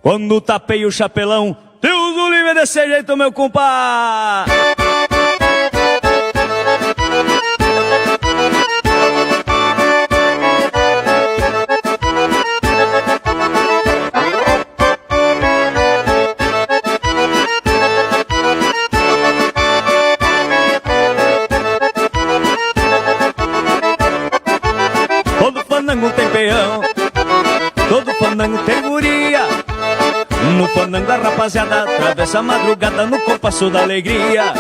quando tapei o chapelão. Deus o livre desse jeito, meu compadre. Todo fandango tem peão, todo fandango tem guria. No fandango a rapaziada atravessa a madrugada no compasso da alegria.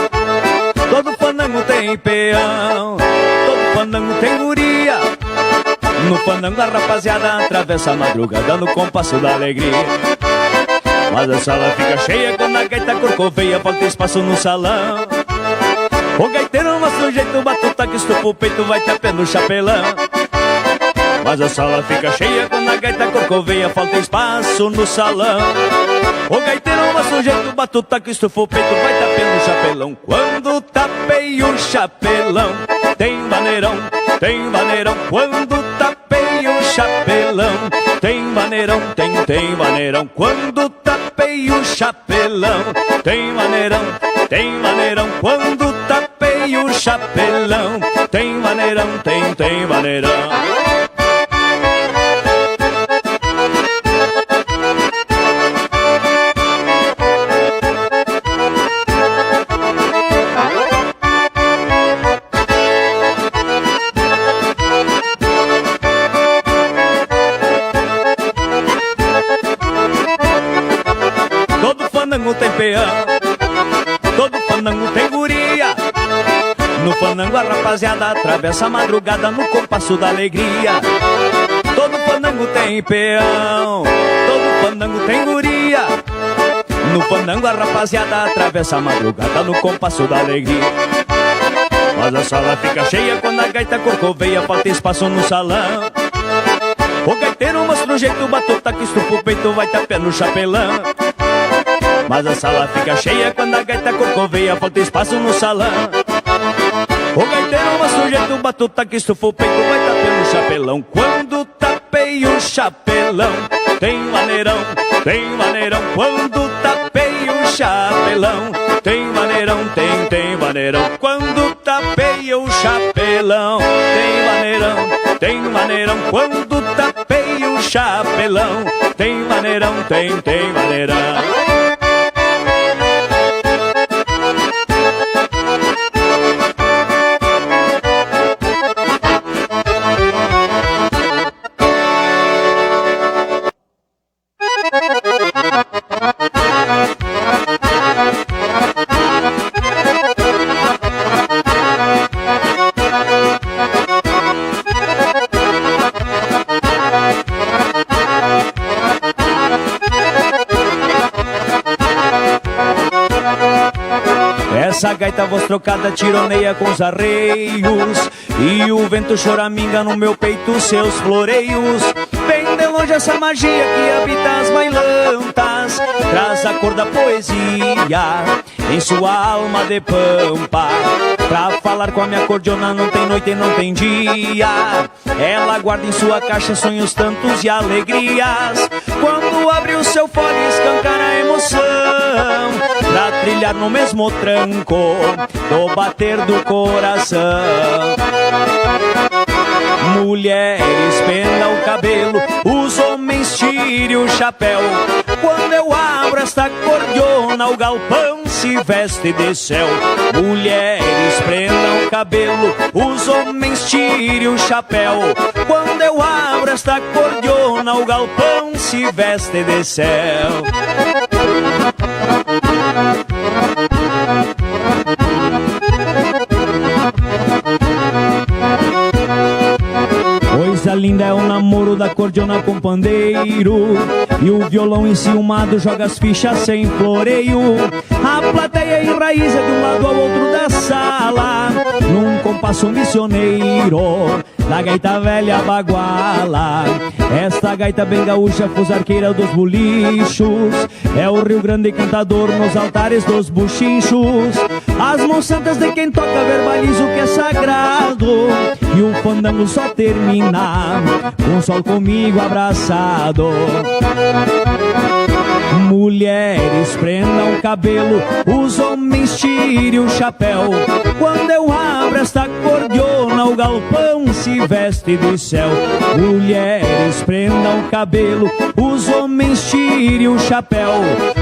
Todo fandango tem peão, todo fandango tem guria. No fandango a rapaziada atravessa a madrugada no compasso da alegria. Mas a sala fica cheia quando a gaita corcoveia, falta espaço no salão. O gaiteiro mostra o jeito, batuta que estufa o peito, vai tapando o chapelão. Mas a sala fica cheia quando a gaita corcoveia, falta espaço no salão. O gaiteiro mostra o jeito, batuta que estufa o peito, vai tapando o chapelão. Quando tapei o chapelão, tem vaneirão, tem vaneirão. Quando tapei o chapelão, tem vaneirão, tem vaneirão. Quando tapei o chapelão, tem vaneirão, tem vaneirão. Quando tapei o chapelão, tem vaneirão, tem vaneirão. Fandango tem peão, todo fandango tem guria. No fandango a rapaziada atravessa a madrugada no compasso da alegria. Todo fandango tem peão, todo fandango tem guria. No fandango a rapaziada atravessa a madrugada no compasso da alegria. Mas a sala fica cheia quando a gaita corcoveia, falta espaço no salão. O gaiteiro mostra o jeito, batuta que estufa o peito, vai tapando o chapelão. Mas a sala fica cheia quando a gaita corcoveia, falta espaço no salão. O gaiteiro mostra o jeito, batuta que estufa o peito, vai tapando o chapelão. Quando tapei o chapelão, tem vaneirão, tem vaneirão. Quando tapei o chapelão, tem vaneirão, tem vaneirão. Quando tapei o chapelão, tem vaneirão, tem vaneirão. Quando tapei o chapelão, tem vaneirão, tem vaneirão. Essa gaita voz trocada tironeia com os arreios, e o vento choraminga no meu peito seus floreios. Vem de longe essa magia que habita as bailantas, traz a cor da poesia em sua alma de pampa. Pra falar com a minha acordeona não tem noite e não tem dia. Ela guarda em sua caixa sonhos tantos e alegrias. Quando abre o seu fole escancara a emoção, pra trilhar no mesmo tranco do bater do coração. Mulheres pendam o cabelo, os homens tirem o chapéu. Quando eu abro esta cordiona, o galpão se veste de céu. Mulheres prendam o cabelo, os homens tirem o chapéu. Quando eu abro esta cordiona, o galpão se veste de céu. Coisa linda é o namoro da cordiona com pandeiro, e o violão enciumado joga as fichas sem floreio. A plateia enraiza de um lado ao outro da sala, num compasso missioneiro da gaita velha baguala. Esta gaita bem gaúcha, fusarqueira dos bolichos, é o Rio Grande cantador nos altares dos buchinchos. As mãos santas de quem toca verbaliza o que é sagrado, e o fandango só termina com o sol comigo abraçado. prendam o cabelo, os homens tirem o chapéu. Quando eu abro esta cordiona, o galpão se veste de céu. Mulheres prendam o cabelo, os homens tirem o chapéu.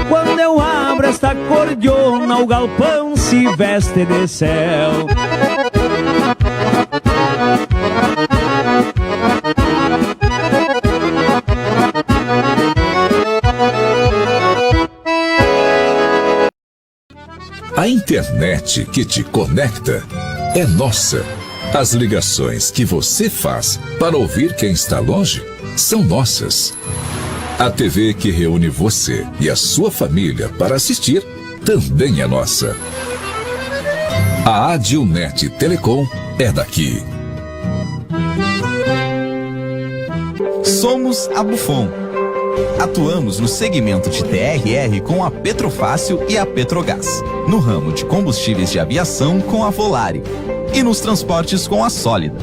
Quando eu abro esta cordiona, o galpão se veste de céu. A internet que te conecta é nossa. As ligações que você faz para ouvir quem está longe são nossas. A TV que reúne você e a sua família para assistir também é nossa. A Adilnet Telecom é daqui. Somos a Bufon. Atuamos no segmento de TRR com a Petrofácil e a Petrogás, no ramo de combustíveis de aviação com a Volare e nos transportes com a Sólida.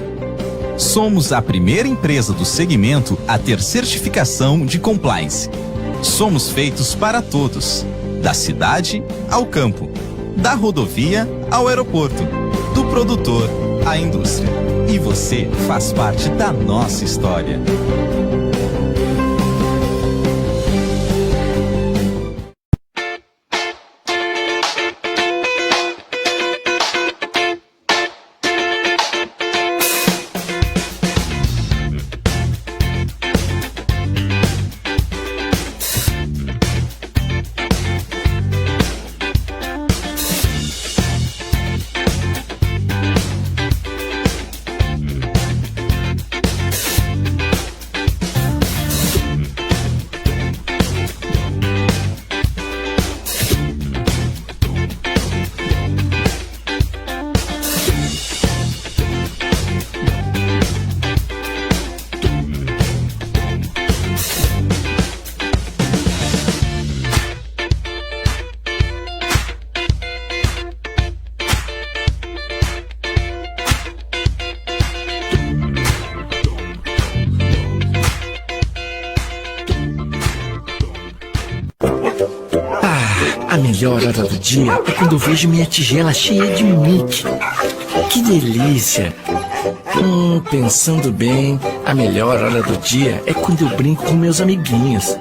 Somos a primeira empresa do segmento a ter certificação de compliance. Somos feitos para todos, da cidade ao campo, da rodovia ao aeroporto, do produtor à indústria. E você faz parte da nossa história. A melhor hora do dia é quando eu vejo minha tigela cheia de Mickey. Que delícia! Pensando bem, a melhor hora do dia é quando eu brinco com meus amiguinhos.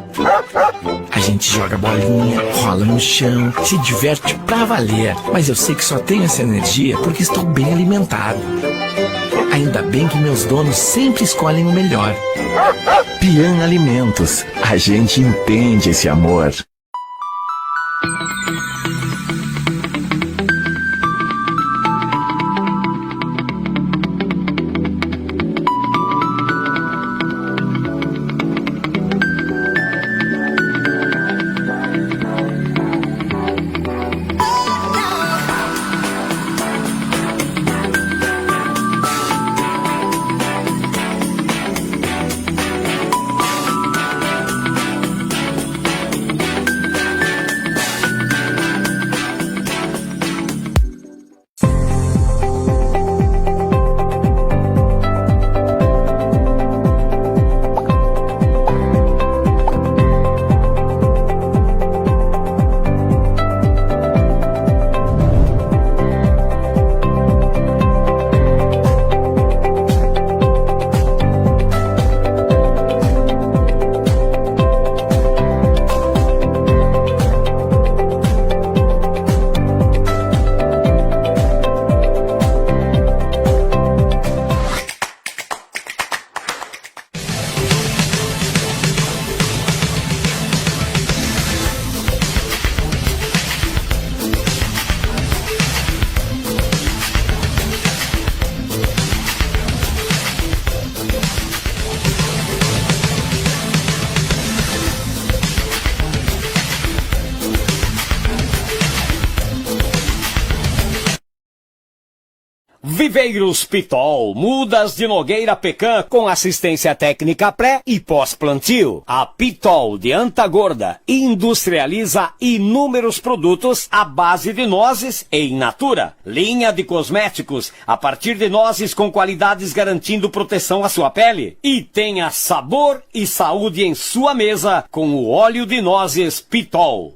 A gente joga bolinha, rola no chão, se diverte pra valer. Mas eu sei que só tenho essa energia porque estou bem alimentado. Ainda bem que meus donos sempre escolhem o melhor. Pian Alimentos. A gente entende esse amor. Viveiros Pitol, mudas de Nogueira Pecan com assistência técnica pré e pós-plantio. A Pitol de Antagorda industrializa inúmeros produtos à base de nozes e in natura. Linha de cosméticos a partir de nozes com qualidades garantindo proteção à sua pele. E tenha sabor e saúde em sua mesa com o óleo de nozes Pitol.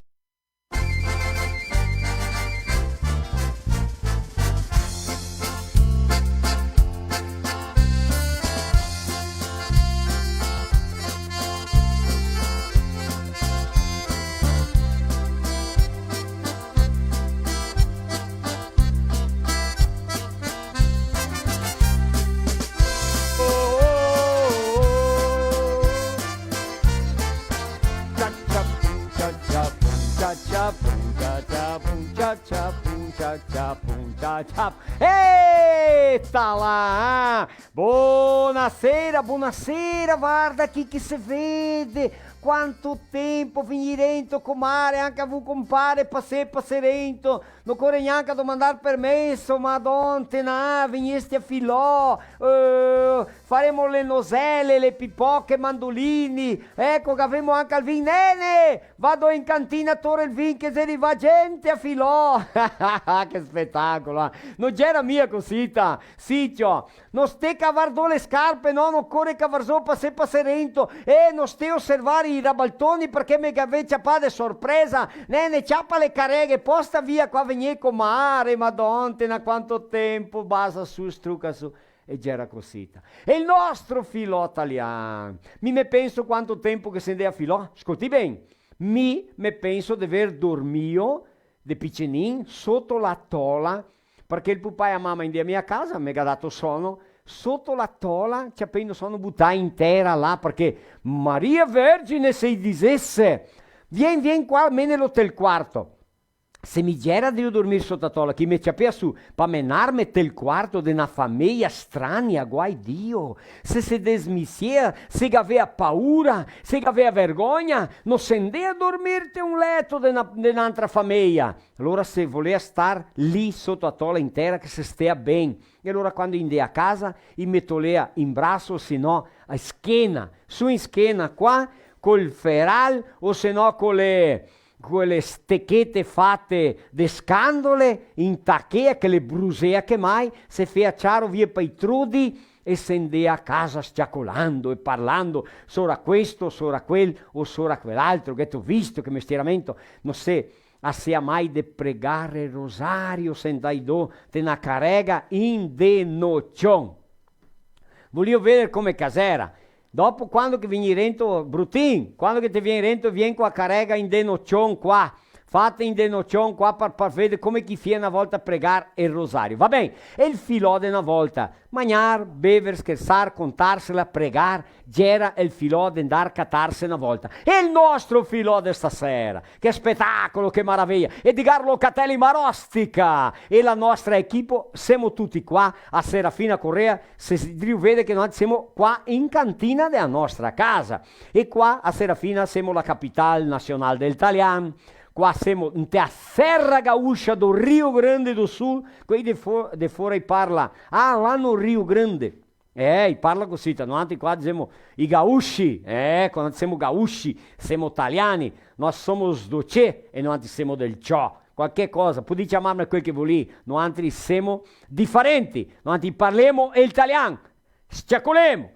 Eita lá! Buonasera, buonasera, guarda chi che si vede! Quanto tempo finirento con mare, anche a voi compare, passerento, non corre neanche a domandare permesso, madonna, tenà, veniste a filò, faremo le noselle, le pipocche, mandolini, ecco che avremo anche il vino, nene, vado in cantina a torre il vino che se arriva gente a filò, che spettacolo, non c'era mia cosita, sitio, non ste cavardò le scarpe, no, non corre cavarzò passerento, non ste osservare i rabaltoni perché mi avete ciappate sorpresa, nene, ciappa le careghe, posta via qua venire con mare, madonna, quanto tempo, basa su, struca su, e c'era cosita. E il nostro filò italiano, mi penso quanto tempo che se ne a filò, ascolti bene, mi penso di aver dormito de piccenin sotto la tola, perché il papà e la mamma in di mia casa mi ha dato sonno, sotto la tola ci appena sono buttata intera là perché Maria Vergine se dicesse vieni qua almeno l'hotel quarto se mi c'era di dormire sotto la tola chi mi c'appia su per menarmi tel quarto di una famiglia strana guai Dio se desmissia se aveva paura se aveva vergogna non scendeva a dormirti un letto di un'altra famiglia allora se voleva star lì sotto la tola intera che si stia bene e allora quando indea a casa mi metto lì in braccio se no a schiena su in schiena qua col feral o se no con quelle stecchette fatte de scandole in tacchea che le brusea che mai se fiacciaro via per i trudi e scendea a casa sciacolando e parlando sora questo, sora quel o sora quell'altro che tu visto che mestieramento non se a sia mai de pregare il rosario sendai do te una carega in de nocion voglio vedere come casera dopo quando che vieni rento brutin quando che ti vieni rento vieni qua a carega in de nocion qua fate in de nocion qua per vedere come chi fia una volta a pregare il rosario va bene e il filò di una volta mangiar, bever, scherzar, contarsela, pregar, c'era il filò di andare a catarsi una volta. E il nostro filò di stasera, che spettacolo, che meraviglia, e di Carlo Catelli Marostica, e la nostra equipe, siamo tutti qua a Serafina Correa, se si vede che noi siamo qua in cantina della nostra casa, e qua a Serafina siamo la capitale nazionale del Italiano, qua siamo in te a Serra Gaúcha do Rio Grande do Sul, qui de fuori parla, là no Rio Grande, parla così, noi qua diciamo i gaúchi, quando siamo gaúchi, siamo italiani, noi siamo do c'è e noi siamo del ciò, qualche cosa, puoi chiamarmi quel che vuoi, noi siamo differenti, noi parliamo italiano, sciacolemo,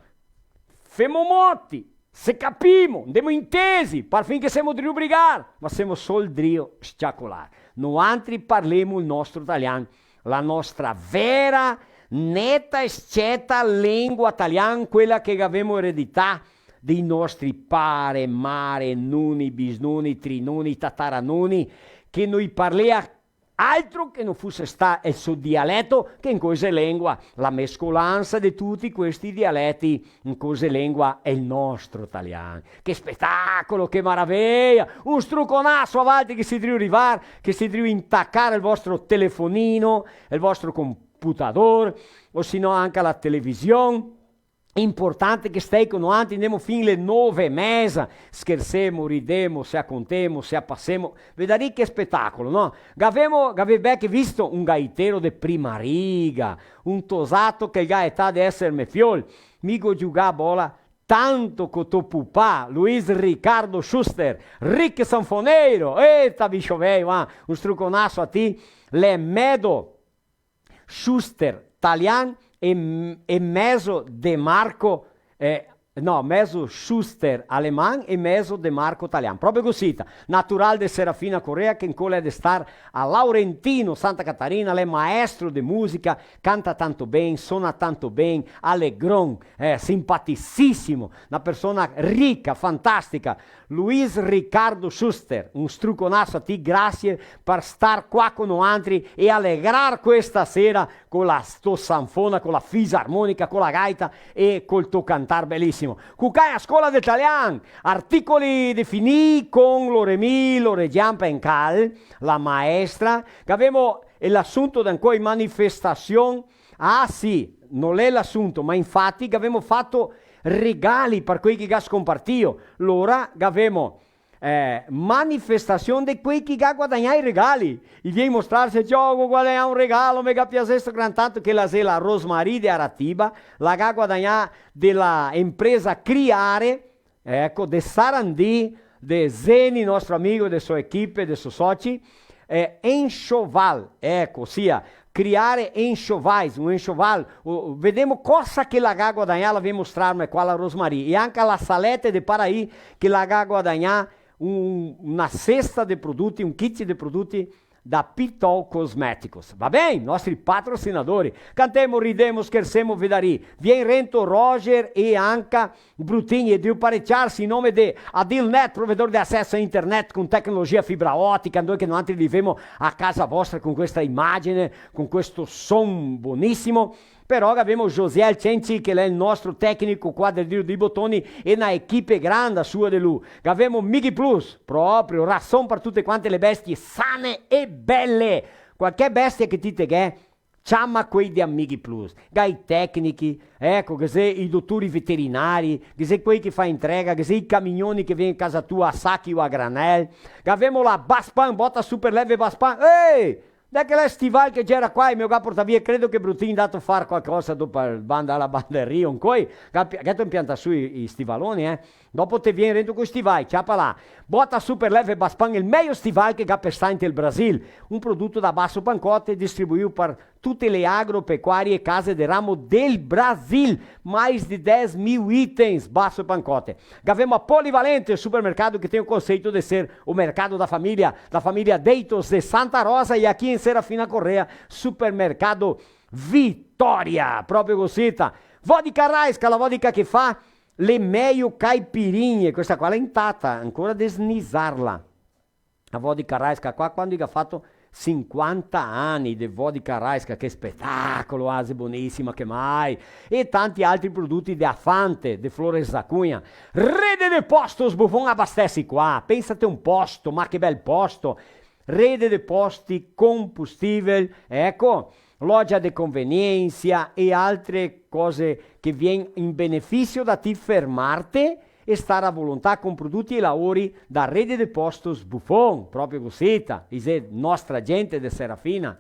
femo motti, se capimo, andiamo intesi, par finché siamo di rubricare, ma siamo solo drio sciacolare. Noi parliamo il nostro italiano, la nostra vera, netta e sceta lingua italiana, quella che abbiamo eredità dei nostri pare, mare, nuni, bisnuni, trinuni, tataranuni, che noi parliamo altro che non fosse stato il suo dialetto che in questa lingua, la mescolanza di tutti questi dialetti in questa lingua è il nostro italiano. Che spettacolo, che meraviglia! Un struconasso a volte che si deve arrivare, che si deve intaccare il vostro telefonino, il vostro computador, o se no anche la televisione. Importante che stai con noi, andiamo fino alle 9:30, scherzemo, ridemo, se accontemo, se appassemo, vedrai che spettacolo, no? Avete visto un gaitero di prima riga, un tosato che ha età di essere fiol, migo giocare a bola, tanto con tuo pupà, Luis Riccardo Schuster, Rick Sanfoneiro, bicho velho, un struconasso a ti, le medo Schuster, italiano, e mezzo De Marco, mezzo Schuster alemán e mezzo De Marco italiano. Proprio così, natural de Serafina Correa, che in colla di star a Laurentino Santa Catarina, lei maestro di musica, canta tanto bene, suona tanto bene, allegron, simpaticissimo, una persona ricca, fantastica. Luis Riccardo Schuster, un struconasso a ti, grazie per star qua con noi e allegrar questa sera con la sto sanfona, con la fisarmonica, con la gaita e col tuo cantar bellissimo. benissimo. Cucai a scuola d'italiano, articoli definiti con l'oremi, l'oreggian pencal, la maestra, che abbiamo l'assunto da in manifestazione. Ah sì, non è l'assunto, ma infatti che abbiamo fatto regali per quei che ha scompartito. L'ora che abbiamo manifestazione di quei che ha guadagnato i regali. E viene mostrarsi, gioco, guadagna un regalo, mega piacesto gran tanto che la Rosmarie di Aratiba, la ha guadagnato della impresa Criare, ecco, de Sarandì, de Zeni, nostro amico, de sua equipe, de suoi soci, enxoval, ecco, ossia, criare enxovais, un enxoval. Vediamo cosa che la ha guadagnato, la viene mostrarmi qua la Rosmarie. E anche la Salete de Paraí, che la ha guadagnato una cesta di prodotti, un kit di prodotti da Pitol Cosméticos. Va bene? Nostri patrocinatori. Cantemo, ridemo, scherzemo, vedari. Vien Rento, Roger e anche Brutini e Dio parecchiarsi in nome di Adilnet, provedore di accesso a internet con tecnologia fibra ottica, noi che non altri vivemo a casa vostra con questa immagine, con questo son buonissimo. Però abbiamo Josiel Cenci che è il nostro tecnico quadrillero di bottoni e una equipe grande sua di lui. Abbiamo Migi Plus, proprio, razzon per tutte quante le bestie sane e belle. Qualche bestia che ti te chiama quei di Migi Plus. Gai tecnici, ecco, che se i dottori veterinari, che se quei che fa entrega, che se i camignoni che vengono a casa tua a sacchi o a granel. Abbiamo la Baspan, botta super leve Baspan. Ehi! Da che la stival che c'era qua e mio capo porta via, credo che Bruttini dato fare qualcosa dopo alla banderia, un coi, che tu impianta su i stivaloni, dopo te viene rendo con i stivali, ciapa là, botta super leve Baspan, il meglio stival che ha pestainte il Brasil, un prodotto da basso pancote distribuito per tutte le agropecuarie case de ramo del Brasil, mais de 10.000 itens, basso pancote. Abbiamo a Polivalente, il supermercado che tem o conceito de ser o mercado da família Deitos de Santa Rosa e aqui em Serafina Correa, supermercado Vitória, proprio così. Vodka Raisca, la vodka che fa le meglio caipirinhe, questa qua è intata, ancora da snizzarla. La vodka Raisca qua quando ha fatto 50 anni di vodka Raisca, che spettacolo, ase buonissima che mai, e tanti altri prodotti di Afante, di Flores da Cunha. Rede de Postos Buffon abastece qua, pensate un posto, ma che bel posto, rede de posti combustível, ecco, loja di convenienza e altre cose che viene in beneficio da ti fermarti e stare a volontà con prodotti e lavori da Rede de Postos Buffon, proprio così, è nostra gente de Serafina.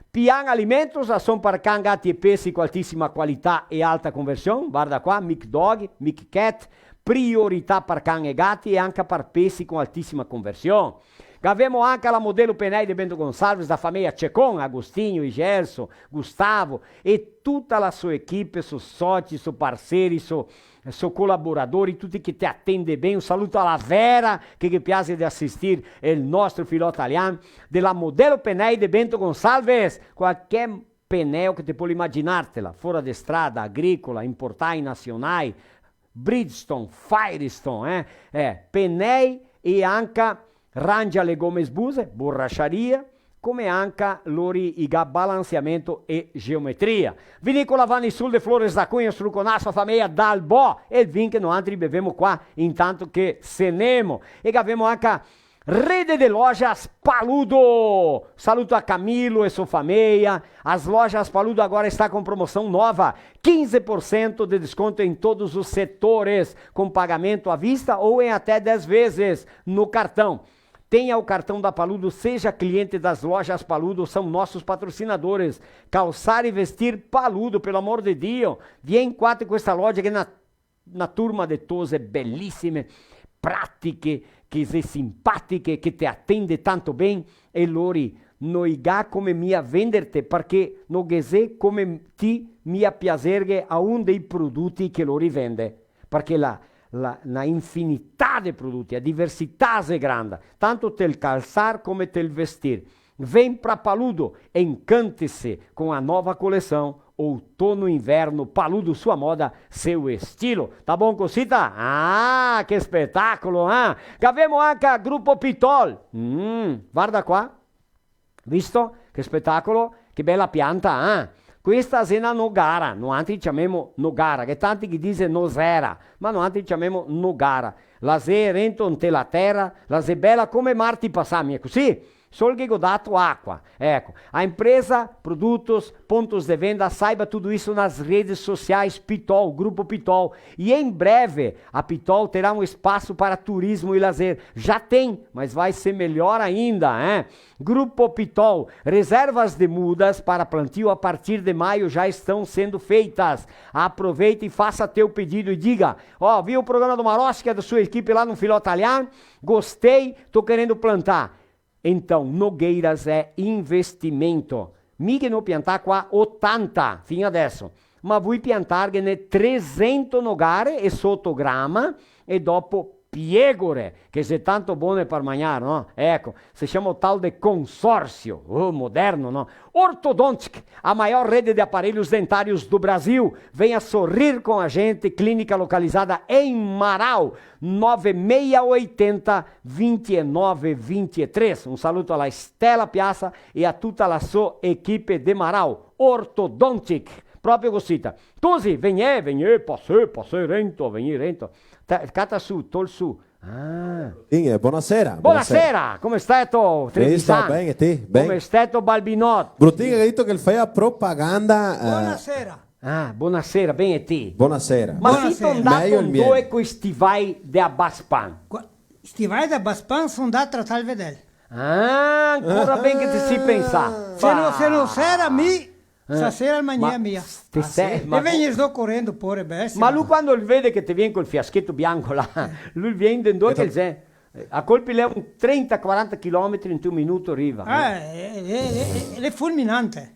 Pian Alimentos, sono per can, gatti e pesci con altissima qualità e alta conversione, guarda qua, Mic Dog, Mic Cat, priorità per can e gatti e anche per pesci con altissima conversione. Abbiamo anche la modello Penei di Bento Gonçalves, da famiglia Cecon, Agostinho, Gerson, Gustavo e tutta la sua equipe, suoi soci, suoi parceri, suoi collaboratori, tutti che ti attende bene. Un saluto alla Vera, che piace di assistere il nostro filo italiano, della modello Penei di Bento Gonçalves, qualche pneu che ti puoi immaginartela, fuori di strada, agricola, importai nazionali, Bridgestone, Firestone, Penei e anche Rangia le gomme sbuse, borracciaria, come anche lori iga balanceamento e geometria. Vinicola Vanni Sul de Flores da Cunha, struconasso a famiglia Dalbò, e il vin che noi altri bevemo qua, intanto che senemo. E abbiamo anche Rede de Lojas Paludo. Saluto a Camilo e sua família. As lojas Paludo agora está com promoção nova. 15% de desconto em todos os setores, com pagamento à vista ou em até 10 vezes no cartão. Tenha o cartão da Paludo, seja cliente das lojas Paludo, são nossos patrocinadores. Calçar e vestir Paludo, pelo amor de Dio. Vem quatro com esta loja que na turma de tose bellissime, pratiche, che sei simpatiche, che ti attende tanto bene e lori noi ga come mia venderti perché no gese come ti mia piacerge a un dei prodotti che lori vende perché la infinità di prodotti, a diversità è grande, tanto tel calçar come tel vestir. Vem pra Paludo, encante-se com a nova coleção Outono Inverno Paludo, sua moda, seu estilo. Tá bom, cosita? Ah, che spettacolo, eh? Che abbiamo anche Gruppo Pitol. Guarda qua. Visto? Che spettacolo? Che bella pianta, eh? Questa è una nogara, noi altri chiamiamo nogara, che tanti che dicono nosera, ma noi altri chiamiamo nogara. La se rento inte la terra, la se bella come Marti passami, è così. Solo che ho dato acqua. Ecco, a empresa, produtos, pontos de venda, saiba tudo isso nas redes sociais Pitol, Grupo Pitol. E em breve, a Pitol terá um espaço para turismo e lazer. Já tem, mas vai ser melhor ainda, hein? Grupo Pitol, reservas de mudas para plantio a partir de maio já estão sendo feitas. Aproveite e faça teu pedido e diga, ó, vi o programa do Maroschi, que é da sua equipe lá no Filó Italiano, gostei, tô querendo plantar. Então, Nogueiras é investimento. Mica non piantare qua 80 fino adesso, ma vuoi piantarne 300 nogare e sotto grama e dopo piegore, che se tanto buone per mangiare, no? Ecco, se chiama tal de consórcio, moderno, no? Ortodontic, a maior rede de aparelhos dentários do Brasil. Venha sorrir com a gente, clínica localizada em Marau, 9680 2923. Um saluto alla Stella Piazza e a tutta la sua equipe de Marau. Ortodontic, proprio così. Tusi, venye, passei, rento, rento. Cata su, tol su. Ah. Inge, buonasera. Buonasera, come stai tu? Sta bene, e te? Bene. Come stai tu, Balbinot? Bruttinga ha detto che fa propaganda. Buonasera. Ah, buonasera, bene e te? Buonasera. Ma si sono Meglio dato il mio. due questi vai de Abbaspan. Sti vai da Baspan sono da tratar il vedel. Ah, ancora ben che ti si pensa. Se non sera mi, stasera il mania mia. E vengi sto correndo pure bestia. Ma lui quando vede che ti viene col fiaschetto bianco là, lui viene dentro che il a colpi lei un 30-40 km in un minuto arriva. È fulminante.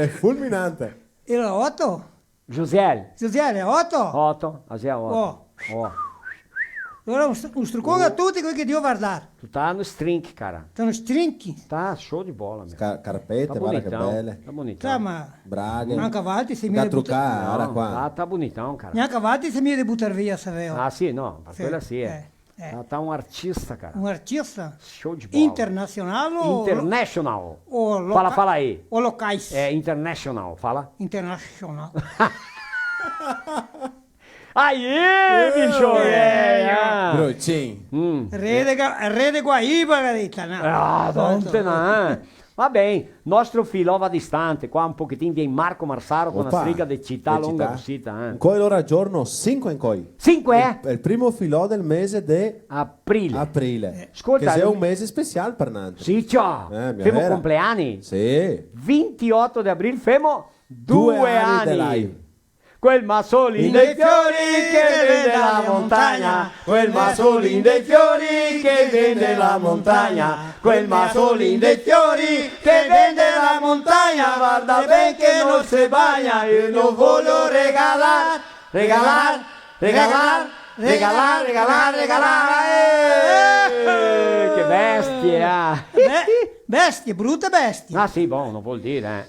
Fulminante. Era 8. Josiel. È 8. 8, così è 8. Allora un struccone a tutti quelli che devo guardare. Tu tá no string, cara. Sono strinchi. Tá show de bola, meu. Carpete, Tá guarda che bonitão. belle. Tá bonitão. Tá, ma Braghe. neanche avanti se mi Da de buttar. truccare, guarda Não, qua. tá bonitão, cara. Neanche avanti se mi de buttar via, sapevo. Ah, sì, no, ma Sì, quella sì è. Tá um artista, cara. Un artista Show de bola. internazionale o International. o Fala aí. O locais. É international, fala. Internazionale. Aê, bicho! Brucin. Rede Guaíba, garita, no? Ah, donde não. Va bem, nostro filò va distante, qua un pochettino viene Marco Marsaro con una striga di città lunga così. Coi l'ora giorno 5 in coi. 5 È il primo filò del mese di aprile. aprile. Ascolta, che è un mese speciale per Nantes. Sì, ciao. mia Femo vera. compleanni. Sì. 28 di aprile, femo 2 2 anni. di live. Quel masolin dei fiori che vende la montagna, quel masolin dei fiori che vende la montagna, quel masolin dei fiori che vende la montagna, guarda ben che non si bagna, io non voglio regalar, che bestia! Bestie, brutte bestie. Ah sì, buono vuol dire,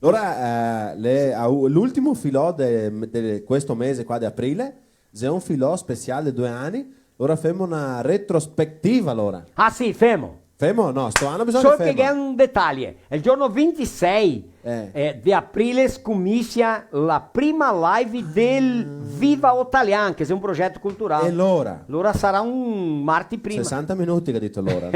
Allora, l'ultimo filò di questo mese qua di aprile è un filò speciale 2 anni. Ora facciamo una retrospettiva allora. Ah sì, femo. Femo? No, sto anno bisogna Solo fare. che è un dettaglio. Il giorno 26 di aprile scommissa la prima live del Viva Otalian, che è un progetto culturale. E l'ora? L'ora sarà un martedì prima. 60 minuti che ha detto l'ora.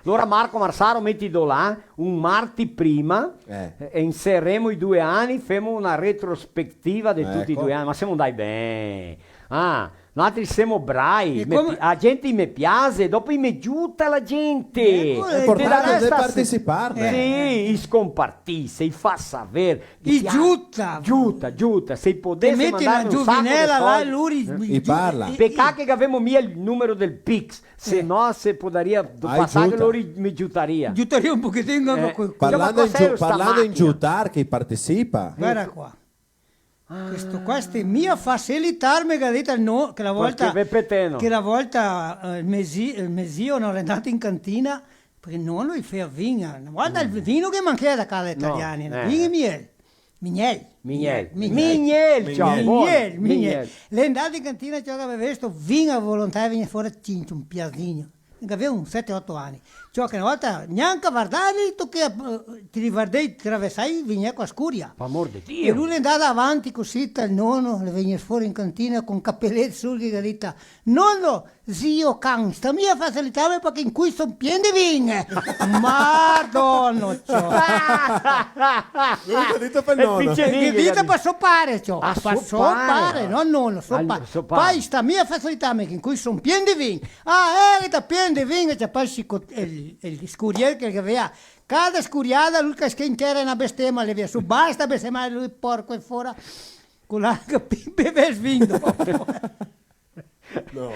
Allora Marco Marsaro metti là un martedì prima e inseriremo i 2 anni, facciamo una retrospettiva di tutti i 2 anni, ma siamo dai bene. Ah, noi siamo bravi, la gente mi piace, dopo mi giuta la gente. È importante di partecipare. Sì, scompartisse, i fa sapere. Giuta. Giuta, se potesse metti mandare la un sacco di giuvinella là e soldi. lui E parla. Peccato che avevamo mia il numero del Pix, se no se poteria passare giuta. loro mi giutaria. Giuttaria un pochettino Parlando in giutare che partecipa. Guarda qua. Questo è mia facilitarmi che dite no, che la volta il mesio non è andato in cantina perché non lo fa vino. Una volta il vino che manca da casa italiani, vino e miele. Mignel. Le andate in cantina, c'è che aveva visto vino a volontà e viene fuori tinto, un piasino. avevo 7-8 anni. Cioè che una volta neanche guardare, tu che ti riguardai, attraversai, veniva qua scuria. Per amor di E Dio. lui è andato avanti così, il nonno, le veniva fuori in cantina con cappelletti sul che grita: nonno, zio can, sta mia facilità perché in cui sono pieni di vine. Madonna, L'unica dita per nonno. che dita per soppare, ciò. Ah, Per soppare. soppare, no nonno, soppare. soppare. Poi sta mia facilità perché in cui sono pieni di vine. Ah, che sta pieni di vine, c'è poi il scuriere che aveva cada scuriata, lui che intera una bestemmia, le via su, basta bestemmia, lui porco e fuori, con la che beve svindo. No,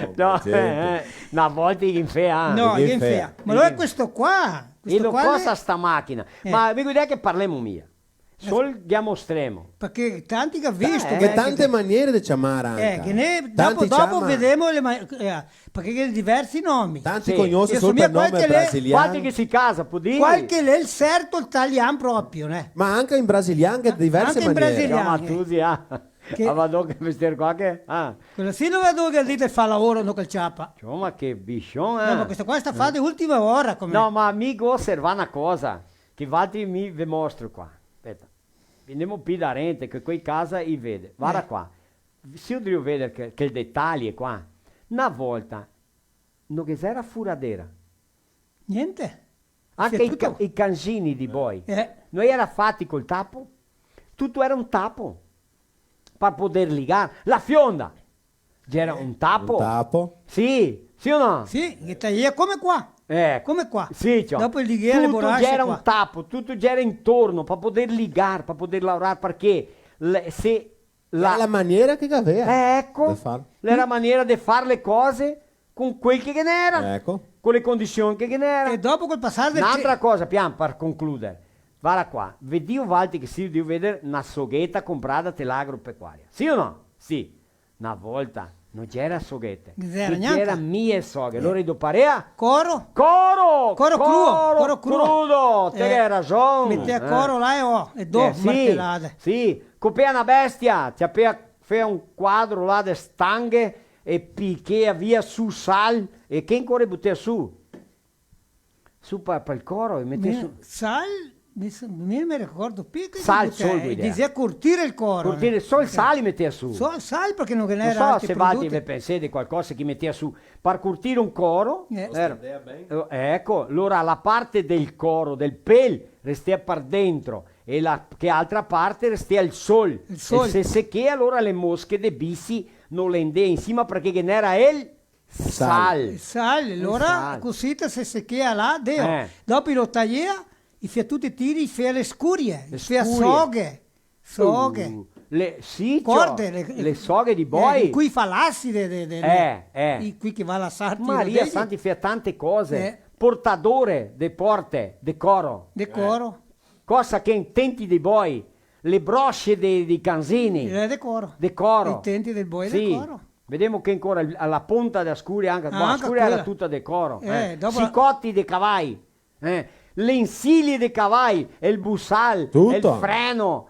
una volta in fea. No, che che fea. fea. Ma allora questo qua, E lo qua costa sta macchina. Ma vi idea che parliamo mia. Solo dimostriamo. perché tanti che ha visto, Che tante maniere di chiamare anche. che ne, Tanti dopo chiama- vedremo perché che diversi nomi. Tanti Sì. conoscono Io solo somiglia per nome qualche brasiliano. Quanti che si casa, può dire? Qualche lei il certo italiano proprio, ne? Ma anche in brasiliano che diverse Anche in maniere. brasiliano. Ma tu sì, Che- Ma vado che vestire qua che? Ah. Quello sì non vedo che dite fa lavoro, non che ciapa. Cioè, ma che biscione. No, ma questo qua sta fa di ultima ora come. No, ma amico, osserva una cosa. Che Valti mi vi mostro qua. Aspetta. Andiamo più da rente, che qui casa i vede. Guarda qua. Se io devo vedere che il dettaglio è qua. Una volta, non che era furadera. Niente. Anche Sì, i, tutto- i canzini di voi. Eh. Noi era fatti col tappo. Tutto era un tappo. Per poter ligare. La fionda. C'era un tappo. Un tapo. Sì, sì o no? Sì, che taglia come qua. Come qua. Sì, cioè. Dopo il lighe le tutto borracce c'era qua. un tappo, tutto c'era intorno per poter ligare, per poter lavorare, perché se La maniera che aveva. ecco, da fare. la maniera di fare le cose con quel che ne era, Ecco. con le condizioni che ne era. E dopo col passare del Un'altra cosa, pian per concludere. Guarda qua, vediamo Valti che si deve vedere una soghetta comprata dell'agropecuaria. Sì o no? Sì. Una volta non c'era soghette. C'era neanche. C'era mie soghe. Allora do parea. Coro. Coro! Coro crudo, coro crudo. Crudo! Te che hai ragione. Metti a coro là e do sì, martellate. sì. Copia una bestia. Ti appena fa un quadro là di stanghe e picchia via su sal. E che ancora buttia su? Su per il coro e metti su. Sal, mi ricordo più che Sal, dice, solo idea. diceva curtire il coro. Curtire solo il sale metteva su. Sal perché non Non era so altri se Valti prodotti. vi pensate di qualcosa che metteva su per curtire un coro. Ecco, allora la parte del coro, del pel, restea per dentro e la che altra parte restea il sol. Il sol. E se che allora le mosche de bisi non le indea insieme perché che n'era il sal. Sal, allora sal. così se secchia là, deo. Eh. Dopo lo taglia, e fa tutti i tiri, fa le scurie, Le fa scurie. soghe. Sì, Corde, le soghe di boi. Qui fa l'asside, qui che va la sarti. Maria Santi fa tante cose. Eh. Portadore de porte, de coro. Decoro, Cosa che intenti dei boi, le brosce dei canzini, decoro. de coro. I tenti del boi Sì. decoro. Vediamo che ancora alla punta della scuria anche, la anche scuria era quella. tutta de coro. Dopo- Sicotti dei cavalli, le insilie dei cavalli, e il bussal, Tutto. e il freno,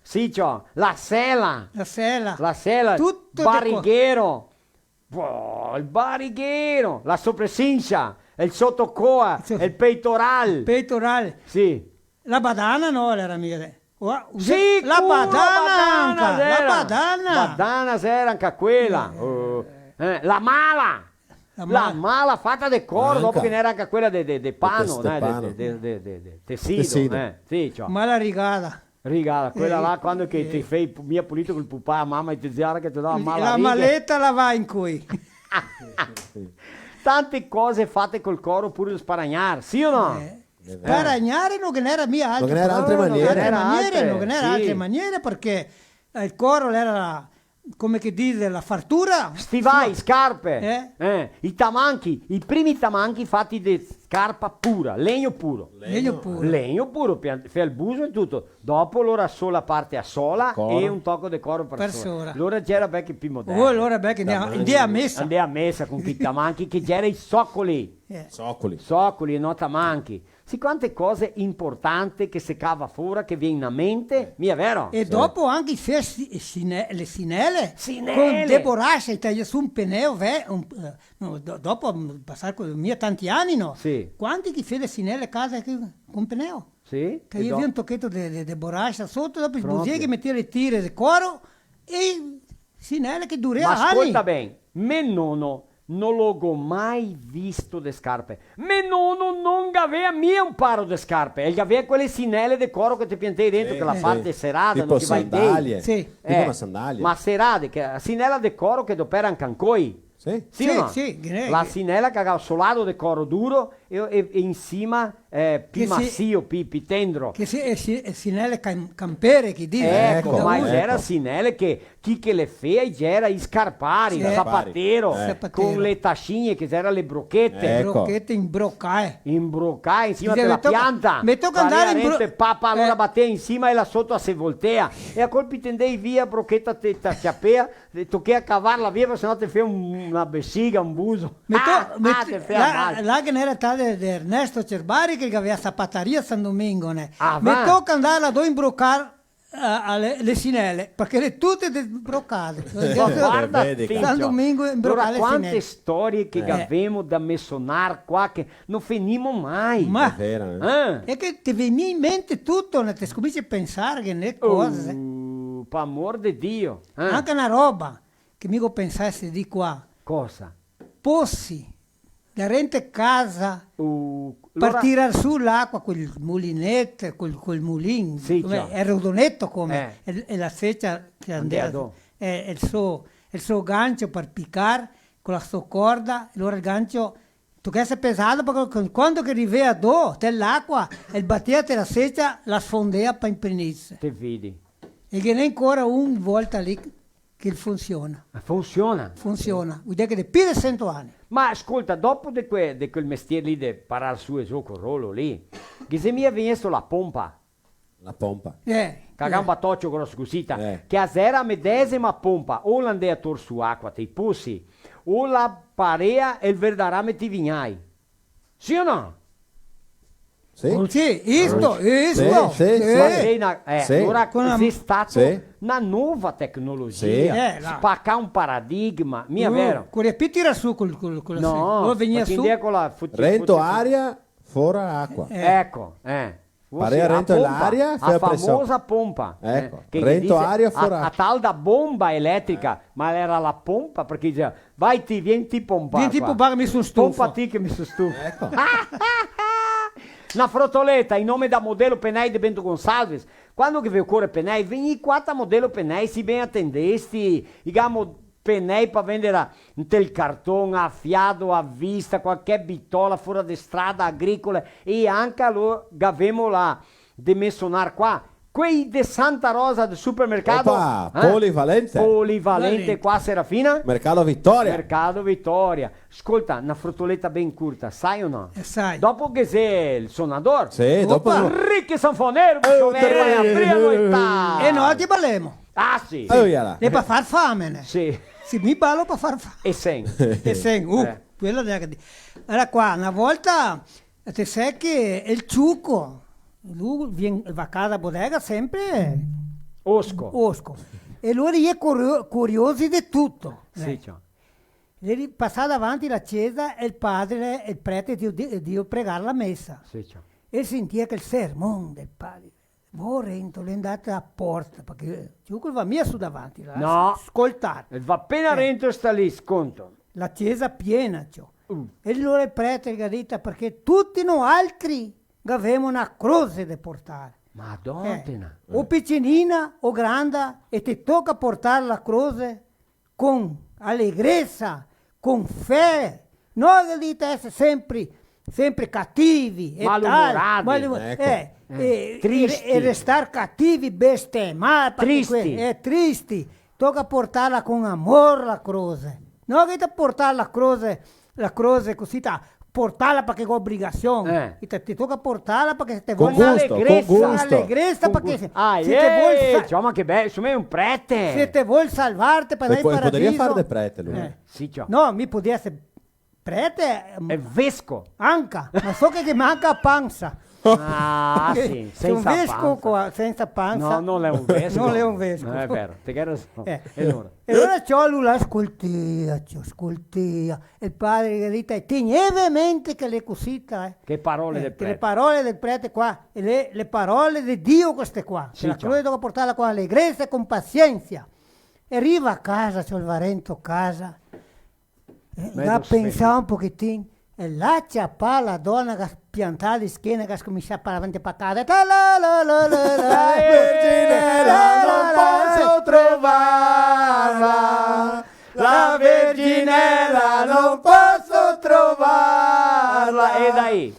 sì, cioè, la sela, La sela. Tutto barrighero, il barrighero, la sopressincia, il sottocoa, Sì. il peitoral, Peitoral. sì. La badana no, era mia. Sì, la badana, anche, era. la badana. Badana era anche quella. La mala. La mala fatta di coro, Manca. dopo che n'era anche quella di pano, Questo pano. tessido. Tessido. Sì, cioè. Ma la rigata. Rigala, quella là quando che ti fai mia pulito col pupà a mamma e ti zia che ti dà mala La riga. maletta la va in cui. Tante cose fatte col coro pure di sparagnare, sì o no? Sparagnare non che n'era mia altre. Non che n'era altre maniere. Non che n'era Sì. altre maniere perché il coro era come che dice la fartura. Stivai, scarpe, i tamanchi, i primi tamanchi fatti di scarpa pura, legno puro. Legno puro. Legno puro, fa il buso e tutto. Dopo allora sola parte a sola Coro. e un tocco di coro per Per sola. sola. Allora c'era becchi più moderno. Oh, allora beh che andiamo a messa. Andiamo a messa con i tamanchi che c'era i soccoli. Soccoli e notamanchi. Sì, quante cose importanti che si cava fuori, che viene a mente, mi è vero? E dopo anche le sinelle, con deborrasce, taglia su un peneo, dopo passare con tanti anni, no? Sì. Quanti che fai le sinelle a casa con peneo? Sì. Che io vi un tocchetto di borrascia sotto, dopo il che metti le tire di coro e sinelle che dura anni. Ma ascolta bene, me nonno non l'ho mai visto le scarpe. Me nonno non aveva mia un paro di scarpe. E aveva quelle sinelle di coro che ti piantei dentro, che la parte serata, tipo non ti vai sandaglie. Sì. Tipo una sandalia. Ma serate, che sinella di coro che dopo erano cancoi. Sì, o no? sì, La sinella che aveva solado di coro duro e insieme più massio, più tendro. Che sinelle campere, che dice. Ecco, ma era sinelle che chi che le fea era i scarpari, il zapattero, con le tascine che erano le brocchette. Brocchette imbroccate. Imbroccate insieme alla pianta. Mi tocca andare in papa allora batteva insieme e la sotto a se voltea. E a colpi tendei via brocchetta te chiappea, tocchea a cavarla via, se no te fai una bessiga, un buso. Là che era tale di Ernesto Cerbari che aveva sapataria San Domingo, ne. Mi tocca andare a imbroccare le sinelle, perché le tutte imbroccate. Guarda, San Domingo imbroccare le quante sinelle. storie che abbiamo da messonar qua che non finimo mai. Ma È vero, è che ti viene in mente tutto, ne ti cominci a pensare che ne cose. Per amor di Dio. Anche una roba che mica penassi di qua. Cosa? Pozzi, da rente casa, per tirare su l'acqua, quel mulinetto, quel mulin, sì, è rodonetto come, e la seccia che andava, è il suo gancio per piccare con la sua corda, allora il gancio, tu che sei pesato, perché quando che arriva do, l'acqua, il battete la seccia, la sfondea per imprendersi. Te vedi. E che ne ancora una volta lì che funziona. Funziona? Funziona, vuol dire che è più di 100 anni. Ma ascolta, dopo di quel mestiere lì di parare su e giù col rollo lì, che se mi è venuto la pompa, La pompa. un battoccio grosso cosita, che a zera medesima pompa, o l'andea tor su acqua, te pussi, o la parea e il verdarame ti vignai. Sì o no? Sì. Sì, isto. Ora c'è stata una nuova tecnologia, spacca un paradigma, mi è vero? Quello più tira su con la no, venia su. Rento aria, fuori acqua. Ecco, Parea rento l'aria, la famosa pompa. Ecco, che rento dice, aria fuori acqua. a tal da bomba elettrica, ma era la pompa perché diceva, vai ti, vieni ti pompare. Vieni ti pompare, mi sono stufo. Pompa ti che mi sono stufo. Ecco. Una frotoletta in nome da modello Penei di Bento Gonçalves. Quando che vi occorre Penei, vieni qua da modello Penei, si ben attendesti, digamos Penei per vendere il cartone a fiado, a vista, qualche bitola fuori di strada agricola e anche allora avevamo la di messonar qua. Quei di Santa Rosa del supermercato. Opa, polivalente. Polivalente qua Serafina. Mercato Vittoria. Mercato Vittoria. Ascolta, una frutoletta ben curta, sai o no? Sai. Dopo che sei il suonador. Sì, dopo. Ricchi sanfonero, E noi ti ballemo. Ah sì. E per far fame, ne. Sì. Sì, mi ballo per far fame. E sen. E sen, quello che allora qua, una volta, ti sai che il ciucco, lui va a casa a bodega sempre osco. E lui è curioso di tutto. Sì, ciao. Ieri passava davanti alla chiesa e il padre, il prete, Dio pregare la messa. Sì, ciao. E sentia che il sermone del padre, Rento, è andato a porta, perché Ciucco va mia su davanti, no, ascoltare. Va appena Rento sta lì, sconto. La chiesa piena, ciò. E allora il prete gli ha detto, perché tutti noi altri avevamo una croce da portare. Madonna. O piccinina o grande, e ti tocca portare la croce con allegrezza, con fede. Noi dite essere sempre cattivi e malumorati, tristi. E restare cattivi, bestemati, tristi. Tocca portarla con amore la croce. Non che ti portare la croce così, portarla perché è obbligazione. Ti tocca portarla perché te vuoi allegrezza perché se te vuoi ma che bello, insomma è un prete. Se te vuoi salvarti per andare in paradiso. Poderia fare del prete lui. Sì, ciao. No, mi poteva essere prete È vesco. manca, ma so che manca panza. Ah, sì, C'è un senza vescovo panza. senza panza. No, non è un vescovo. Non è un vescovo. No, è vero, te che ragione. E allora. allora c'ho lui ascoltea. Il padre che dice, teneva mente che le cosita, Che parole del che le prete. parole del prete qua, e le parole di Dio queste qua. Sì, Che la ciao. croce devo portarla con allegrezza e con pazienza. E arriva a casa, c'ho il varento a casa, Vedo pensava un pochettino, e là c'è la donna che piantata di schiena che comincia a parlare avanti patate. La Verginella non posso trovarla, la Verginella non posso trovarla. E dai.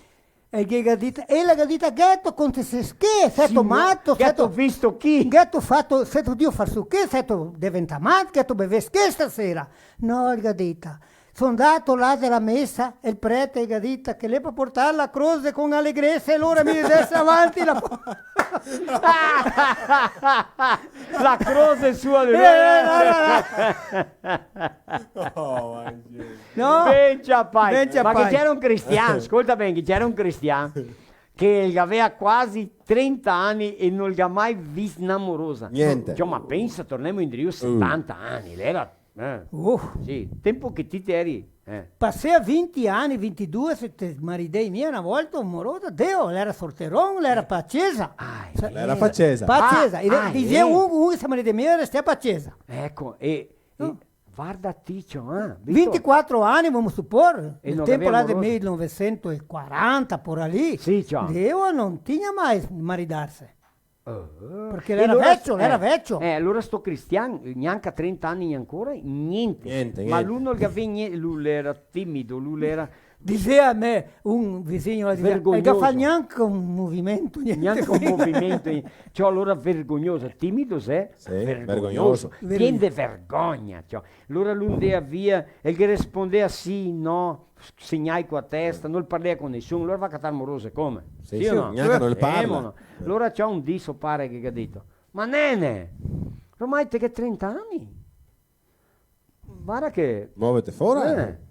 E la gadita ghetto con te se che, sei matto, Che ho visto chi? ghetto fatto, sei Dio far su che, sei diventa matto, ghetto beves che stasera. No, il gadita. Sono andato là della messa e il prete gadita che lei può portare la croce con allegrezza e allora mi desse avanti la La croce sua di No, Ben ciappai. Ben Ma ciappai. che c'era un cristiano, ascolta bene, che c'era un cristiano che aveva quasi 30 anni e non gli ha mai visto un'amorosa. Niente. Cioè, ma pensa, torniamo in Rio 70 anni, lei era... sì, tempo che ti eri... passai a 20 anni, 22, se te maridei mia una volta amorosa, Dio, lei era sorteron, lei era paccesa. Lei era paccesa. Paccesa, diceva eh. uno che se maridei mia era stia paccesa. Ecco, e guarda Ticcio, 24 anni, vamos supporre, E nel non tempo aveva là del amorosa. 1940, por lì. Sì, ciao. Dio non tinha mai maridarsi. Perché E lei era allora- vecchio, lei era vecchio. allora sto cristiano, neanche a 30 anni ancora, niente. Niente, Ma niente. lui non gli aveva niente, lui era timido, lui era Diceva a me un vicino, là, diceva, Vergognoso. che fa neanche un movimento, niente. neanche un movimento. Cioè, allora vergognoso, timido sei? Sì, vergognoso. Tiene vergogna. Cioè. Allora lui andava via e gli rispondeva sì, no, segnai con la testa, non parlava con nessuno, allora va a cattare amorose come? Sì, o no? neanche non le parla. No? Allora c'è un disso pare che ha detto, ma nene, ormai te che 30 anni? Guarda che... Muovete fuori.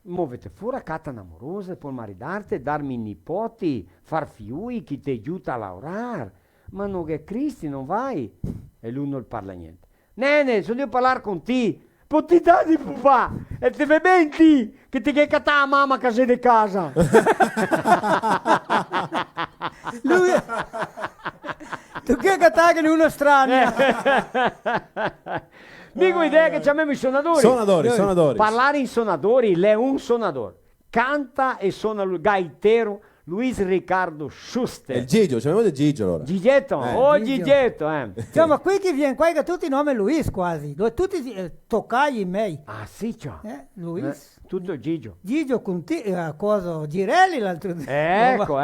Muovete fuori, cattano amorose, puoi maridarti, darmi nipoti, far fiui, chi ti aiuta a lavorare. Ma non che Cristi, non vai. E lui non parla niente. Nene, sono io a parlare con te. Potti di papà, e ti vedi ben ti, che ti che cattà a mamma a casa di casa. Lui... Tu che cataghi uno strano. Dico idea che c'abbiamo i suonatori. Sonadori. Parlare in sonadori, lei è un sonador. Canta e suona il gaitero Luis Riccardo E il Schuster. Gigio, chiamiamo del Gigio allora. Gigetto, Gigio. Gigetto. Cioè, ma qui che viene qua che tutti i nomi Luis quasi, dove tutti toccai i miei. Ah sì, ciao. Luis. Tutto Gigio. Gigio con cosa Girelli l'altro Ecco.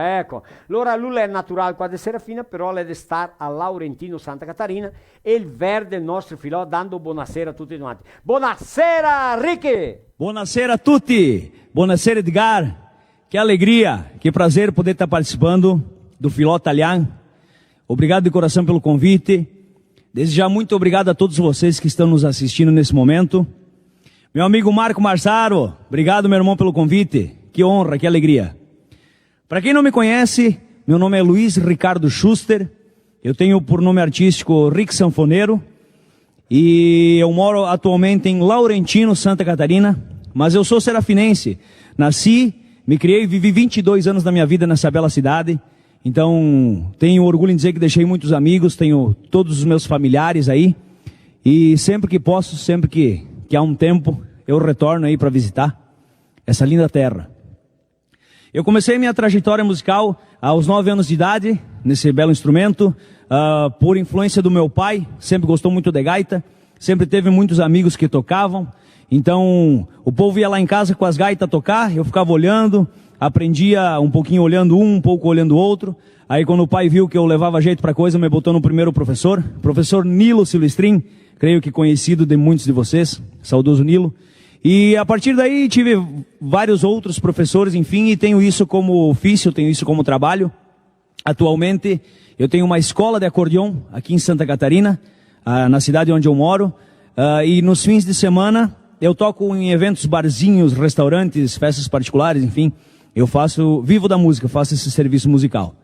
Allora lui è naturale qua di Serafina, però lei deve stare a Laurentino Santa Catarina e il verde il nostro filò dando buonasera a tutti quanti. Buonasera Ricky! Buonasera a tutti, buonasera Edgar, que alegria, que prazer poder estar participando do Filó Italiano. Obrigado de coração pelo convite, desde já muito obrigado a todos vocês que estão nos assistindo nesse momento. Meu amigo Marco Marzaro, obrigado meu irmão pelo convite, que honra, que alegria. Para quem não me conhece, meu nome é Luis Riccardo Schuster, eu tenho por nome artístico Rick Sanfoneiro, e eu moro atualmente em Laurentino, Santa Catarina, mas eu sou serafinense. Nasci, me criei e vivi 22 anos da minha vida nessa bela cidade. Então, tenho orgulho em dizer que deixei muitos amigos, tenho todos os meus familiares aí. E sempre que posso, sempre que há um tempo, eu retorno aí para visitar essa linda terra. Eu comecei minha trajetória musical aos 9 anos de idade, nesse belo instrumento, por influência do meu pai, sempre gostou muito de gaita, sempre teve muitos amigos que tocavam, então o povo ia lá em casa com as gaitas tocar, eu ficava olhando, aprendia um pouquinho olhando um pouco olhando o outro, aí quando o pai viu que eu levava jeito para coisa, me botou no primeiro professor Nilo Silvestrin, creio que conhecido de muitos de vocês, saudoso Nilo. E a partir daí tive vários outros professores, enfim, e tenho isso como ofício, tenho isso como trabalho. Atualmente eu tenho uma escola de acordeon aqui em Santa Catarina, na cidade onde eu moro, e nos fins de semana eu toco em eventos, barzinhos, restaurantes, festas particulares, enfim. Vivo da música, faço esse serviço musical.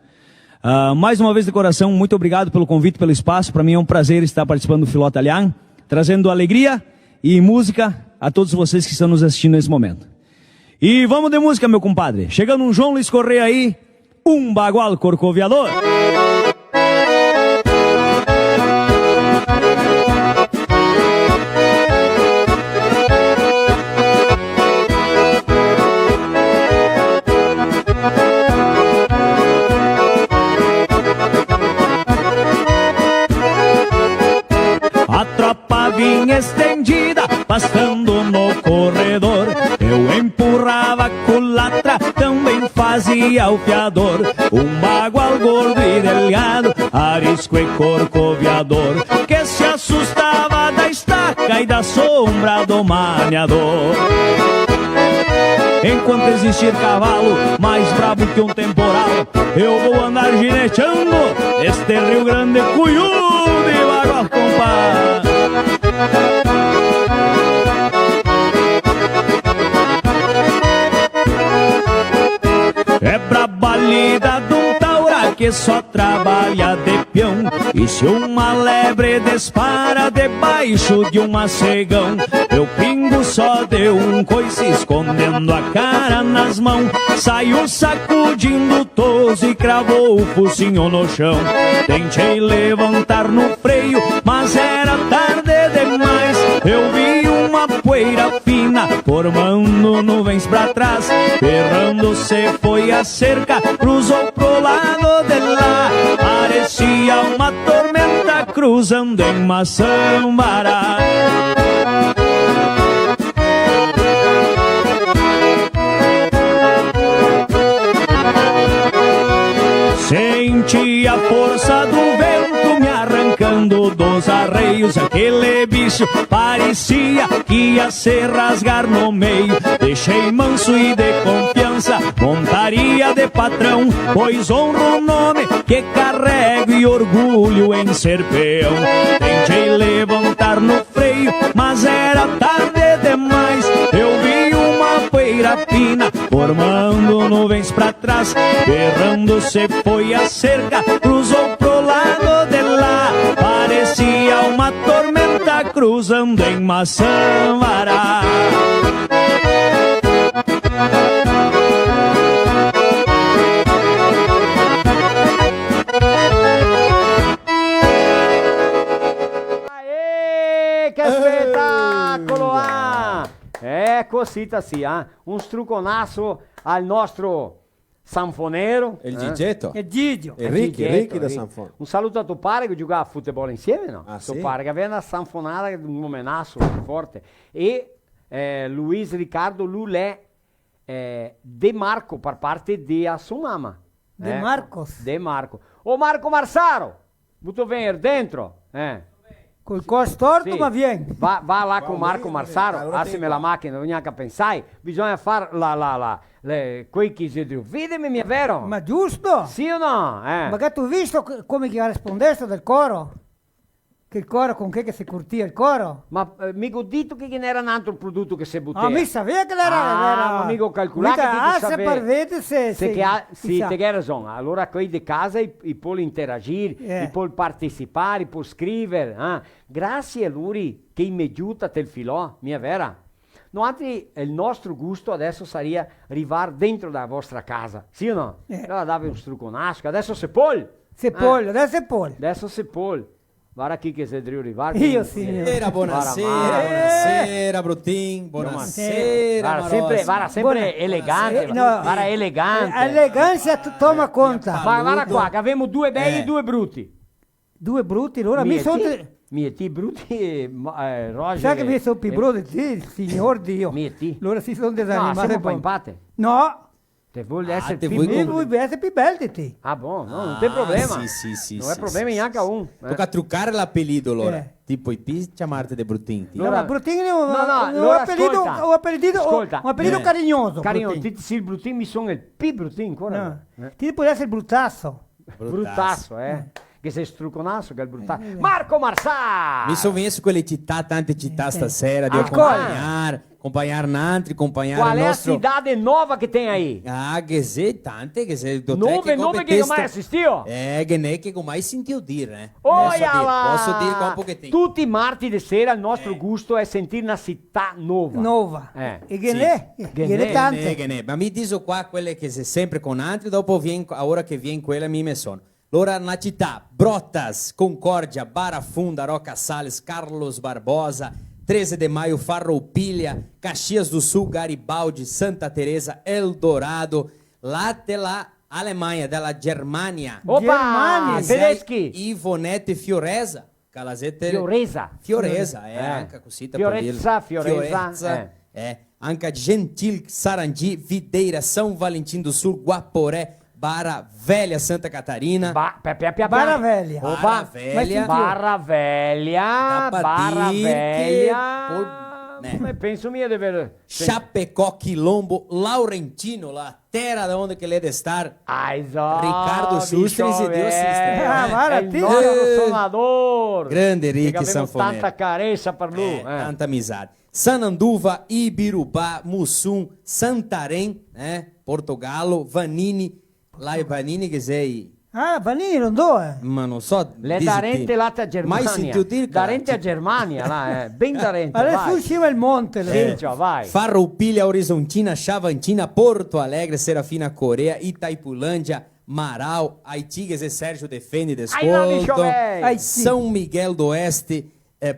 Mais uma vez de coração, muito obrigado pelo convite, pelo espaço. Para mim é um prazer estar participando do Filó Italiano, trazendo alegria e música a todos vocês que estão nos assistindo nesse momento. E vamos de música, meu compadre. Chegando um João Luiz Correia aí, um bagual corcoviador. A tropa vinha estendida, passando no corredor. Eu empurrava a culatra, também fazia o fiador. Um bagual gordo e delgado, arisco e corcoviador, que se assustava da estaca e da sombra do maniador. Enquanto existir cavalo mais brabo que um temporal, eu vou andar gineteando este Rio Grande cunhudo e bagual, compadre. É braba a lida de um taura que só trabalha de peão. E se uma lebre dispara debaixo de um macegão, eu pingo só de um coice, escondendo a cara nas mãos. Saiu sacudindo toso e cravou o focinho no chão. Tentei levantar no freio, mas era tarde demais. Eu vi uma poeira fina formando nuvens pra trás. Errando se foi a cerca, cruzou pro lado de lá. Parecia uma tormenta cruzando em Maçambará. Senti a força do vento me arrancando dos arreios. Aquele bicho parecia que ia se rasgar no meio. Deixei manso e de confiança, montaria de patrão, pois honro o nome que carrego e orgulho em ser peão. Tentei levantar no freio, mas era tarde demais. Eu vi uma poeira fina formando nuvens pra trás. Errando se foi a cerca, cruzou pro lado de lá. Parecia uma tormenta cruzando em Maçambará. Aê, que espetáculo! É cosita assim, um truconaço al nostro sanfoneiro. Il Gigetto. È Gidio. Ricchi da sanfona. Un saluto a tuo pare che giocava a futebol insieme, no? Ah, tuo sì? pare che aveva una sanfonata, un nomenasso forte. E Luis Ricardo Lulé De Marco, per parte di a sua mamma. De Marcos. De Marco. Ô Marco Marsaro, butto venire dentro. Col cuore storto, Sì. ma vieni. Va là con Marco Marsaro, assieme la macchina, non neanche pensai, bisogna fare quei che si dicono. Vidimi, mi è vero? Ma giusto. Sì o no? Ma che tu hai visto come che rispondesse del coro? Che il coro con che si curtia il coro? Ma mica ho detto che era un altro prodotto che si buttava. Ah, mi sapeva che era... Ma mica ho calcolato che tu sapevi. Sì, te hai ragione. Allora qui di casa i puoi interagire, i puoi partecipare, i puoi scrivere. Grazie a lui che mi aiuta il filò, mi è vera. No, altri, il nostro gusto adesso sarebbe arrivare dentro la vostra casa, sì o no? Allora davi un struconasco, adesso se puoi. Adesso se puoi. Guarda chi che si deve arrivare. Io signore. Buonasera Brutin, buonasera. Guarda sempre elegante, guarda elegante. Eleganza toma conta. Ma guarda qua, che abbiamo due belli e due brutti. Due brutti, allora mi sono... Mieti brutti, Roger. Sai che mi sono più brutti, sì, signor Dio. Mieti. Allora si sono No, desanimati. siamo qua in pate. No. Te vuoi essere più Vuoi essere più bello di te. Ah, buono, no, non c'è problema. Sì, non è problema neanche a un. Tocca truccare l'appellito allora. Tipo i P chiamarti de Brutin. Allora, Brutin è un appellito carinyoso. Carino, ti il Brutin mi sono il P Brutin, ancora. Ti può essere bruttasso. Bruttasso, che sei struconato, che è brutale. Marco Marsà! Mi sono messo quelle città, tante città stasera, di accompagnare altri, accompagnare Qual il è nostro... la cidade nuova che tem aí? Ah, che sei tante, che sei... Nove che mai assistio? Che ne che mai sentito dire, Posso dire qua un pochettino. Tutti i martedì sera il nostro gusto è sentire una città nuova. Nova. E che ne? Che ne tante. Ma mi dico qua quelle che sei sempre con altri, dopo ora che viene quella mi sono. Allora, na città, Brotas, Concórdia, Barra Funda, Roca Salles, Carlos Barbosa, 13 de Maio, Farroupilha, Caxias do Sul, Garibaldi, Santa Teresa, Eldorado, lá della Alemanha, della Germania. Opa! Tedeschi! Ivonete Fioresa. Fioresa, anche così. Fioreza. Anche Gentil, Sarandi, Videira, São Valentim do Sul, Guaporé, Barra Velha, Santa Catarina. Barra Velha. Barra Velha. Penso mia di aver... Chapecó, Quilombo, Laurentino, la terra da onde che lei deve estar. Riccardo Schustris e Dio Sistema. Il nostro sonador. Grande Ricky Sanfonero. Tanta carezza per lui. Tanta amizade. Sananduva, Ibirubá, Mussum, Santarém, Portogallo, Vanini, lá é Vanini che sei... Ah, Vanini non do, Ma non so... Le darente latte a Germania. Mai sentito dire... Darente a Germania, là, ben darente, adesso usciva il monte. Vai. Farroupilha, Horizontina, Chavantina, Porto Alegre, Serafina Coreia, Itaipulândia, Marau, Haiti, che se Sérgio defende desconto, São Miguel do Oeste,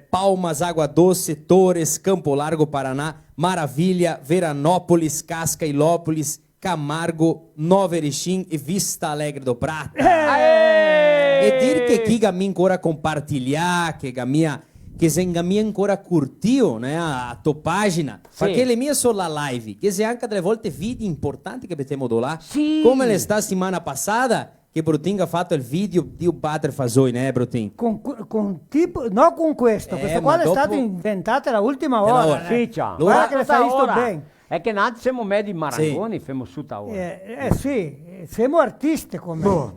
Palmas, Água Doce, Torres, Campo Largo, Paraná, Maravilha, Veranópolis, Cascailópolis, Camargo, Nova Erechim e Vista Alegre do Prata. E dire che chi mi ancora compartilhar, che se mi ancora curtiu, né, a tua página, perché le mie sono la live, che se anche delle volte video importanti che abbiamo là, come le sta settimana passata, che Brutin ha fatto il video di un padre Fasoi, né, Brutin? Con tipo, no con questo qua è stato inventato l'ultima ora. Guarda che le fai visto bene. È che noi siamo medi marangoni, siamo su ora. Sì, siamo artisti come.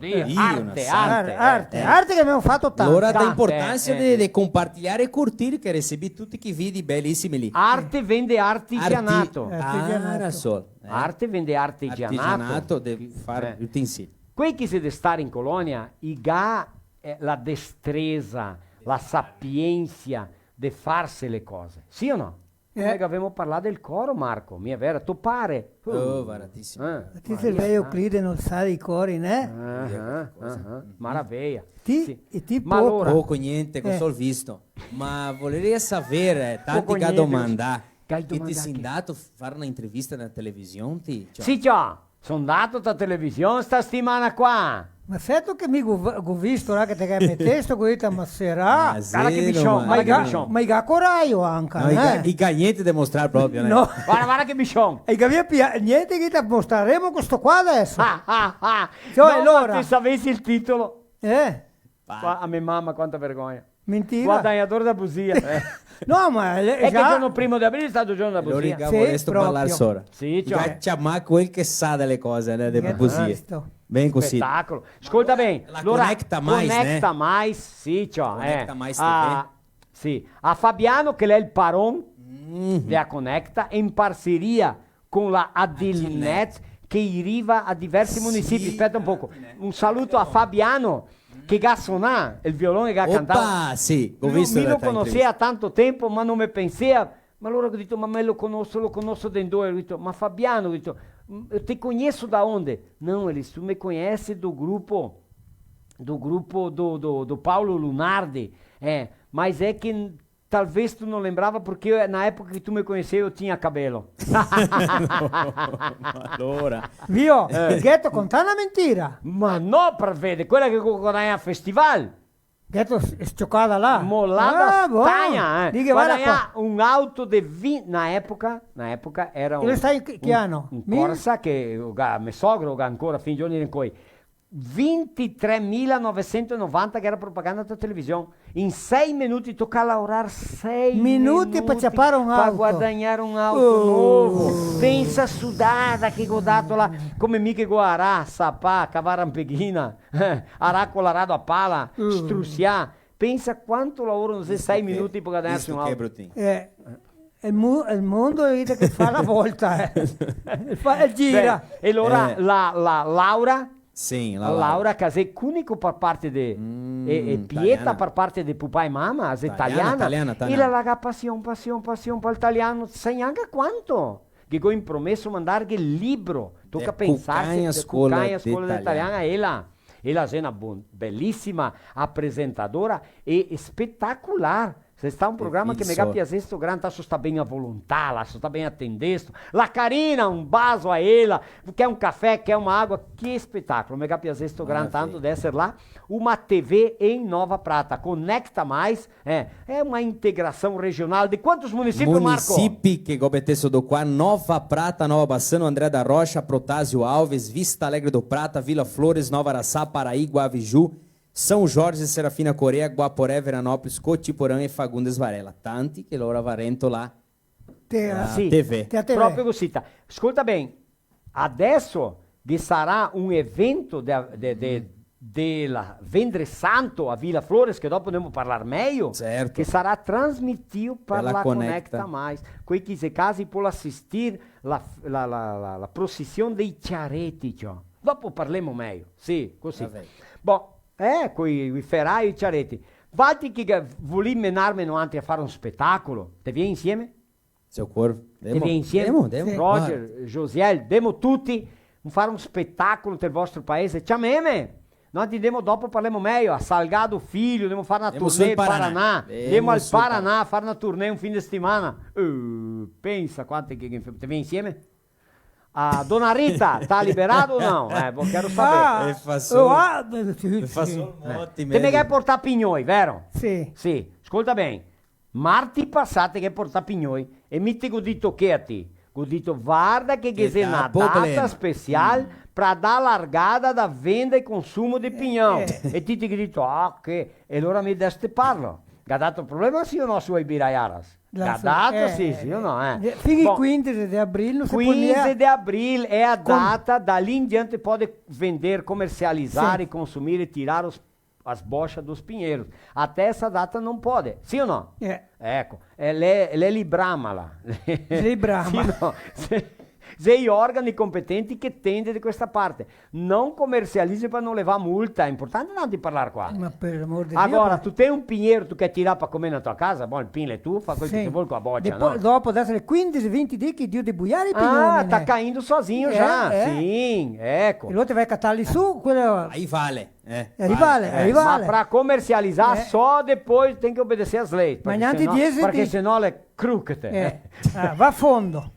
Arte che abbiamo fatto tanto. Allora da importanza di compartilhare e curtire che ricevi tutti i video bellissimi lì. Arte vende artigianato. Arte vende artigianato. Devi fare utensili. Quei che si deve stare in colonia, la destrezza, la sapienza di farsi le cose. Sì o no? Come abbiamo parlato del coro, Marco, mi è vero, tu pare. Baratissimo. Ti sei Euclide non sa i cori, né? Maraviglia. Ma allora, poco niente, che ho visto. Ma volevo sapere, tanti che domanda, che ti sei andato a fare un'intervista na televisione? Sì, già, sono andato a televisione sta settimana qua. Ma certo che mi ho visto che ti metteste con questa masserà. Ma i coraio anche. No, i niente da mostrare proprio. No. Guarda che bichon. E niente che ti mostreremo questo qua adesso. Allora, se sapessi il titolo. A mia mamma quanta vergogna. Mentira. Guadagnatore da busia. No, ma è che il giorno primo di aprile è stato il giorno della busia. Vorresti parlare sopra. Sì, cioè. Ma quel che sa delle cose, delle busie. Ben così. Spettacolo. Ascolta bene. Allora, Conecta Mais, sì, cioè. Conecta Mais TV. Sì. A Fabiano, che è il paron della Conecta, in parceria con la Adilnet, che arriva a diversi municipi. Aspetta un poco. Un saluto a Fabiano, che ha suonato il violone che ha cantato. Sì, ho visto. Io lo conoscevo a tanto tempo, ma non mi pensava. Ma allora ho detto, ma me lo conosco den due. Ho detto, ma Fabiano, ho detto, eu te conheço da onde? Não, eles tu me conhece do grupo do Paulo Lunardi, mas é que talvez tu não lembrava porque na época que tu me conheceu eu tinha cabelo. Allora. Vio, Ghetto conta una mentira. Ma no, per vede, quella che guadagna a festival. Ghetto sciocata là. Mollata stagna, guadagna un'auto di na época era un... Che anno? Un Corsa che mio sogro ancora fin giorni in cui 23.990 che era propaganda da televisão. Em 6 minutos tocca lavorare 6 Minuti per ciappare un per auto. guadagnare un auto nuovo. Pensa sudata che ho dato là, come mica guarà, sapà, cavare peghina, arà colarado a pala, strussià. Pensa quanto lavoro in 6 minuti per guadagnarsi un auto. Il mondo è che fa la volta, gira. Beh, e allora la Laura... Sim, Laura casei cunico per parte de Pieta per parte de papà e mamma, è italiana. E la laga passione per l'italiano, sai anche quanto? Che ho impromesso mandare il libro, tocca pensare se scuola italiana ela è una bellissima apresentadora e spettacolare. Se sta un programma che mi piace questo grande, sta bene a volontà, sta bene attendendo. La Carina, un baso a ela, quer um café, quer uma água, que espetáculo. Mi piace questo grande tanto di essere là. Uma TV em Nova Prata, conecta mais, é uma integração regional de quantos municípios, Marco? Municipi che gobetesso do qua, Nova Prata, Nova Bassano, André da Rocha, Protásio Alves, Vista Alegre do Prata, Vila Flores, Nova Araçá, Paraí, Guaviju, São Jorge, Serafina Coreia, Guaporé, Veranópolis, Cotiporã e Fagundes Varela. Tanti che loro varento lá Sì, TV. Proprio così. Ascolta bene, adesso vi sarà un evento della Vendre Santo a Vila Flores, che dopo dobbiamo parlare meglio, certo, che sarà trasmitido per la Conecta Mais. Quei che se casi può assistere la processione dei Ciaretti, cioè. Dopo parliamo meglio, sì, così. Boh, con i ferrai e i Ciaretti. Vatti che volete menarmi a fare un spettacolo, te vieni insieme? Seu corpo. Te vieni insieme? Roger, Josiel, demo tutti fare un spettacolo nel vostro paese. Ciameme! Noi andiamo dopo, parliamo meglio. A Salgado Filho, dobbiamo fare una tournée in Paraná. Andiamo al Paraná a fare una tournée un fin di settimana. Pensa quante che te vieni insieme? A Dona Rita, tá liberado ou não? Quero saber. Te mi che portare pignoi, vero? Sì. Ascolta bene. Marti passate che porta pignoi e mi ti godito che a ti. Godito guarda che è una data speciale per dare largada da venda e consumo di pignão. E ti godito, che e allora mi deste parlo. Ha dato problema sì o no su Ibiraiaras? Ha dato sì o no? Fino il 15 di aprile. 15 di aprile è a data, da lì in diante pode vender, comercializare, consumire e tirare as bochas dos pinheiros. Até essa data não pode. Sim ou não? Ecco, ela é libramala. Librama. Sei organi competenti che tende di questa parte. Non comercializzi per non levare multa. È importante non di parlare qua. Ma per l'amor di Agora, Dio. tu tem un pinheiro, tu quer tirar per comer na tua casa? Bom, il pinle tu, fa quello che vuoi con la boccia, no? Dopo essere 15-20 dì che Dio di buiare i pignoni. Tá caindo sozinho já. Sim, ecco. E l'altro vai catarli su, quello... Aí vale. Rivale. Ma para comercializar só depois tem que obedecer às leis. Ma neanche 10 perché sennò le croquete. Va a fondo.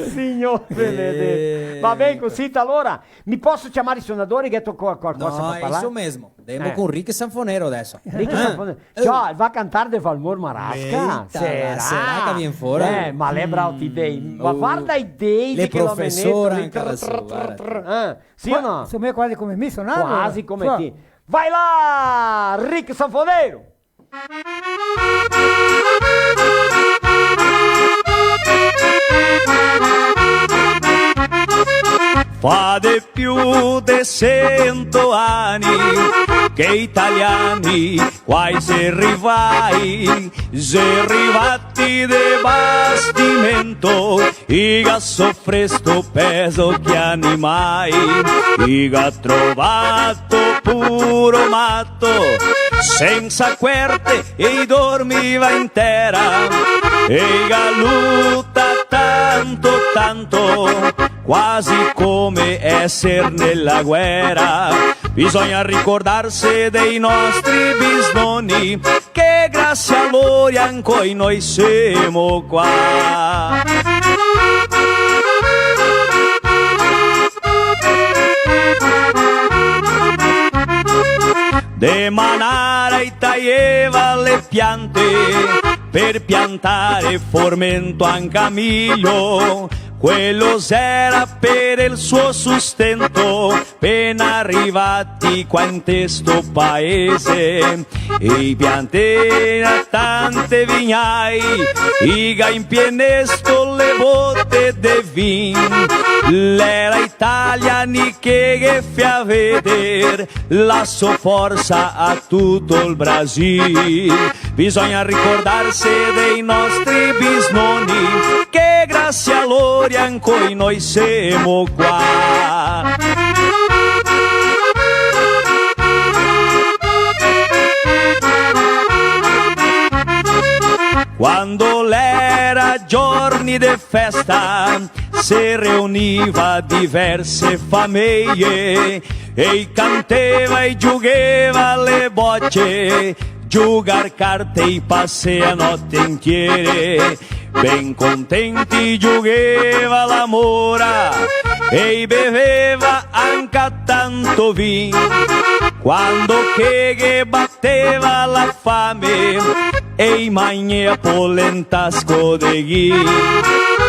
Signor benedetto. Va bene così, allora mi posso chiamare i suonatori che ho qualcosa no, per parlare? Isso mesmo. Demo con Rick Sanfonero adesso. Rick Sanfonero. Cioè, va a cantare de Valmor Marasca? Será che viene fuori? Ma le brauti idee. Ma guarda idee le che lo professora sì o no? Secondo me quasi come me suonavo. Quasi come te. Vai là, Rick Sanfonero! Fa di più di 100 anni che italiani quai se arrivati de bastimento e ha soffresto peso che animai e ha trovato puro matto senza querte e dormiva intera e ha lutta tanto quasi come essere nella guerra. Bisogna ricordarsi dei nostri bisnonni che grazie a loro ancora noi siamo qua. De Manara e taglieva le piante per piantare formento anche a miglio. Quello era per il suo sustento, appena arrivati qua in questo paese, i piantena tante vignai, i in pienesto le botte de vin, l'era italiani che fa vedere la sua forza a tutto il Brasile. Bisogna ricordarsi dei nostri bisnonni, che grazie a loro ancora noi siamo qua. Quando l'era giorni di festa, si riuniva diverse famiglie e cantava e giocava le bocce, giocare carte e passe a notte intiere, ben contenti giocava l'amore e beveva anche tanto vino. Quando che batteva la fame e i magni a polentasco de ghi,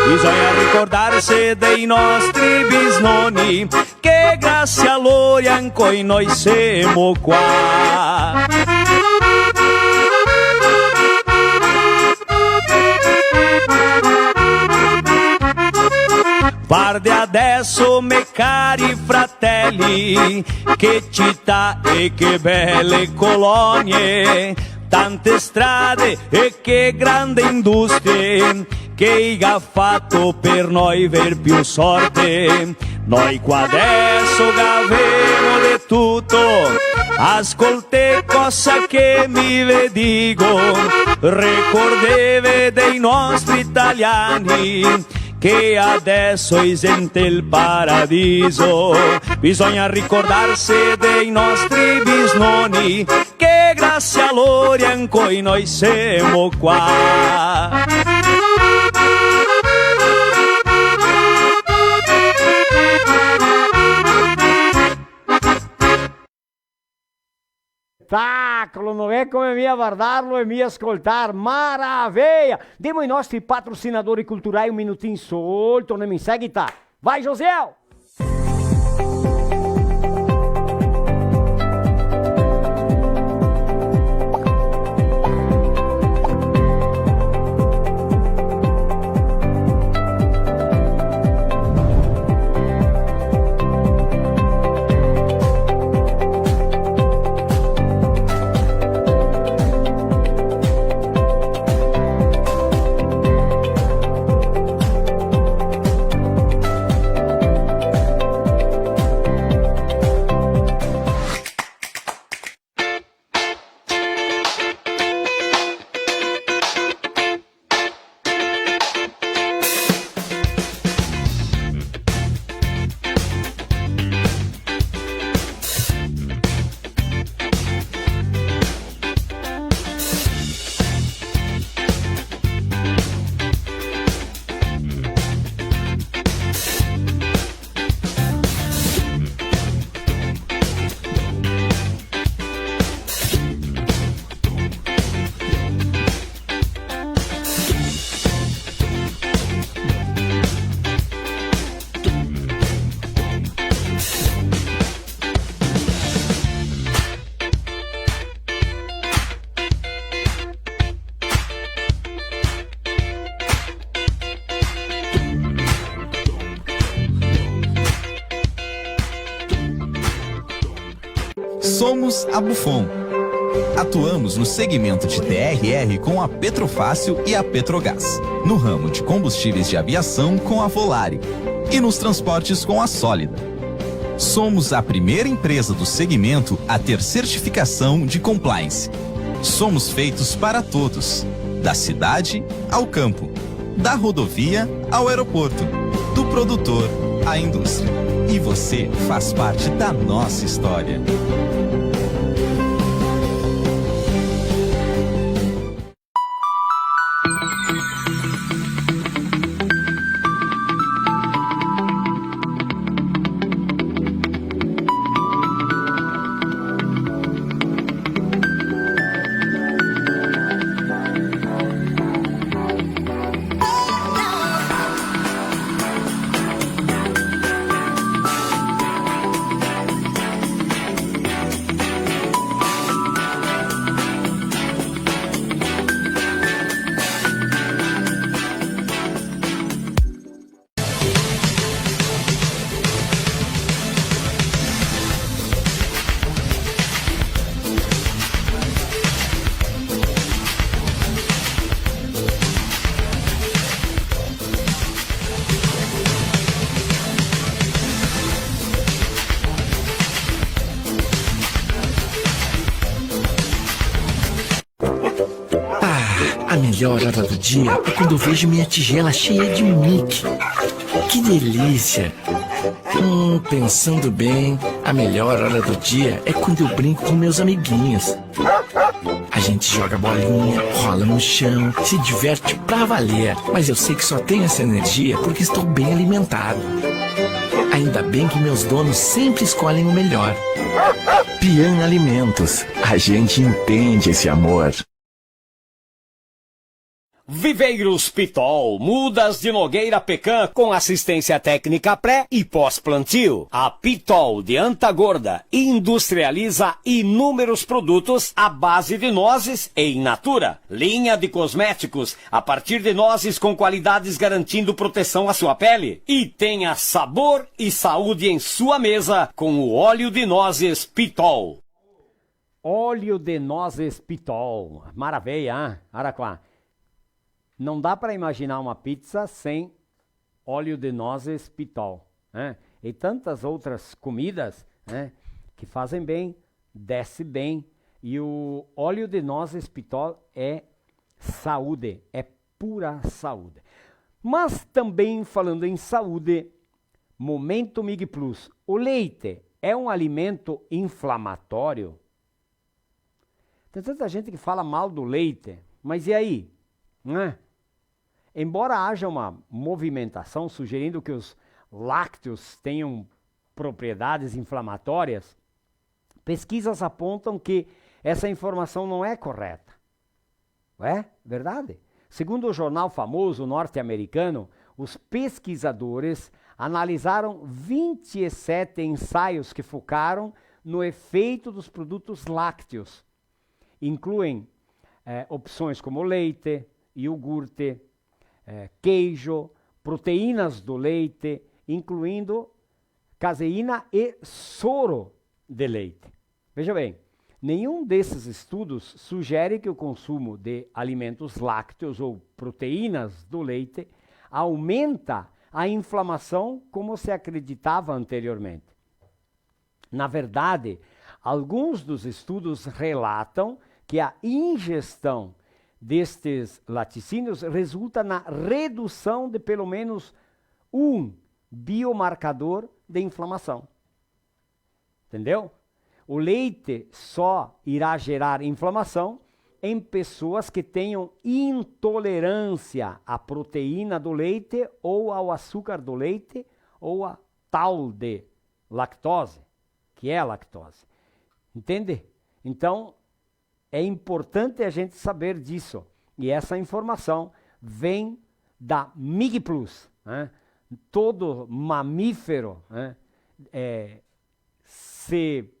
bisogna ricordarsi dei nostri bisnonni, che grazie a loro ancora noi siamo qua. Guardi adesso, miei cari fratelli, che città e che belle colonie, tante strade e che grandi industrie, che ha fatto per noi ver più sorte. Noi qua adesso avemo di tutto, ascolte cosa che mi vedigo, ricordeve dei nostri italiani, che adesso esente il paradiso. Bisogna ricordarsi dei nostri bisnonni, che grazie a loro ancora noi siamo qua. Spettacolo, non è come mi a guardarlo e mi ascoltar, maravilha! Diamo ai nostri patrocinatori culturais um minutinho solo, tornamos em seguida. Vai, Josiel! Somos a Buffon. Atuamos no segmento de TRR com a Petrofácil e a Petrogás, no ramo de combustíveis de aviação com a Volare e nos transportes com a Sólida. Somos a primeira empresa do segmento a ter certificação de compliance. Somos feitos para todos, da cidade ao campo, da rodovia ao aeroporto, do produtor à indústria. E você faz parte da nossa história. melhor hora do dia é quando eu vejo minha tigela cheia de Mickey. Que delícia! Pensando bem, a melhor hora do dia é quando eu brinco com meus amiguinhos. A gente joga bolinha, rola no chão, se diverte pra valer. Mas eu sei que só tenho essa energia porque estou bem alimentado. Ainda bem que meus donos sempre escolhem o melhor. Pian Alimentos. A gente entende esse amor. Viveiros Pitol, mudas de Nogueira Pecan com assistência técnica pré e pós-plantio. A Pitol de Antagorda industrializa inúmeros produtos à base de nozes e in natura. Linha de cosméticos a partir de nozes com qualidades garantindo proteção à sua pele. E tenha sabor e saúde em sua mesa com o óleo de nozes Pitol. Óleo de nozes Pitol. Maravilha, hein? Araquá. Não dá para imaginar uma pizza sem óleo de nozes Pitol, né? E tantas outras comidas, né, que fazem bem, desce bem. E o óleo de nozes Pitol é saúde, é pura saúde. Mas também falando em saúde, Momento Mig Plus. O leite é um alimento inflamatório? Tem tanta gente que fala mal do leite, mas e aí? Né? Embora haja uma movimentação sugerindo que os lácteos tenham propriedades inflamatórias, pesquisas apontam que essa informação não é correta. É verdade? Segundo o jornal famoso norte-americano, os pesquisadores analisaram 27 ensaios que focaram no efeito dos produtos lácteos. Incluem opções como leite, iogurte, queijo, proteínas do leite, incluindo caseína e soro de leite. Veja bem, nenhum desses estudos sugere que o consumo de alimentos lácteos ou proteínas do leite aumenta a inflamação como se acreditava anteriormente. Na verdade, alguns dos estudos relatam que a ingestão destes laticínios resulta na redução de pelo menos um biomarcador de inflamação. Entendeu? O leite só irá gerar inflamação em pessoas que tenham intolerância à proteína do leite ou ao açúcar do leite ou a tal de lactose, que é a lactose. Entende? Então, é importante a gente saber disso. E essa informação vem da Mig Plus. Né? Todo mamífero, né, se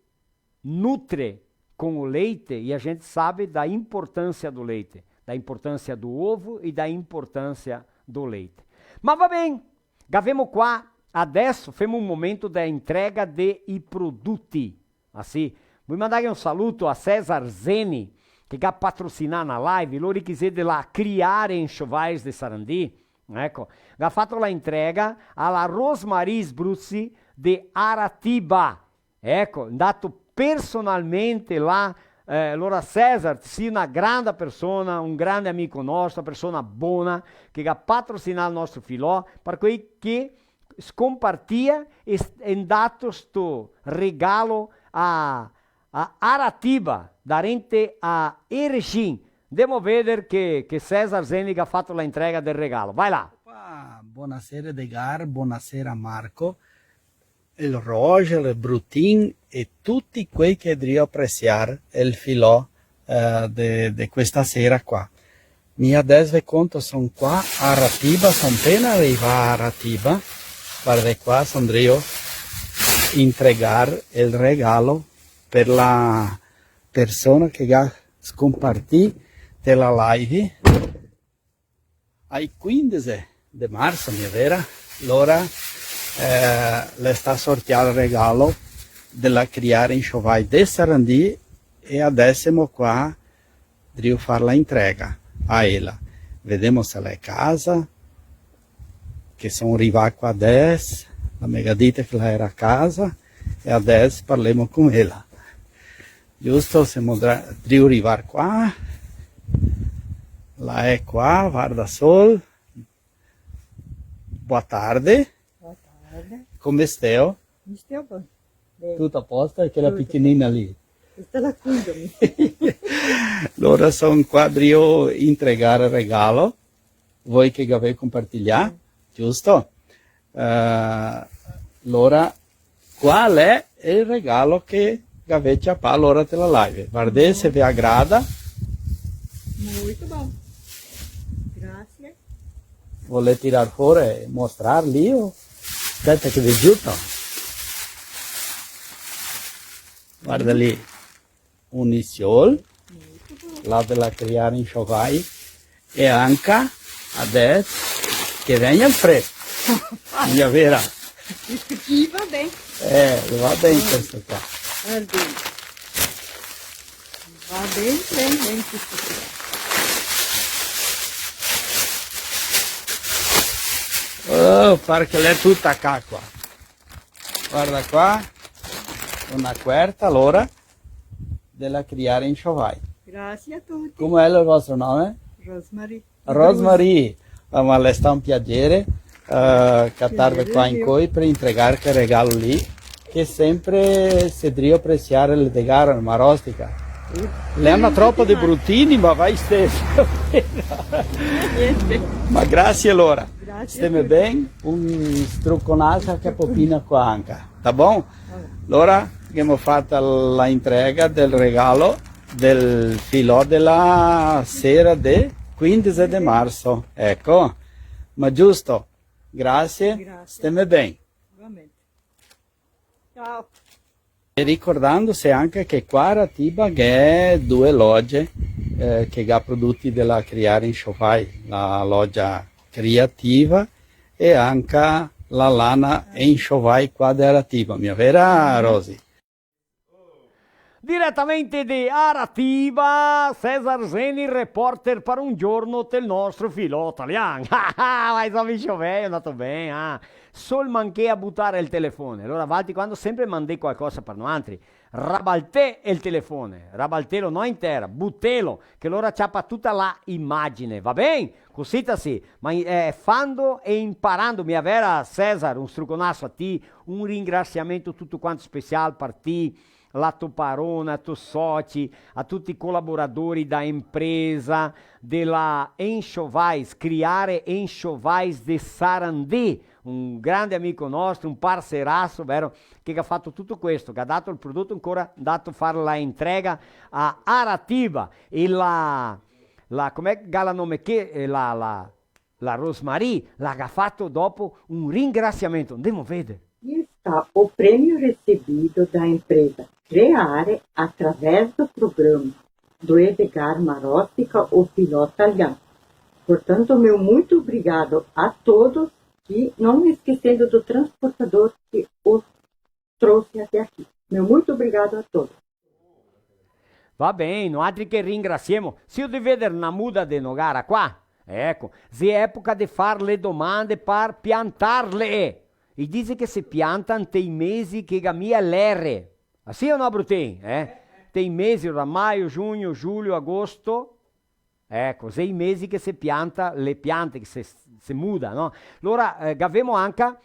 nutre com o leite e a gente sabe da importância do leite, da importância do ovo e da importância do leite. Ma va bene, gavemo qua, adesso femo un momento da entrega dei prodotti. Assim, vuoi mandare un saluto a Cesar Zeni, che ha patrocinato la live, loro chiesede la criare enxovais de Sarandi, ecco, ha fatto la entrega alla Rosmarie Sbruzzi de Aratiba, ecco, andato personalmente lá, allora Cesar, sì, una grande persona, un grande amico nostro, una persona buona, che ha patrocinato il nostro filò, per cui che scompartia e dato sto regalo a Aratiba, darente a Erechim. Devo vedere che Cesar Zenig ha fatto la entrega del regalo. Vai là. Buonasera Edgar, buonasera Marco, il Roger, il Brutin e tutti quei che devono apprezzare il filò di questa sera qua. Mi adesso conto, sono qua a Aratiba, sono appena arrivato a Aratiba, guarda qua, sono io entregare il regalo per la persona che ha scompartito della live ai 15 di marzo, mi è vero? Allora le sta sorteando il regalo della criare in Sciovai de Sarandi e adesso siamo qua, devo fare la entrega a ella. Vediamo se lei è a casa, che sono arrivato qua adesso, la mega dita che lei era a casa e adesso parliamo con ella. Giusto, siamo devo arrivare qua, La è qua, guarda Sol. Boa tarde. Boa tarde. Come steo? Mi stiamo bene. Tutto a posto? E quella piccinina lì? Questa la cuidami. Allora sono qua per entregare il regalo. Voi che avete compartigliato, giusto? Allora, qual è il regalo che avete a all'ora della live? Guardate se vi aggrada. Molto bene. Grazie. Volete tirare fuori e mostrarli o aspetta che vi giusto? Guarda lì, un isiol, là della creare in Shovai, e anche adesso che viene il freddo. Mia vera. Chi va bene? Va bene questo qua. Va bene, bene questo qua. Oh, perché l'è tutta qua. Guarda qua, una quarta allora della criare in Shovai. Grazie a tutti. Come è il vostro nome? Rosemary. Rosemary, ma le sta un piacere cattarvi qua in coi per entregare quel regalo lì, che sempre si deve apprezzare il degare ma rostica. Le hanno troppo di bruttini, ma vai stesso. Ma grazie allora. Stiamo bene, un strucconato che popina qua anche. Tá bom? Allora abbiamo fatto la entrega del regalo del filò della sera del 15 di marzo. Ecco, ma giusto. Grazie. Stiamo bene. Ciao. E ricordandosi anche che qua a Ratiba c'è due logge che ha prodotti della Criare in Shovai, la loggia creativa e anche la lana in Shovai qua da Ratiba, mia vera Rosy? Direttamente di Aratiba, Cesar Zeni, reporter per un giorno del nostro filo italiano. Mas amico velho, è andato bene. Sol manché a buttare il telefono. Allora, Valti, quando sempre mandi qualcosa per noi altri, rabaltè il telefono, rabaltelo non in terra, buttelo, che allora ciappa tutta la immagine, va bene? Così sì, ma fando e imparando, mia vera Cesar, un struconasso a te, un ringraziamento tutto quanto speciale per te, la tua parona, tu soci, a tutti i collaboratori da impresa, della Enchovais, Criare Enchovais de Sarandì, un grande amico nostro, un parceirazo, vero, che ha fatto tutto questo, che ha dato il prodotto ancora, dato a fare la entrega a Aratiba e com'è la nome che la Rosemary l'ha fatto dopo un ringraziamento. Andiamo a vedere. Está o prêmio recebido da empresa Creare através do programa do Edgar Marostica, o piloto italiano. Portanto, meu muito obrigado a todos e não esquecendo do transportador que os trouxe até aqui. Meu muito obrigado a todos. Va bene, non altri che ringraziamo. Se io devo vedere una muda di Nogara qua, ecco, se è epoca di fare le domande per piantarle. E dice che si piantano dei mesi che gamia l'R. Ah, sì o no, Brutin? Dei mesi, ora maio, giugno, giugno, agosto. Ecco, 6 mesi che si pianta le piante, che si muda, no? Allora, abbiamo anche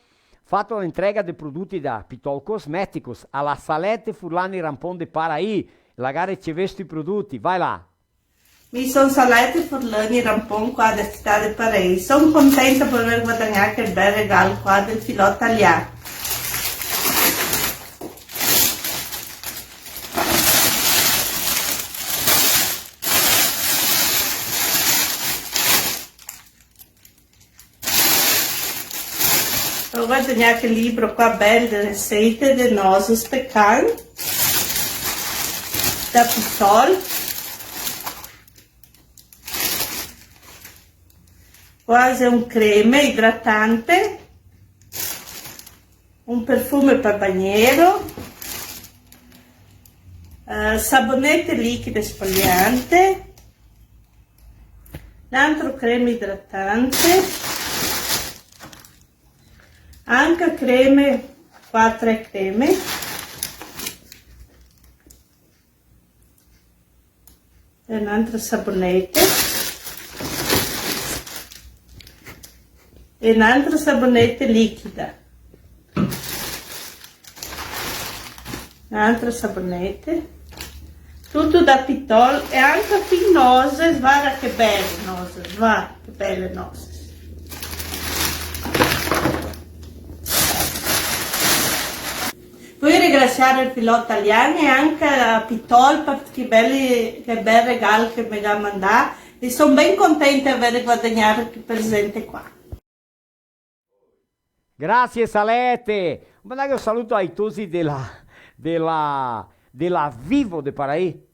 fatto l'entrega dei prodotti da Pitol Cosmeticos alla Salette Furlani Rampon de Paraí. La gara riceveste i prodotti, vai là. Mi sono Salette Furlani Rampon qua da Città de Paraí. Sono contenta per aver guadagnato il bel regalo qua del filò italiano. Ho guadagnato il libro qua bello delle ricette dei nosos pecan da Pitol. Quasi un creme idratante, un perfume per bagnero, sabonete liquido esfoliante, l'altro creme idratante, anche creme, 4 creme, e un altro sabonete. e un'altra sabonetta liquida. Un'altra sabonetta. Tutto da pitol e anche fin nose, guarda che belle nose, guarda che belle nose. Voglio ringraziare il pilota italiano e anche a Pitol per che bel regalo che mi ha mandato e sono ben contenta di aver guadagnato il presente qua. Grazie Salete. Un saluto ai tosi della Vivo de Paraí.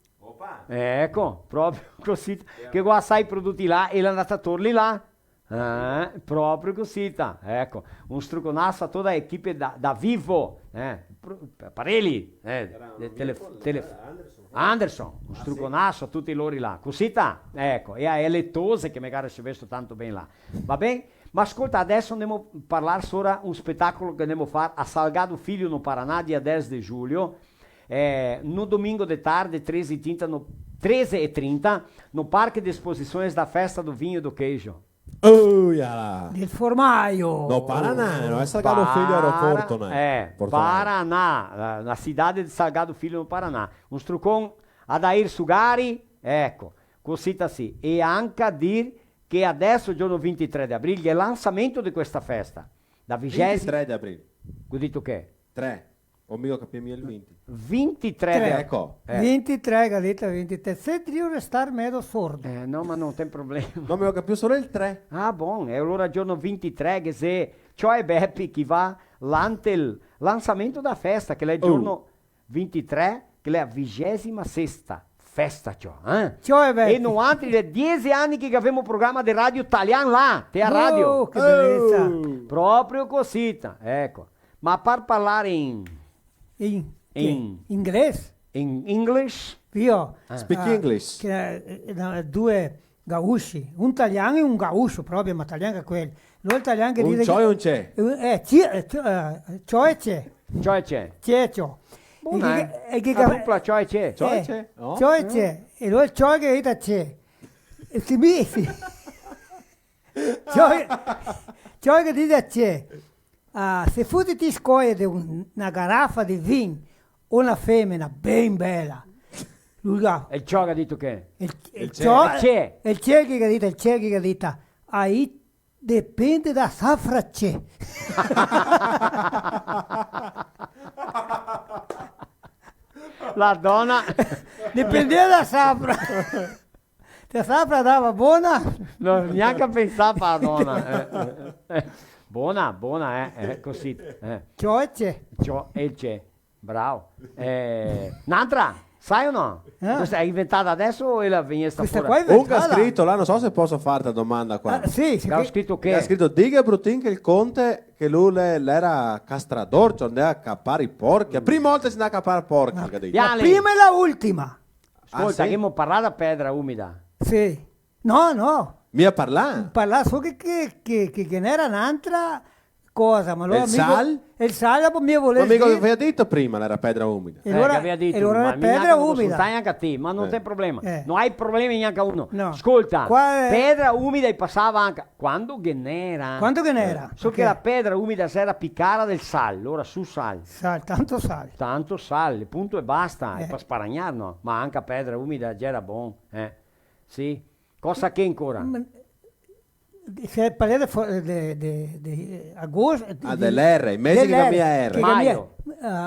Ecco, proprio così, che qua sai prodotti là e l'è andata a torli là. Proprio così, ecco, un struconasso a tutta l'equipe da Vivo, Parelli, Anderson, un struconasso a tutti loro là, così, ecco, e a Eletose che magari si è visto tanto bene là, va bene? Ma ascolta, adesso andiamo a parlare sopra un spettacolo che andiamo a fare a Salgado Filho no Paraná, dia 10 di giugno, no domingo de tarde, 13h30, no Parque de Exposições da Festa do Vinho e do Queijo. Oh, yeah. Del formaio. No, Paraná, não é Salgado Filho aeroporto, né? Paraná, na cidade de Salgado Filho no Paraná. Un strucon Adair Sugari, ecco, così sì. E anche a dire che adesso, giorno 23 di aprile, è il lançamento di questa festa. Da 23 di aprile. Ho detto che? 3. O mio capimi il 20. 23 di aprile. Ecco. 23, Galetta, 23. Se devo restare medio sordo. No, ma non c'è problema. No, mi ho capito solo il 3. Ah, buon. E allora giorno 23 che se... Cioè Beppi che va l'ante il lançamento da festa, che è il giorno 23, che è la 26ª festa, cioè Beppi. E non altri le 10 anni che abbiamo un programma di radio italiano là, te a radio. Oh, che bellezza. Proprio così, ecco. Ma per parlare in inglese? In English? Io. Speak English. Due gausci, un italiano e un gauscio proprio, ma italiano è quello. Lo italiano che un dice ciò e un c'è. Ciò e c'è. Ciò e c'è. C'è ciò. E che dupla ciò e c'è. Ciò e c'è. Ciò e c'è. E lo ciò che dice c'è. E si mi... Ciò che dice c'è. Se fosse ti scoglie di una garrafa di vino, una femmina ben bella, e il ciò che ha detto che? Il c'è che ha detto, ahí dipende da safra c'è. La donna dipendeva da safra. Se safra dava buona, non neanche pensava a donna. Buona, così. Ciò e c'è. Ciò e c'è, bravo. Un'altra, sai o no? Questa è inventata adesso o la venista fuori? Comunque ha scritto là, non so se posso farti la domanda qua. Sì, ha scritto che? Ha scritto, dica Brutin che il conte che lui era castrador, cioè andava a cappare i porchi. La prima volta si andava a cappare i porchi. La prima e la ultima. Ascolta, che abbiamo parlato a Pedra Umida. Sì. No. Mi ha parlato? Parlato solo che non era un'altra cosa, ma il sal? Il sal dopo mi voleva dire. Ma mica aveva detto prima, era pedra umida. Che aveva detto, allora era pedra umida. Anche a te, ma non c'è problema. Non hai problemi neanche a uno. No. Ascolta, pedra umida e passava anche quando che n'era. So che la pedra umida si era piccata del sal, allora su sal. Tanto sale. Tanto sale, punto e basta, è per sparagnare, no? Ma anche a pedra umida già era buono, Sì. Cosa che ancora? Se parliamo di agosto... dell'R, i mesi che cambia R.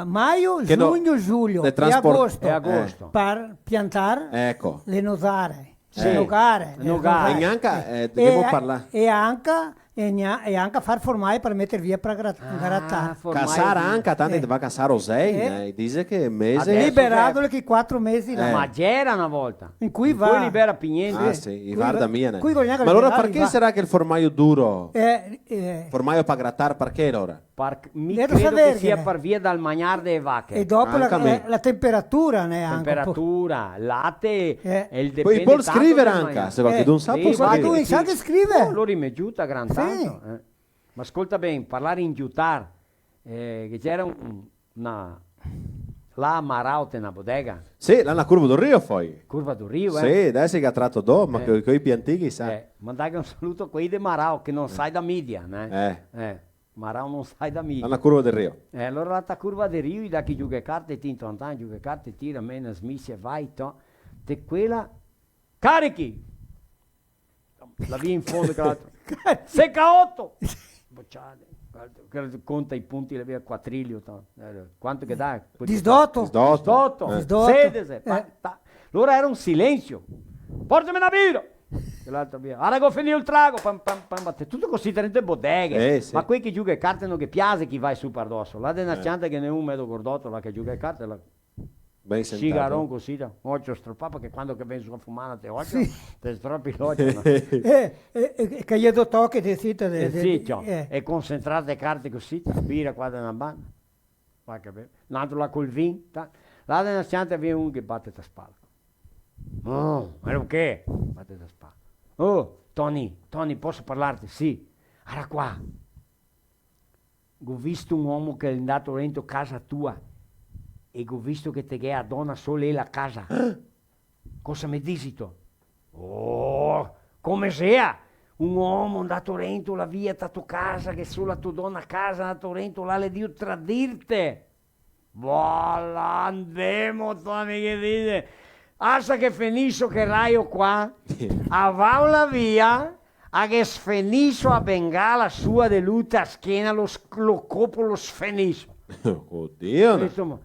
Maio, giugno, giugno e agosto. Per piantare le nosare. Sì. Nogare. E anche devo parlare. E anche far formare per mettere via per grattare. Casare anche, tanto va a casare Osei, dice che mese... Liberato che 4 mesi. Ma c'era una volta. In cui va... Poi libera Pignente. Ah sì, guarda mia. Ma allora perché sarà che il formaio duro? Formaio per grattare perché allora? Mi credo che sia per via dal mangiare delle vacche. E dopo la temperatura neanche. Temperatura, latte e il poi può scrivere anche, se qualcuno sa può scrivere. Qualcuno sa che scrive. Lo rimegiuta gran tanto. Ma ascolta bene, parlare in giutar, che c'era una Là a Marau tem una bodega? Sì, là na curva del Rio poi. Curva del Rio, Sì, adesso che ha tratto do, ma con i più antichi, sa. Mandate un saluto a quelli di Marau che non sai da media, né? Marau non sai da media. Là na curva del Rio. Allora la curva del Rio, da chi gioca carte, ti intanto gioca carte, tira, mena, smissia, vai, te quella, carichi! La via in fondo, che l'altro. Secca 8! Bocciate. Conta i punti, le via quadriglio. Quanto che dà? Disdotto. Sedese. Allora era un silenzio. Portami una birra! E l'altro via. Ora che finito il trago. Pam, pam, pam, tutto così dentro bodeghe. Sì. Ma qui che gioca le carte non che piace chi va su per addosso. Là della cianta che ne è un mezzo gordotto, là che gioca le carte, ben cigaron così, occhio stroppato, perché quando che vengono a fumare te occhio, te stroppi l'occhio. Che gli do tocchi di sito. E concentrate carte così, birra qua da una banda. L'altro là col vino. Là nella cianta viene uno che batte la spalla. Oh, ma che? Batte la spalla. Oh, Tony, posso parlarti? Sì. Allora qua. Ho visto un uomo che è andato dentro casa tua e ho visto che te che a donna solo lei la casa. Cosa mi dici tu? Oh, come sia? Un uomo andato dentro la via da tua casa, che solo la tua donna a casa è andato dentro, là le dio tradirte. Voilà, andiamo, Tony, che dice. Asa che finisco che raio qua, avao la via, a che sfeniso a bengala sua de luta a schiena lo copo lo sfeniso. Oddio.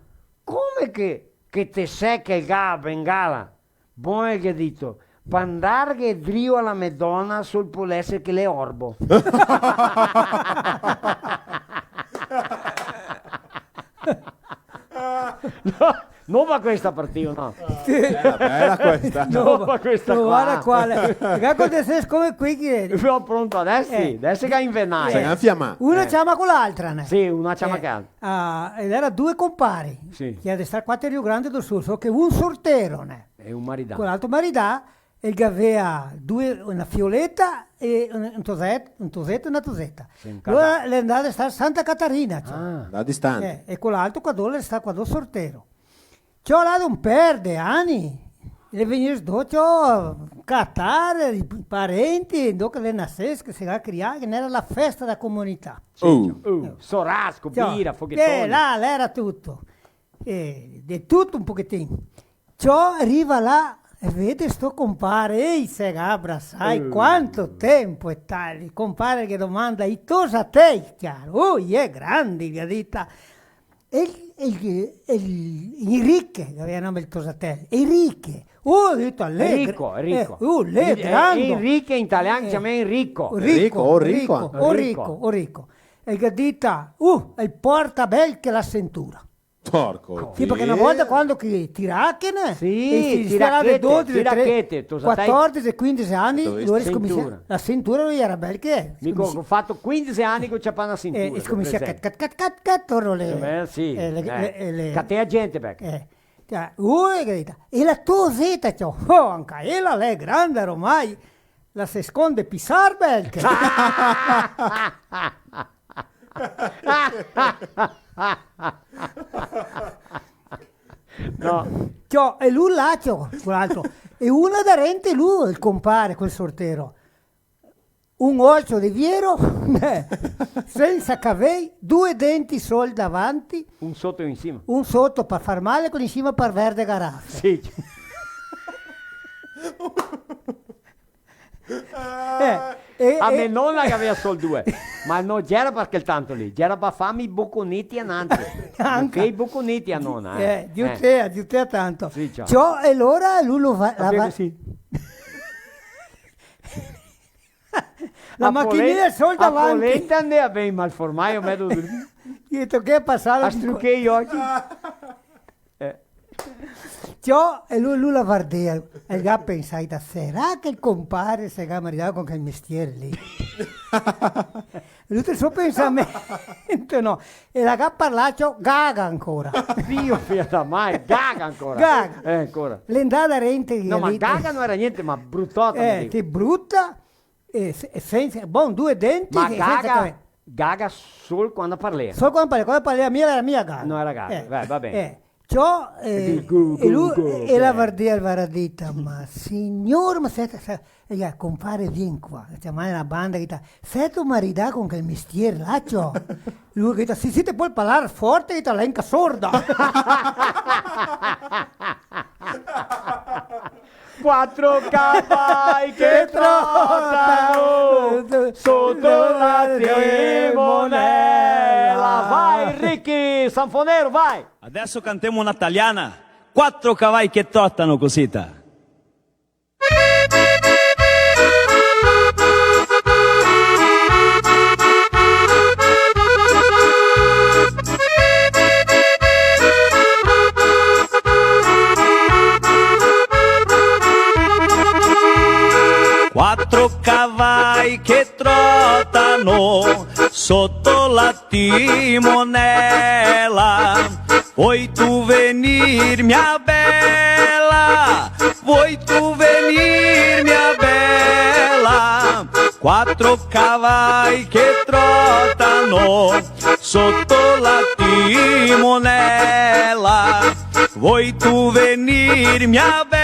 Come che te secca il ga a bengala? Buono che dito, pandar che drio alla Madonna sul può essere che le orbo. Non va questa partita, no? Bella questa. Non va questa qua. Guarda quale. Che come qui che... Sono pronto adesso, adesso che invenare. Una chiama con l'altra, né? Sì, una chiama con l'altra. Ed era due compari. Sì. Che ad stare qua a Rio Grande do Sul, so che un sortero, né? E un maridà. Con l'altro maridà, e che aveva una fioletta e un tosetto e una tosetta. Allora le andate a stare a Santa Catarina. Cioè. Da distante. E con l'altro qua dove sta qua do sortero. Ciò là non perde anni, le venire dopo cattare i parenti, dopo le nascesse che si va a criare, che era la festa della comunità. Sorasco, birra, foghettoni. Là era tutto, di tutto un pochettino. Ciò arriva là e vede sto compare, ehi Segabra, sai quanto tempo è tale, compare che domanda, i tos a te, chiaro, è grande, gli ha detto. Enrique, che aveva il nome del Tosatello, Enrique, ho detto a lei. Enrico. Lei è grande. Enrique in italiano si chiama Enrico. Enrico. E che ha detto, il portabel che la cintura. Porco. Sì, perché una volta quando tiracchene, sì, si tirava 12, 13, 14, 15 anni, la cintura non era bella che è. Mico ho fatto 15 anni che c'è la cintura. E scomincia torno le... Sì, cattea gente, perché. E la tosetta, anche ella è grande ormai, la si sconde pisar belche. No. E lui là, quell'altro. E uno aderente lui, il compare, quel sortero. Un occhio di viero, senza cavei, 2 denti soli davanti. Un sotto e insieme. Un sotto per far male, con insieme per verde garaffe. Sì. A me nonna che aveva solo 2, ma non c'era perché il tanto lì, c'era per farmi i bocconetti anche i bocconetti a nonna. Dio te tanto. Sì, ciò e allora lui lo va. La macchinina è solo davanti. A polenta andava bene, ma il formaio mezzo. Io che è passato. A strucche gli occhi. Ciò e lui la guardea e già pensai da sarà che il compare si è maritato con quel mestiere lì. Lui il suo pensamento no, e la che parlato gaga ancora. Dio fiata mai, gaga ancora. Gaga. Ancora. L'endata rente. No, ma gaga non era niente, ma bruttata. Che brutta e senza, 2 denti. Ma gaga solo quando parla. Solo quando parla mia era mia gaga. No, era gaga, va bene. ciò e la Vardia Varadita, ma signor, ma compare bien qua, chiamare la banda che sei tu marida con quel mestiere là, ciò. Lui che si te puoi parlare forte, che ti lenca sorda. 4 cavalli che trottano sotto la timonella. Vai Ricky, sanfonero, vai! Adesso cantiamo un'italiana. 4 cavalli che trottano cosita. Quattro cavalli che trottano sotto la timonella. Vuoi tu venir mia bella? Vuoi tu venir mia bella? 4 cavalli che trottano sotto la timonella. Vuoi tu venir mia bella?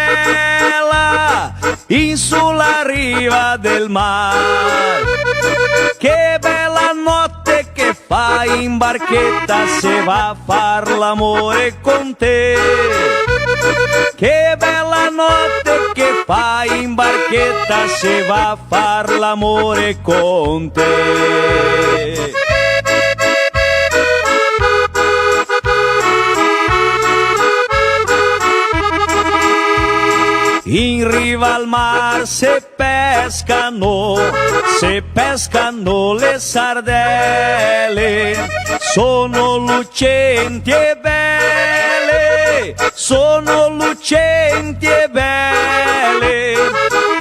In sulla riva del mare. Che bella notte che fai in barchetta se va a far l'amore con te. Che bella notte che fai in barchetta se va a far l'amore con te. In riva al mar se pescano le sardelle, sono lucenti e belle, sono lucenti e belle.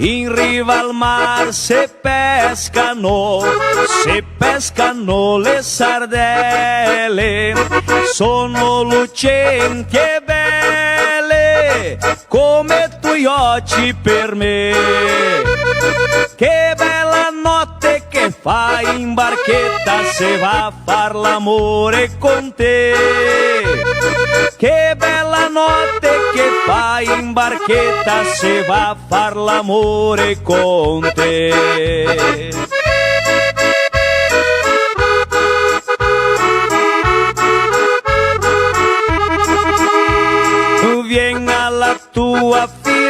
In riva al mar se pescano le sardelle, sono lucenti e belle, come tuoi occhi per me. Che bella notte che fai in barchetta se va a far l'amore con te. Che bella notte che fai in barchetta se va a far l'amore con te. Tu vieni alla tua finestra,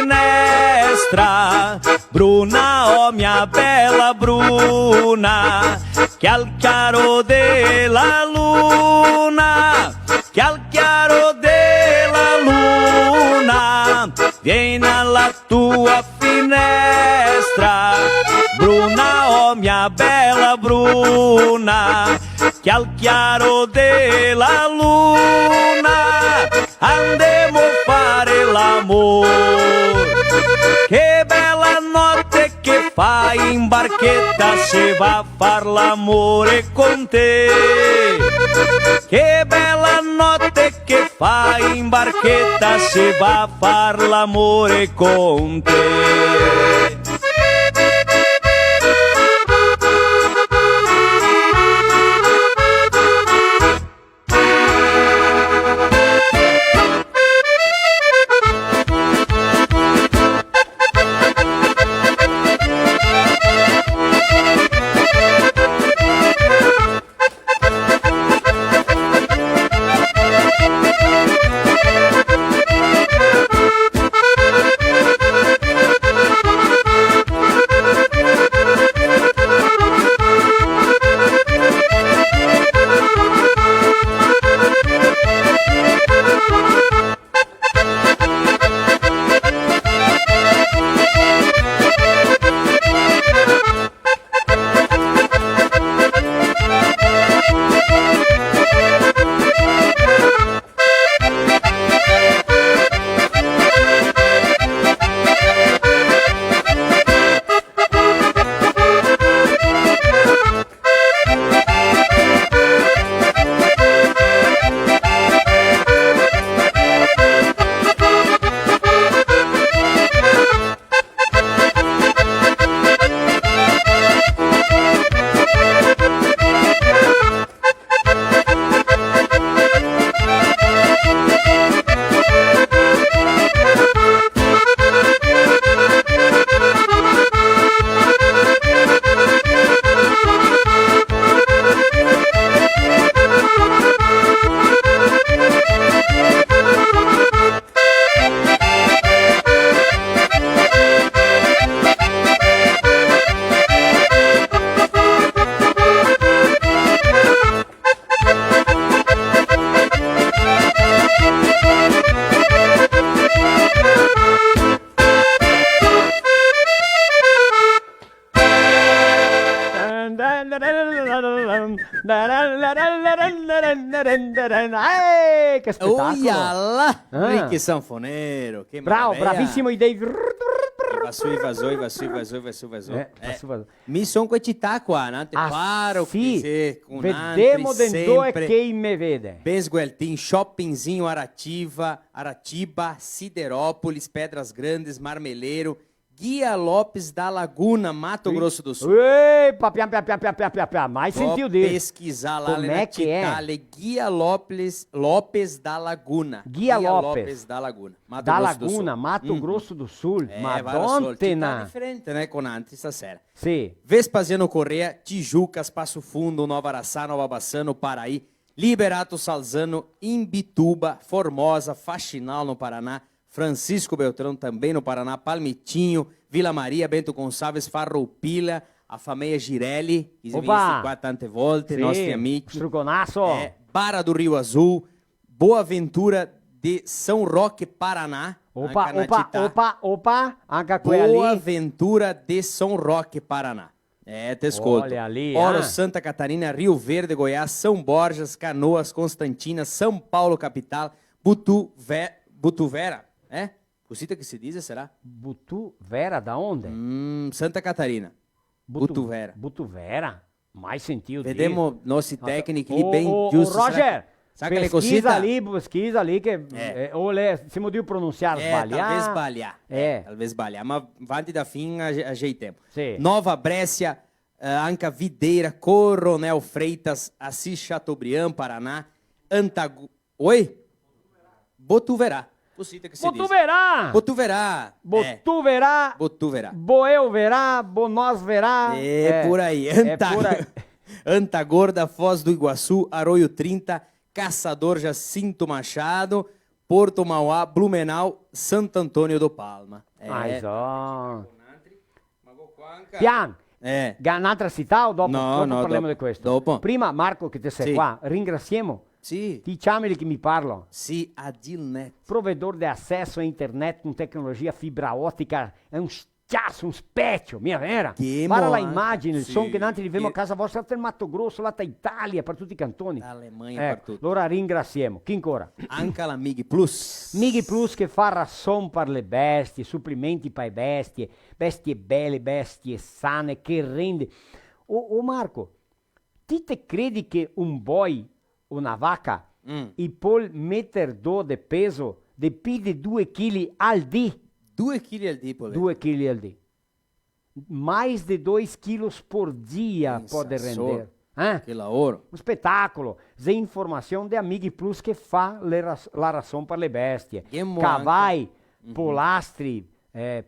Bruna, oh mia bella Bruna, che al chiaro della luna, che al chiaro della luna, vieni alla tua finestra, Bruna, oh mia bella Bruna, che al chiaro della luna andiamo a fare l'amore. Che bella notte che fai in barchetta se va a far l'amore con te. Che bella notte che fai in barchetta se va a far l'amore con te. Che spettacolo! Oiala! Ricky Sanfonero, che Bravo, meraviglia. bravissimo i Dave. Vasui. Mi sono qua città qua, nante paro, sì. Vedemo dentro che me vede. Besgueltin, Shoppingzinho Aratiba, Siderópolis, Pedras Grandes, Marmeleiro, Guia Lopes da Laguna, Mato Grosso do Sul. Epa, mai sentiu Vou disso. pesquisar lá Como na é que é? Titale, Guia Lopes da Laguna. Guia Lopes da Laguna. Mato da Grosso do Laguna, Sul. Mato Grosso do Sul. Tá Madonna. diferente, né, con antes stasera. Sì. Vespasiano Correa, Tijucas, Passo Fundo, Nova Araçá, Nova Bassano, Paraí, Liberato Salzano, Imbituba, Formosa, Faxinal no Paraná, Francisco Beltrão também no Paraná, Palmitinho, Vila Maria, Bento Gonçalves, Farroupilha, a família Girelli, che si Opa! qua tante volte, Sì, nostri amici, Strugonasso. Barra do Rio Azul, Boa Ventura de São Roque, Paraná, Opa, anche quella Boa lì. Ventura de São Roque, Paraná. Te escolto. Olha ali, Oro, ah. Santa Catarina, Rio Verde, Goiás, São Borjas, Canoas, Constantina, São Paulo, capital, Butuvera, Cosita que se diz, será? Butuvera, da onde? Santa Catarina. Butuvera. Butuvera? Mais sentiu Vedemos nossi tecnici lì Ô, bem ô, giusto. Roger, Sabe aquele pesquisa cosita? pesquisa ali que se mudou pronunciar Talvez É. talvez balhar, mas antes da fim ajeitemos. Sì. Nova Brécia, Anca Videira, Coronel Freitas, Assis Chateaubriand, Paraná, Oi? Botuverá. Cosita que se Botuverá! diz. Botuverá. Botuverá! Botuverá. Boeu verá, Bonós verá. Por aí. Por aí. Antagorda, Foz do Iguaçu, Arroio 30, Caçador Jacinto Machado, Porto Mauá, Blumenau, Santo Antônio do Palma. Mas ó. Pian, un'altra città o dopo? No, parliamo dopo. di questo. Dopo. Prima Marco che te sei Sì. qua, ringraziamo. Sì. Diciamoli che mi parlo. Sì, Adilnet. Provedor di accesso a internet com tecnologia fibra ótica, è un schiasso, un specchio, mia vera. Guarda la immagine, il Sì. son che nanti vivemo a casa vostra del Mato Grosso, là da Italia, per tutti i cantoni. Alemanha per tutti. Allora ringraziamo. Chi ancora? Anche la Migi Plus. Migi Plus che fa rasson per le bestie, supplementi per le bestie, bestie belle, bestie sane, che rende. Oh Marco, ti te credi che un boi, una vaca, e può mettere di peso di più di 2 kg al dì? 2 kg al dì, 2 kg al dì. Mais de 2 kg por dia pode render. Che lavoro. Un spettacolo. C'è informazione di Amighi Plus che fa la ração per le bestie. Cavai, polastri,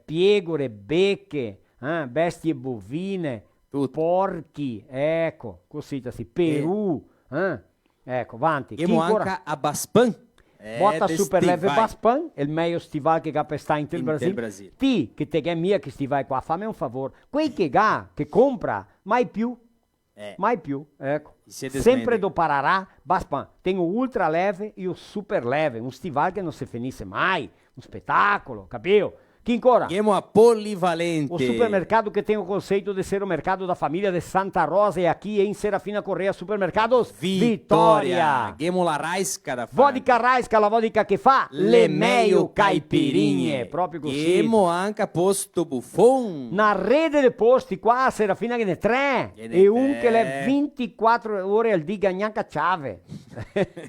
piegore, becche, bestie bovine, porchi, ecco, così, Perù. Ecco, avanti. Abbiamo anche a Baspan. Bota super leve Baspan, il meglio stivale che per sta in il Brasil. Brasil. Ti, che te è mia che stivale qua, fammi un favore. Quei che compra, mai più. Mai più, ecco. Sempre do Parará, Baspan. Tem o ultra leve e o super leve, un stivale che non si finisce mai. Un spettacolo, capito? Chi ancora? Abbiamo a Polivalente. O supermercado que tem o conceito de ser o mercado da família de Santa Rosa é aqui em Serafina Correia Supermercados Vitória. Abbiamo la Raisca da Vodka Raisca, la vodka che fa le meglio caipirinhe. Proprio così. Abbiamo anche Posto Buffon. Na rede de posti qua a Serafina che ne 3 e un che le 24 ore al di ganhanca chave.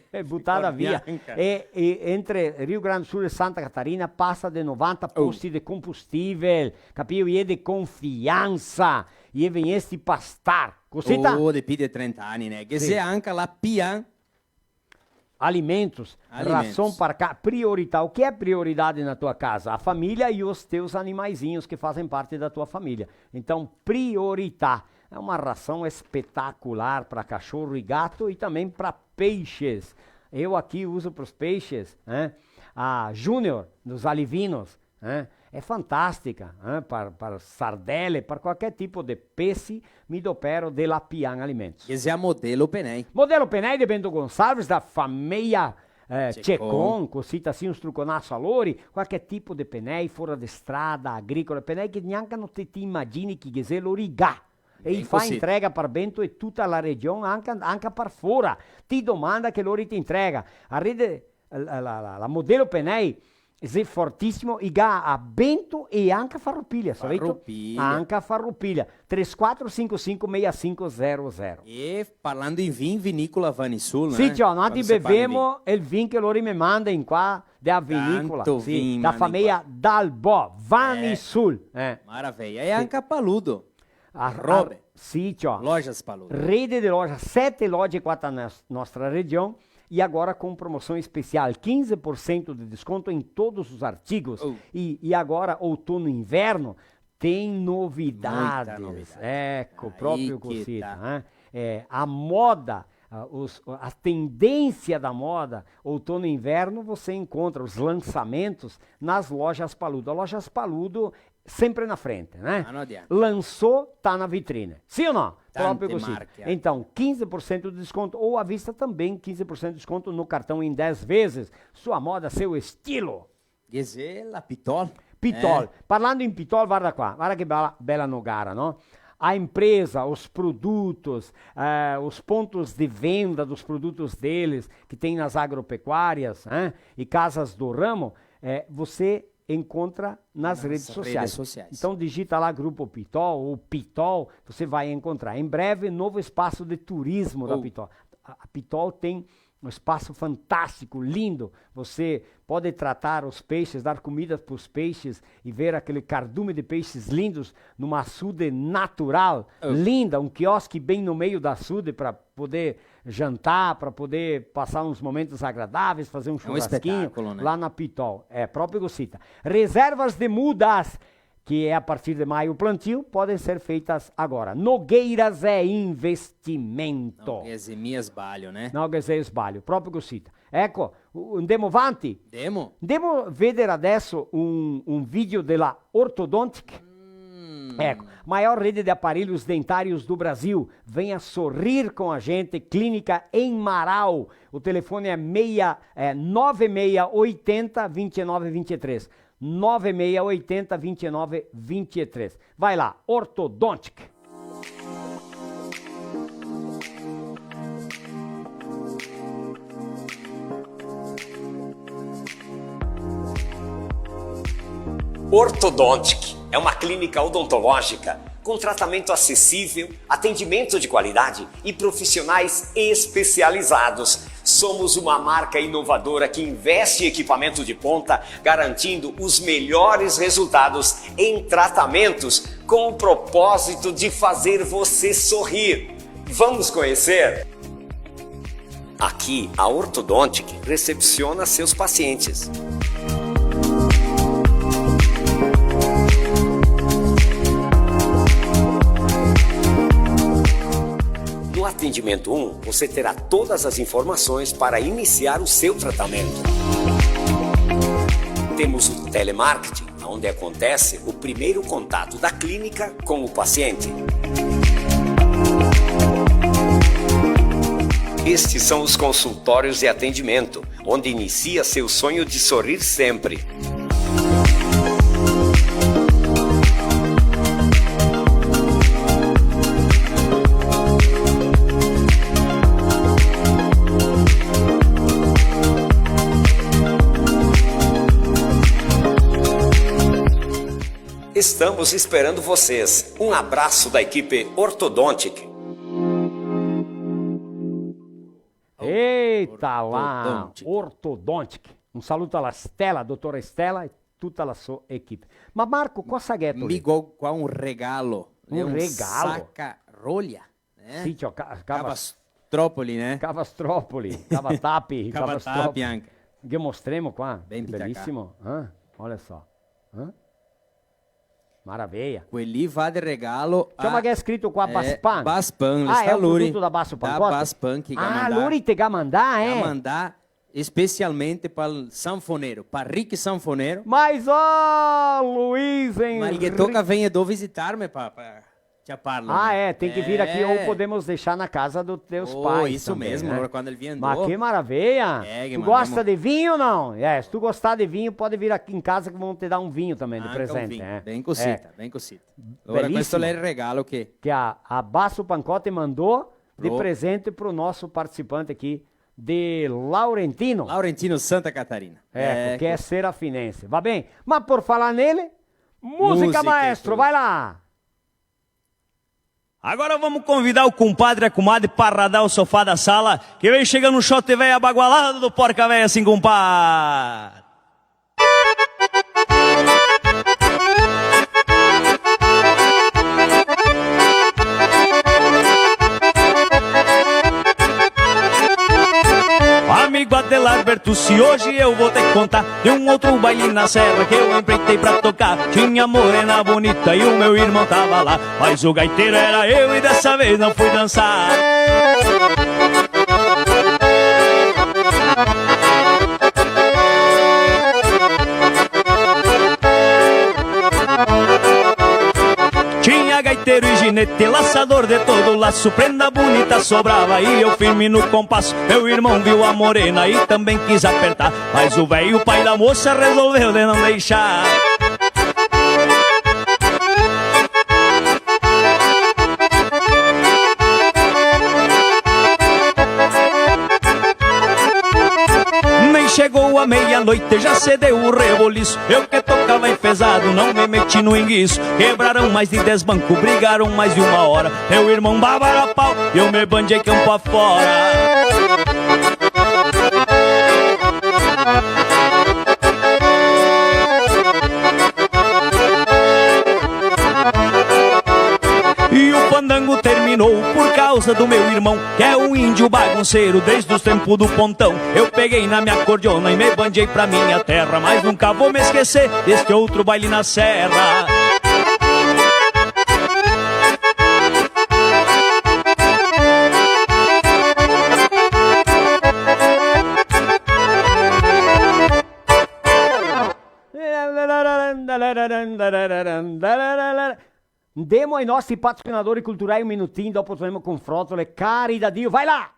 È buttata via. E entre Rio Grande do Sul e Santa Catarina passa de 90 posti de combustível, capio? E de confianza. E vem este pastar. Cosita? Oh, de più di 30 anni, né? Che Sì. c'è anche la Pian. Alimentos, ração para cá, prioridade. O que é prioridade na tua casa? A família e os teus animaizinhos que fazem parte da tua família. Então, prioridade. É uma ração espetacular para cachorro e gato e também para peixes. Eu aqui uso para os peixes, a Júnior, dos alivinos, é fantástica, para sardelle, para qualquer tipo de peixe, mi dopero della Pian Alimentos. Che sia Modelo Penei. Modelo Penei de Bento Gonçalves, da famiglia Cecon, così assim un struconasso a lori, qualche tipo di penei fuori di strada, agricolo, penei che neanche non ti immagini che sia l'origà. e fa entrega per Bento e tutta la regione, anche per fuori. Ti domanda che loro ti entrega. A rete, la modello Penei è fortissimo, a Bento e anche a Farroupilha, anche a Farroupilha. 34556500. E parlando in vin, vinícola Vanisul, né? Sì, noi bevemo il vin che loro mi mandano in qua, da vinicola, da famiglia Dalbò, Vanisul. Maravilha. E anche a Paludo. A Robe. Sì, Lojas Paludo. Rede de loja, 7 lojas qua na nossa região. E agora com promoção especial, 15% de desconto em todos os artigos. E agora, outono e inverno, tem novidades. Ecco, próprio Cosita. A moda, a tendência da moda, outono e inverno, você encontra os lançamentos nas lojas Paludo. A Lojas Paludo sempre na frente, né? Lançou, tá na vitrine. Sim ou não? Próprio Cosita. Então, 15% de desconto, ou à vista também 15% de desconto no cartão em 10 vezes. Sua moda, seu estilo. Gesella, Pitol. Pitol. Parlando em Pitol, guarda qua. Guarda que bela nogara, não? A empresa, os produtos, os pontos de venda dos produtos deles, que tem nas agropecuárias e casas do ramo, você encontra nas redes sociais. Então digita lá Grupo Pitol ou Pitol, você vai encontrar. Em breve, novo espaço de turismo da Pitol. A Pitol tem um espaço fantástico, lindo. Você pode tratar os peixes, dar comida para os peixes e ver aquele cardume de peixes lindos numa açude natural, linda, um quiosque bem no meio da açude para poder jantar, para poder passar uns momentos agradáveis, fazer um churrasquinho lá na Pitol. Próprio Cosita. Reservas de mudas, que é a partir de maio o plantio, podem ser feitas agora. Nogueiras é investimento. Nogueiras e sbaglio, né? Nogueiras e sbaglio, próprio Cosita. Ecco, andiamo avanti. Andiamo a vedere adesso un video della Orthodontic. Ecco, maior rede de aparelhos dentários do Brasil. Venha sorrir com a gente, clínica em Marau. O telefone é 9680 2923. 9680 2923. Vai lá, Orthodontic. Orthodontic é uma clínica odontológica com tratamento acessível, atendimento de qualidade e profissionais especializados. Somos uma marca inovadora que investe em equipamento de ponta, garantindo os melhores resultados em tratamentos com o propósito de fazer você sorrir. Vamos conhecer? Aqui, a Orthodontic recepciona seus pacientes. No atendimento 1, você terá todas as informações para iniciar o seu tratamento. Temos o telemarketing, onde acontece o primeiro contato da clínica com o paciente. Estes são os consultórios de atendimento, onde inicia seu sonho de sorrir sempre. Estamos esperando vocês. Um abraço da equipe Orthodontic. Eita lá, Orthodontic. Um saluto alla Stella, doutora Stella e tutta la sua equipe. Ma Marco, cosa ghetto lì? Qua un regalo. Un regalo? Saccarolha. Sì, Cavastropoli, né? Cavastropoli, Cavatapi, Cavatapi anche. Che mostriamo qua. Ben bellissimo. Olha só. Maravilha. Quelli va de regalo. Chama che è scritto qua Baspan. Baspan, è un prodotto da Baspan. Da Baspan che Luri te mandar, mandar especialmente para o sanfoneiro, para Rick Sanfoneiro. Mas Luiz, hein? Mas que toca venha do visitar-me para Te parlo. Tem que vir aqui ou podemos deixar na casa dos teus pais. Isso também, mesmo, né? quando ele vier. Mas que maravilha! Tu gosta de vinho ou não? Se tu gostar de vinho, pode vir aqui em casa que vão te dar um vinho também de presente. Um vinho. Bem cosita, bem cosita. Agora com isso lhe regalo que a Basso Pancote mandou de presente pro nosso participante aqui de Laurentino. Laurentino, Santa Catarina. Porque é serafinense. Vai bem? Mas por falar nele, música maestro, vai lá! Agora vamos convidar o compadre e a comadre para radar o sofá da sala, que vem chegando um shot velho abagualado do Porca Véia, assim, compadre. Amigo Adelar Bertucci, hoje eu vou te contar de um outro baile na serra que eu empreitei pra tocar. Tinha morena bonita e o meu irmão tava lá, mas o gaiteiro era eu e dessa vez não fui dançar. Tinha gaiteiro e ginete, laçador de todo laço, prenda bonita sobrava e eu firme no compasso. Meu irmão viu a morena e também quis apertar, mas o velho pai da moça resolveu de não deixar. Nem chegou a meia-noite, já cedeu o reboliço. Eu que tocava enfesado, não me meti no enguiço. Quebraram mais de 10 bancos, brigaram mais de 1 hora. Meu irmão babara pau e eu me bandei campo afora. E o fandango terminou por causa do meu irmão, que é um índio bagunceiro desde os tempos do pontão. Eu peguei na minha cordiona e me bandei pra minha terra, mas nunca vou me esquecer deste outro baile na serra. Demo ai nostri patrocinatori culturali un minutino, dopo torniamo con Frotole, cari da Dio, vai là!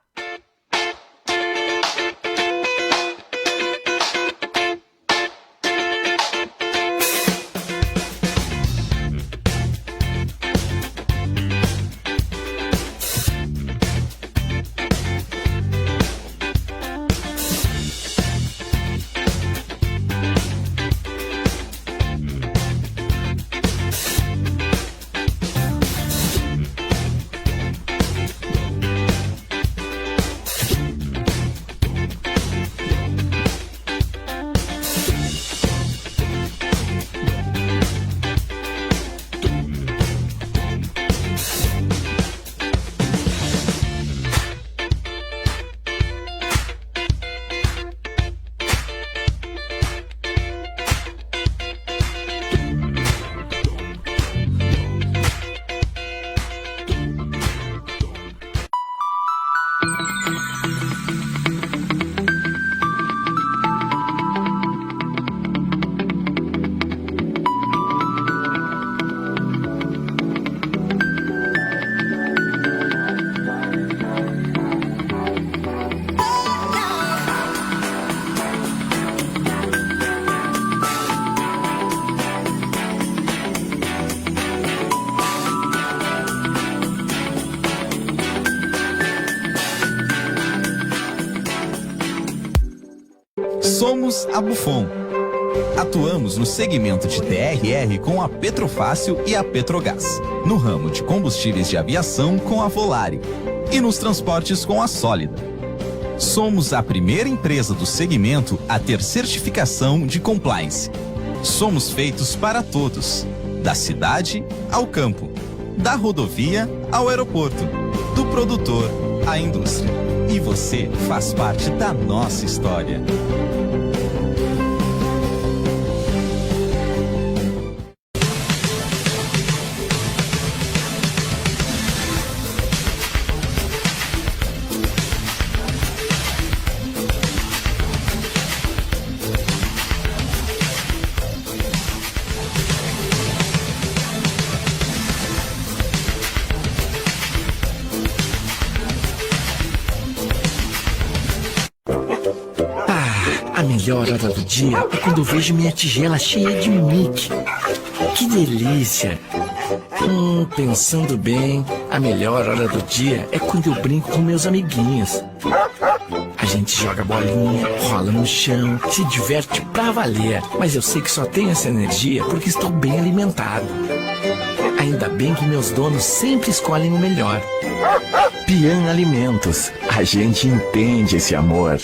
Somos a Buffon. Atuamos no segmento de TRR com a Petrofácil e a Petrogás, no ramo de combustíveis de aviação com a Volare e nos transportes com a Sólida. Somos a primeira empresa do segmento a ter certificação de compliance. Somos feitos para todos, da cidade ao campo, da rodovia ao aeroporto, do produtor à indústria. E você faz parte da nossa história. A melhor hora do dia é quando eu vejo minha tigela cheia de Mickey. Que delícia! Pensando bem, a melhor hora do dia é quando eu brinco com meus amiguinhos. A gente joga bolinha, rola no chão, se diverte pra valer. Mas eu sei que só tenho essa energia porque estou bem alimentado. Ainda bem que meus donos sempre escolhem o melhor. Pian Alimentos. A gente entende esse amor.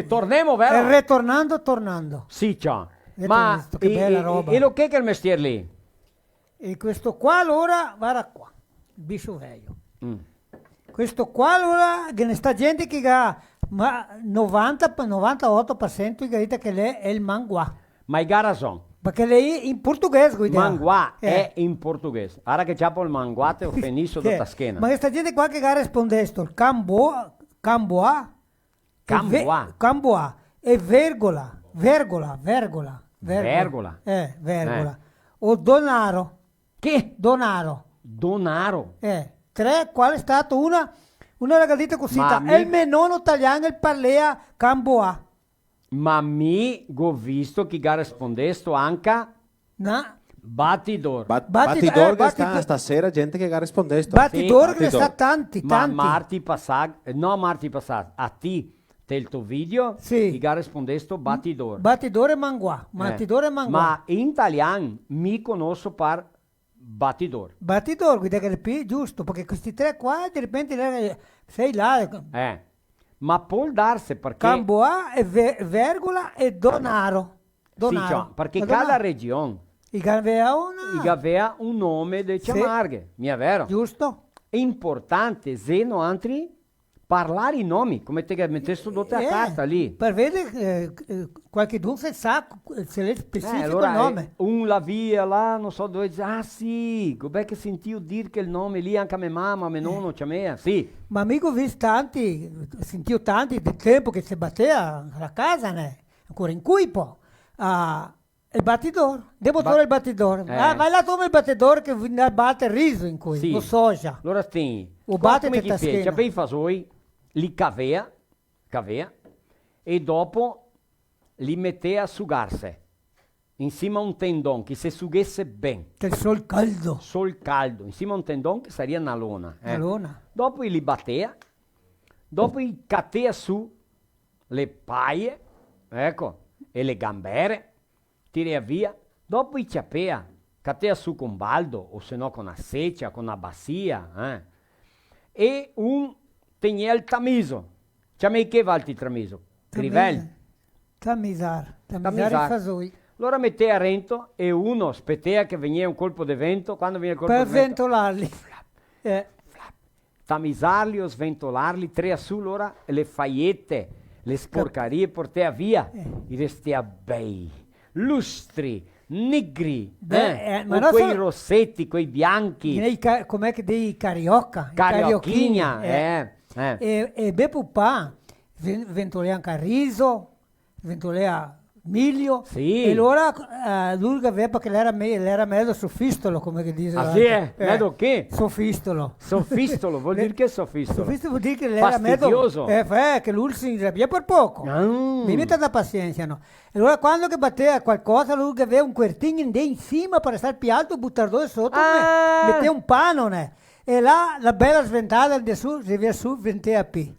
Torniamo, vero? Tornando. Sì, ciao. Ma Ma che bella roba. e lo che è il mestiere lì? E questo qua allora, guarda qua, il bicho velho. Questo qua allora, che ne sta gente che ha 98% che lei è il manguà. Ma i garazon. Perché lei in portoghese guida. Manguà è in portoghese. Ora che c'ha il manguate ho finito da schiena. Ma questa gente qua che ha rispondesto, il camboa, e vergola. Vergola. O donaro. Che? Donaro. Tre, qual è stato? Una ragazzina così. E il menono italiano il parlea camboa. Ma mi ho visto che ha rispondesto anche Battidor. Battidor che sta stasera gente che ha rispondesto. Battidor che sta tanti. Ma marti passato, a ti del tuo video, che ha rispondesto Battidor. Battidor e manguà. Ma in italiano mi conosco per Battidor. Battidor, guida che è più giusto, perché questi tre qua di repente sei là. Ma può darsi perché... Camboa e vergola e donaro. Sì, cioè, perché cada regione aveva un nome di chiamarghe, mi è vero? Giusto. È importante, se no altri, parlare i nomi, come te che mettessi dotte a carta lì. Per vedere qualche dunque sa se è specifico allora il nome. Un la via là, non so dove, sì, com'è che sentivo dire che il nome lì anche a mia mamma, a mio nonno, c'è me, sì. Ma amico, ho visto sentivo tanti del tempo che si batteva alla casa, ancora in Cuipo. Il battidor, devo trovare il battidor. Vai là, toma il battidor che batte il riso in cui, o soja. Allora senti, o batte come te c'è per i fasoi, li cavea, e dopo li mette a sugarsi. Insieme a un tendon che si sughesse bene. Che il sol caldo. Insieme a un tendon che sarebbe una lona. Una lona. Dopo li battea, dopo li cattea su le paie, ecco, e le gambere, tira via, dopo i ciapea, cattea su con baldo, o se no con una seccia, con una bassia, e un teniel tamiso. C'è che valti tramiso? Crivel. Tamisar i fasoi. Allora mette a rento e uno spettea che veniva un colpo di vento, quando viene il colpo per di vento. ventolarli. Tamisarli o sventolarli, tre su allora le faiette, le sporcarie portea via, i restea bei, lustri, nigri, ma quei rossetti, quei bianchi. Com'è che dei carioca? Cariocchina, E bepupà, ventolea anche riso, ventolea miglio. Sì. E allora lui aveva perché era mezzo sofistolo, come che dice. Ah sì, mezzo che? Sofistolo. Sofistolo, vuol dire che è sofistolo? Sofistolo vuol dire che era mezzo. Che lui si inrabbia per poco. Mi mette da pazienza, no? E allora quando che batteva qualcosa, lui aveva un quertigno in cima per stare più alto, buttare due sotto, metteva un panone. E là la bella sventata di su, si via su, ventea più.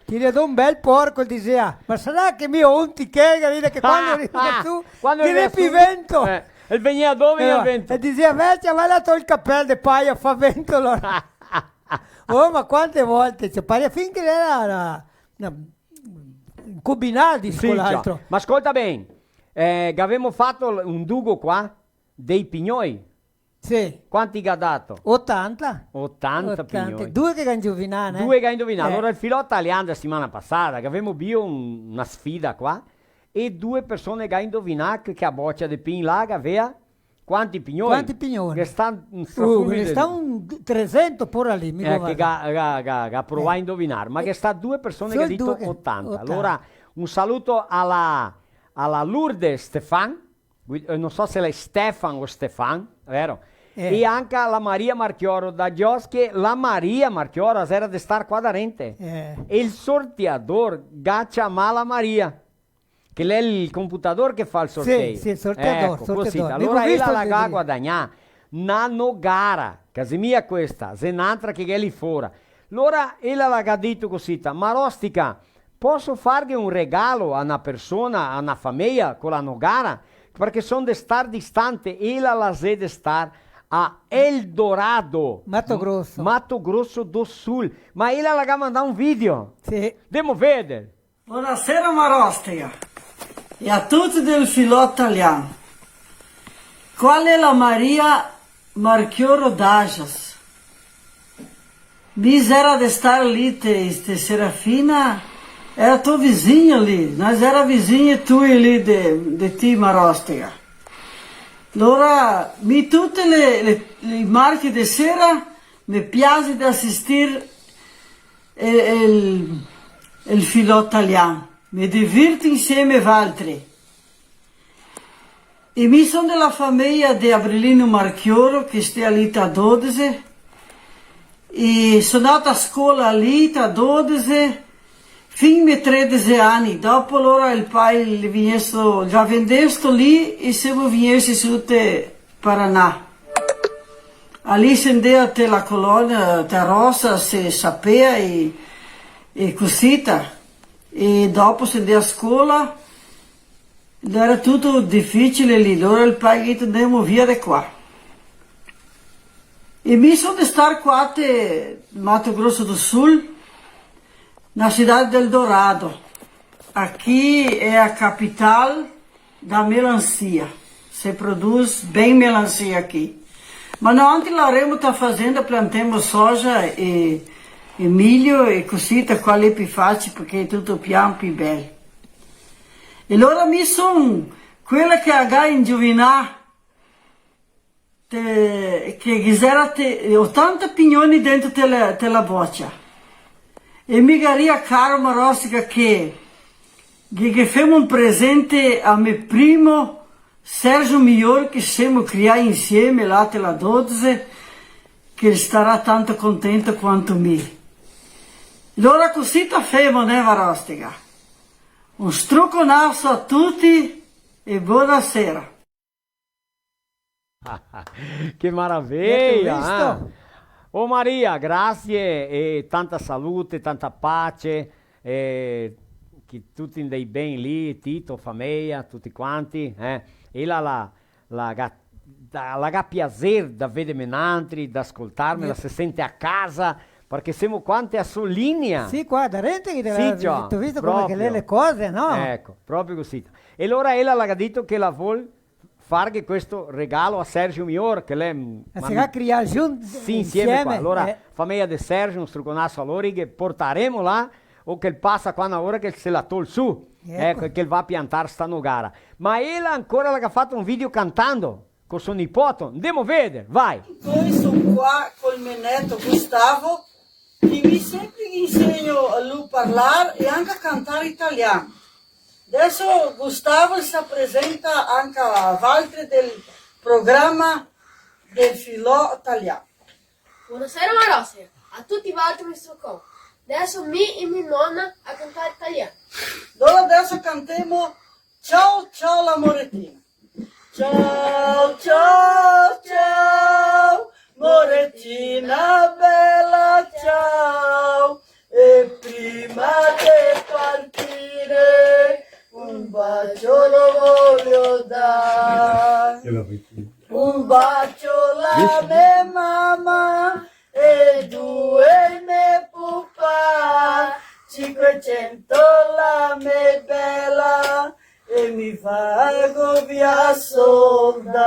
Ti vedo un bel porco e diceva, ma sarà che mi ho un tichega, che quando arriva su, tiene più vento. E veniva dove il vento? E diceva, vecchia, vai là, il cappello di paia, fa vento allora. Oh, ma quante volte, cioè, pare finché era combinati con l'altro. Ma ascolta bene, che avevamo fatto un dugo qua, dei pignoi. Sì. Quanti che ha dato? 80. 80 pignoli. Due che hanno indovinato. Due che hanno indovinato. Allora il filò italiano la settimana passata, che avevamo bio una sfida qua, e due persone che hanno indovinato che a boccia di pin là che aveva quanti pignoli? Quanti pignoli? Che stanno un 300 pure lì. Che ha provato a indovinare, ma che sta due persone che hanno detto 80. Allora un saluto alla Lourdes Stefan, non so se lei è Stefan o Stefan, vero? E anche alla Maria Marchioro da Gios, che la Maria Marchioro era di star qua da Rente. E il sorteador Gaccia Mala Maria, che è il computatore che fa il sorteio. Sì, il sorteador. Ecco, così. Allora ella la guadagna nano gara, casimia questa, se un'altra che è lì fuori. Allora ella l'ha detto così, ma Rostica, posso fargli un regalo a una persona, a una famiglia con la nogara? Perché sono di star distante, ella la sede star a Eldorado, Mato Grosso do Sul, ma ella la mandare un video. Sì. Andiamo a vedere. Buonasera Marostica e a tutti del filò italiano. Qual è la Maria Marchioro d'Ajas? Era de estar lì, te Serafina, era tuo vizinho lì, nós era vizinho tu lì de ti Marostica. Allora, tutte le marche di sera mi piace di assistere il filò italiano. Mi diverto insieme ad altri. E mi sono della famiglia di Abrilino Marchioro, che sta lì a 12. E sono andata a scuola lì a 12. Fino a 13 anni, dopo allora il pai già vendesto lì e siamo venuti su te Paraná. Lì scendeva te la colonia, te rossa, se sapeva e cosita. E dopo scendeva a scuola, era tutto difficile lì, allora il pai ha detto andiamo via da qua. E mi sono di stare qua a Mato Grosso do Sul, na cidade de Eldorado. Aqui é a capital da melancia. Se produz bem melancia aqui. Mas antes lá está fazendo, plantamos soja e milho e cosita, qual é facile porque é tudo piampo e bel. E allora mi sono quella che ha indovinato che quiserà 80 pignoni dentro della boccia. E mi garia caro Marostica che femo un presente a mio primo Sergio Miglior che siamo criati insieme là la 12 che starà tanto contento quanto me. Allora così femo, né Marostica? Un strucconasso a tutti e buonasera. Che meraviglia! Oh Maria, grazie e tanta salute, tanta pace, che tutti andei bene lì, Tito, famiglia, tutti quanti. E la piacere da vedermi altri, da ascoltarmela, si sente a casa, perché siamo quanti a sua linea. Sì, qua da Rente che sì, tu hai visto come che le cose, no? Ecco, proprio così. E allora ella l'ha detto che la vuol fare questo regalo a Sergio Miglior, che lei si va a criare giunto insieme qua. Allora famiglia di Sergio un struconasso a loro che porteremo là o che passa qua una ora che se la tol su e che va a piantare sta nogara. Ma ella ancora l'ha fatto un video cantando con suo nipote. Andiamo a vedere, vai. Poi sono qua col mio netto Gustavo e mi sempre insegno a lui parlare e anche a cantare italiano. Adesso Gustavo si presenta anche a Valtre del programma del filò italiano. Buonasera Marossia, a tutti i Valtre mi sono. Adesso mi e mia nonna a cantare italiano. Allora adesso cantiamo Ciao ciao l'amorettina. Ciao ciao ciao, morettina bella ciao. E prima di partire un bacio lo voglio dare, un bacio alla mia mamma e due mie pupa, 500 la mia bella e mi fago via solda.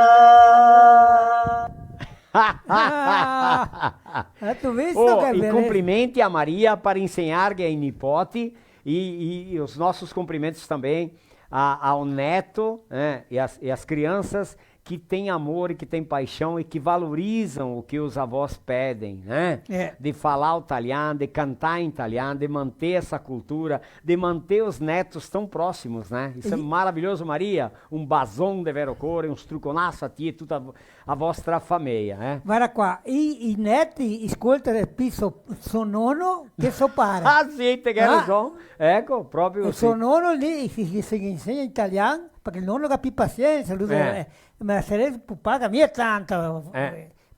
Tu visto I complimenti a Maria para ensinar ai nipoti e os nossos cumprimentos também ao neto, né, e as crianças que têm amor e que têm paixão e que valorizam o que os avós pedem, né? De falar o italiano, de cantar em italiano, de manter essa cultura, de manter os netos tão próximos, né? Isso é maravilhoso, Maria. Um bason de vero cuore, un struconasso a ti e tutta a vostra famiglia, eh? Guarda qua, i netti ascoltano il piso suo nonno che suo padre. Ah sì, te che ragione. Ecco, proprio il suo nonno lì si insegna italiano perché il nonno capisce pazienza, lui ma se paga mia tanta,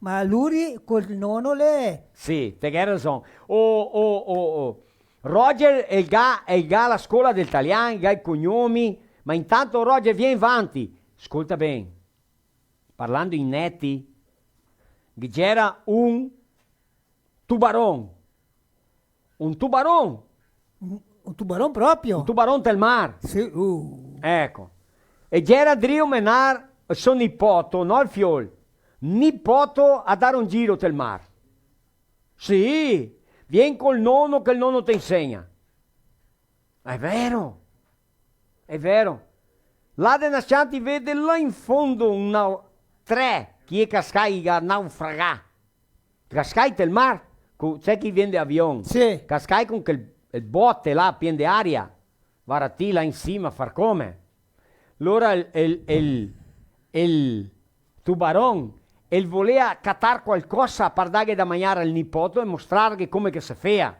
ma lui col nonno le... Sì, te che ragione. Roger è il ga alla scuola del italiano, ga i cognomi, ma intanto Roger vieni avanti. Ascolta bene, parlando in netti, c'era un tubarone. Un tubarone. Un tubarone proprio? Un tubarone del mare. Sì. Ecco. E c'era Drio menar suo nipoto, no il fiol, nipoto a dare un giro del mare. Sì, vieni col nonno che il nonno ti insegna. È vero. Là de Nascianti vede là in fondo tre che è cascai a naufragà. Cascai del mare, c'è chi viene avion. Sì. Cascai con il botte là, pieno di aria. Varati là in cima, far come. Allora il tubarone voleva catar qualcosa per dare da mangiare al nipote e mostrare come che si fa.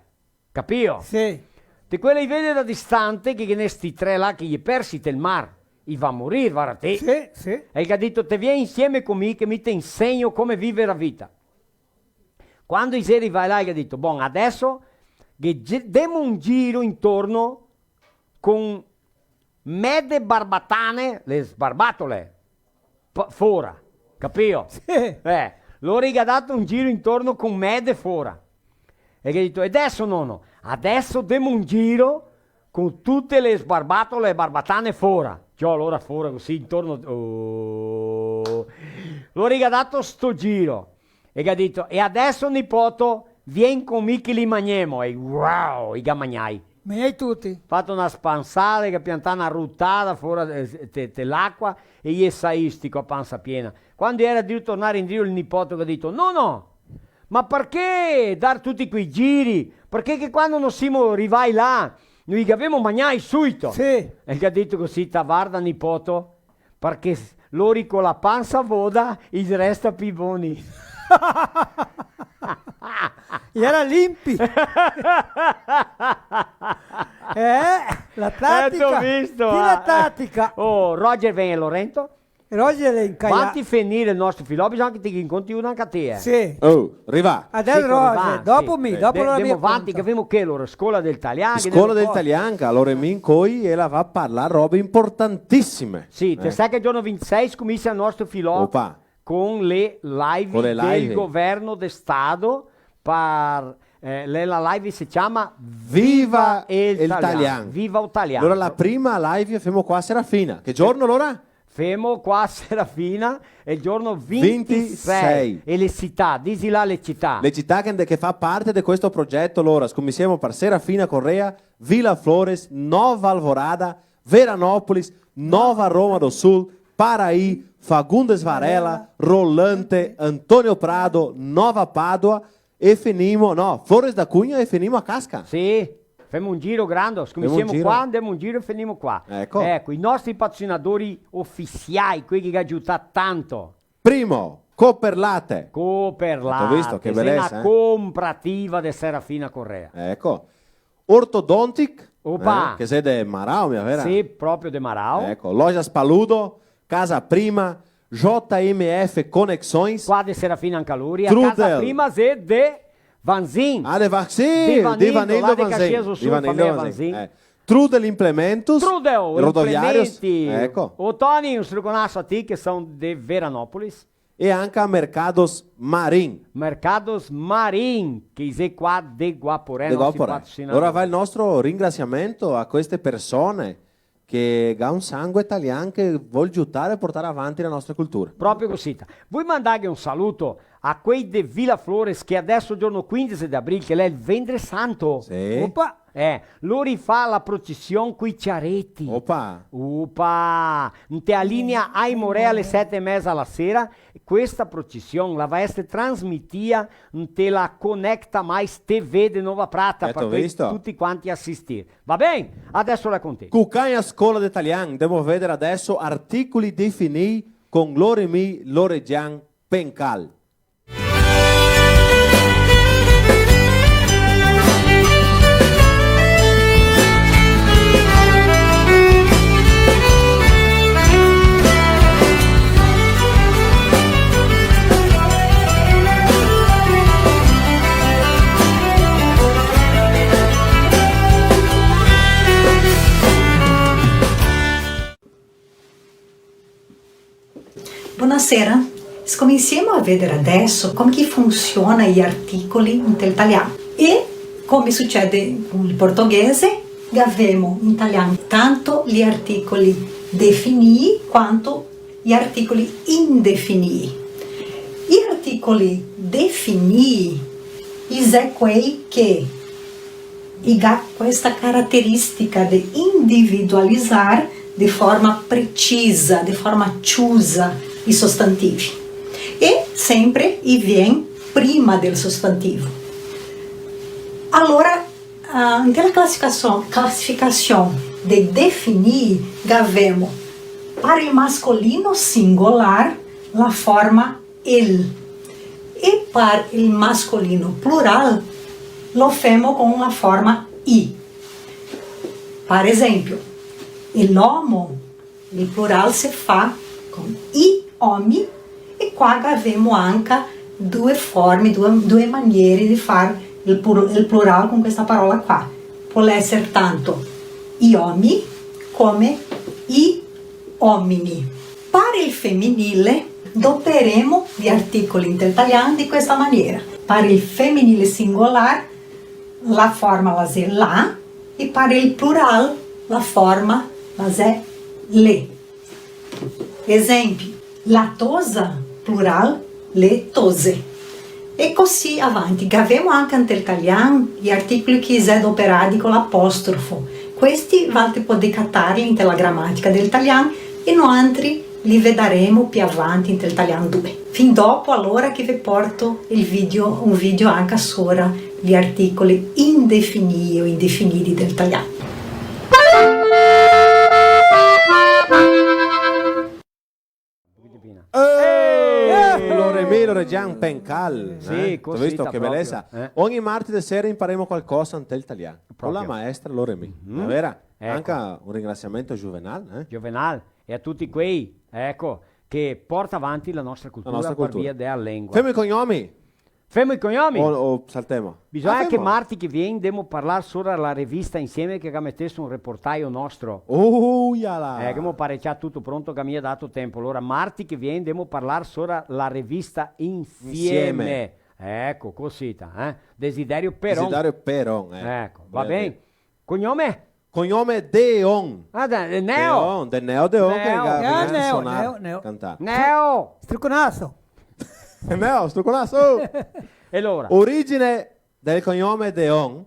Capito? Sì. Di quelli vede da distante che questi tre là che gli persi del mare. E va a morire, guarda te. Sì. E gli ha detto, te vieni insieme con me che mi ti insegno come vivere la vita. Quando i seri vai là, gli ha detto, buon, adesso diamo un giro intorno con mede barbatane, le sbarbatole, fuori, capito? Sì. Loro gli ha dato un giro intorno con mede fuori. E gli ha detto, e adesso nonno, adesso diamo un giro con tutte le sbarbatole e barbatane fuori. Cioè, allora fuori così intorno. Loro gli ha dato sto giro. E gli ha detto, e adesso nipoto, vieni con me che li mangiamo. E wow, i gamagnai. Mangiai tutti. Fatto una spansale che piantava una ruttata fuori dell'acqua e gli saistico a panza piena. Quando era di tornare in giro il nipote che ha detto, no, ma perché dar tutti quei giri? Perché che quando non siamo arrivati là, noi che abbiamo mangiato subito. Sì. E gli ha detto così, tavarda nipoto, perché loro con la panza voda, il resto più buoni. E era limpi. La tattica. T'ho visto. Chi la tattica? Oh, Roger viene a Lorento. Roger è in Quanti finire il nostro filo, bisogna che ti incontri una a te. Sì. Oh, arriva. Adesso Roger, dopo me, dopo la mia Andiamo avanti, che abbiamo che loro, scuola del italiano. Scuola del italiano, allora min coi e la va a parlare robe importantissime. Sì, te sai che il giorno 26 comincia il nostro filo. Opa. Con le live del governo de Stato per la live si chiama Viva il Italiano. Viva Italiano. Allora la prima live femo qua a Serafina. Che giorno allora? Femo qua a Serafina è il giorno 26. E le città, disi là le città. Le città che fa parte di questo progetto allora, scommissiamo per Serafina Correa, Villa Flores, Nova Alvorada, Veranópolis, Nova Roma do Sul, Paraí, Fagundes Varela, Rolante, Antonio Prado, Nova Padua e Flores da Cunha e finimo a Casca. Sì, facciamo un giro grande, cominciamo qua, andiamo un giro e finiamo qua. Ecco, i nostri patrocinatori ufficiali, quelli che aiutano tanto. Primo, Cooperlate. Cooperlate, ho visto, che bellezza. Una comprativa di Serafina Correa. Ecco, Ortodontic, Opa. che sei de Marau, mia vera? Sì, proprio de Marau. Ecco, Lojas Paludo, Casa Prima, JMF Conexões. Qua di Serafina in Caluria. Trudel. Casa Prima è de Vanzin. Ah, de Vanzin. Di Vanildo Vanzin. Trudel Implementos. Trudel Rodoviários. Ecco. O Tony, un struconasso a ti che sono de Veranópolis. E anche Mercados Marim. Mercados Marim, che è qua de Guaporé. Ora va il nostro ringraziamento a queste persone che ha un sangue italiano che vuole aiutare e portare avanti la nostra cultura. Proprio così. Vuoi mandare un saluto a quei de Villa Flores che adesso giorno 15 di aprile, che è il Ventre Santo. Sì. Opa. Lo rifà la processione coi ciaretti. Opa. Te allinea ai More alle 7:30 alla sera. Questa processione la va a essere trasmitita te la Connecta Mais TV di Nova Prata per tutti quanti assistere. Va bene? Adesso la con te. Cucagna Scuola d'Italiano, devo vedere adesso articoli definiti con Loremi Loregian Pencal. Buonasera, cominciamo a vedere adesso come che funziona gli articoli in italiano e come succede con il portoghese abbiamo in italiano tanto gli articoli definiti quanto gli articoli indefiniti. Gli articoli definiti sono quelli che hanno questa caratteristica di individualizzare di forma precisa, di forma chiusa i sostantivi e sempre viene prima del sostantivo. Allora, nella classificazione dei definiti abbiamo per il mascolino singolar la forma il e per il mascolino plural lo facciamo con la forma i. Per esempio, l'uomo, il plural si fa con i uomini e qua abbiamo anche due forme, due maniere di fare il plural con questa parola qua. Può essere tanto i uomini come i uomini. Per il femminile doperemo gli articoli in italiano di questa maniera. Per il femminile singolare la forma la è la e per il plural la forma la è le. Esempio, la tosa, plural, le tose. E così avanti. Abbiamo anche in italiano gli articoli che sono adoperati con l'apostrofo. Questi valete poter cattarli nella grammatica dell'italiano e noi altri li vedremo più avanti in italiano 2. Fin dopo allora che vi porto un video anche sopra gli articoli indefiniti o indefiniti dell'italiano. Loremi Loregian Pencal. Sì, Ho visto che bellezza. Ogni martedì sera impareremo qualcosa in italiano con la maestra Loremi. È vero? Anche un ringraziamento a Juvenal. Juvenal e a tutti quei che porta avanti la nostra cultura per via della lingua. Fammi i cognomi. Fammi i cognomi. O saltiamo. Bisogna che martedì che viene dobbiamo parlare sopra la rivista insieme che ha messo un reportaggio nostro. Yala. Che abbiamo parecchiato tutto pronto che mi ha dato tempo. Allora martedì che viene dobbiamo parlare sopra la rivista insieme. Ecco, così. Desiderio Peron. Desiderio Peron. Ecco, va bene. Cognome? Cognome Deon. Neo. Neo Deon che cantare. Neo. Struconasso. Neo, struconasso. E allora? Origine del cognome Deon.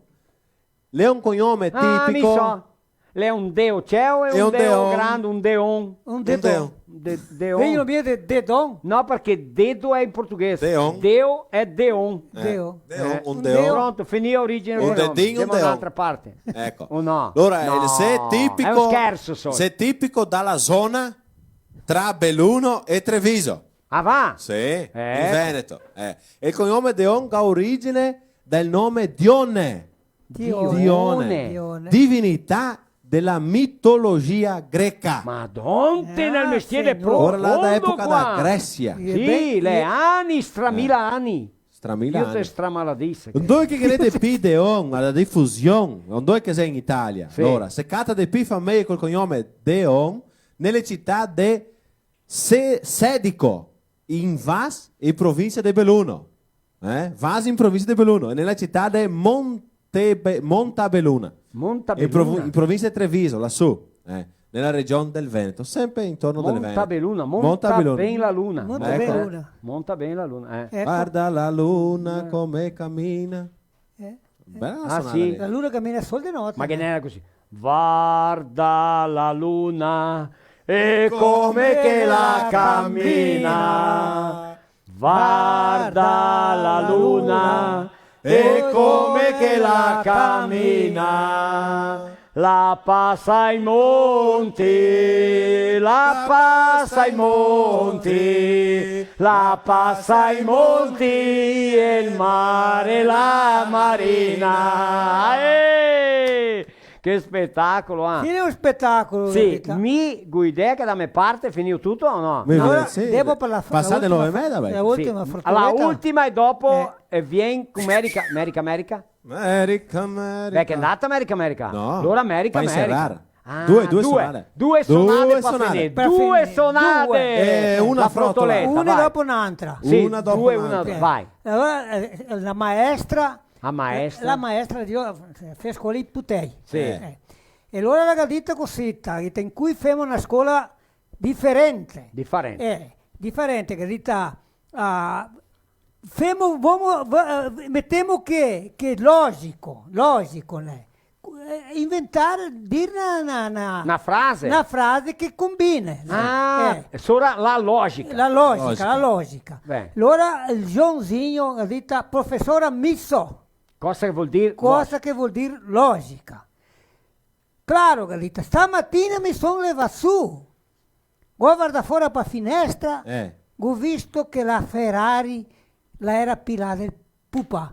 Lei è un cognome tipico. Mi so. Lei è un deo ciao e un deo grande, un deon. Un deon. Deon. Lei non viene dedon? No, perché dedo è in portoghese. Deon. Deo è deon. Deo. Un deon. Pronto, finì origine. Un dedinho, un deon. Un'altra parte. Ecco. No. Allora, no. se è tipico. È uno scherzo solo. Se è tipico dalla zona tra Belluno e Treviso. Ah, va? Sì, in Veneto. E il cognome Deon ha origine dal nome Dione. Divinità della mitologia greca. Madonna, nel mestiere profondo. Ora dall'epoca da Grecia. Sì, le anni, stramila anni. Stramila Io anni. te stramaladisse. Non dove che chiedete P Deon, alla diffusione, non dove che sei in Italia. Sì. Allora, se cata di P famiglie col cognome Deon, nelle città di Sedico, in Vas e provincia di Belluno. Vas in provincia di Belluno, e nella città di Montabelluna. In provincia di Treviso, lassù. nella regione del Veneto, sempre intorno del Veneto. Montabelluna, monta ben la luna. Monta ben la luna. Guarda la luna come cammina. Bella sì. La luna cammina solo di notte. Ma che non era così? Guarda la luna e come che la cammina. Guarda la luna e come che la cammina. La passa ai monti, la passa ai monti, la passa ai monti e il mare la marina. Che spettacolo, Fine un spettacolo. Sì, mi guidai che da me parte finì tutto o no? Allora, sì. Devo per la passate 9 metri, la ultima la ultima e dopo viene con America. Beh, che è andata America? No. Allora America. Due sonate. Due sonate per finire. Due sonate. Una frottoletta. Una dopo un'altra. Sì, una dopo un'altra. Vai. Allora, la maestra... La maestra fa scuola in Putei. Sì. E allora la dita così, in cui facciamo una scuola differente. Differente, che dita... mettiamo che è logico, inventare, dire una frase che combina. Solo la logica. La logica. Beh. Allora il Johnzinho ha detto, professore Misso. Cosa che vuol dire? Che vuol dire logica. Claro, Galita, stamattina mi sono levato su, guarda fuori per finestra, ho visto che la Ferrari la era pilata del pupa.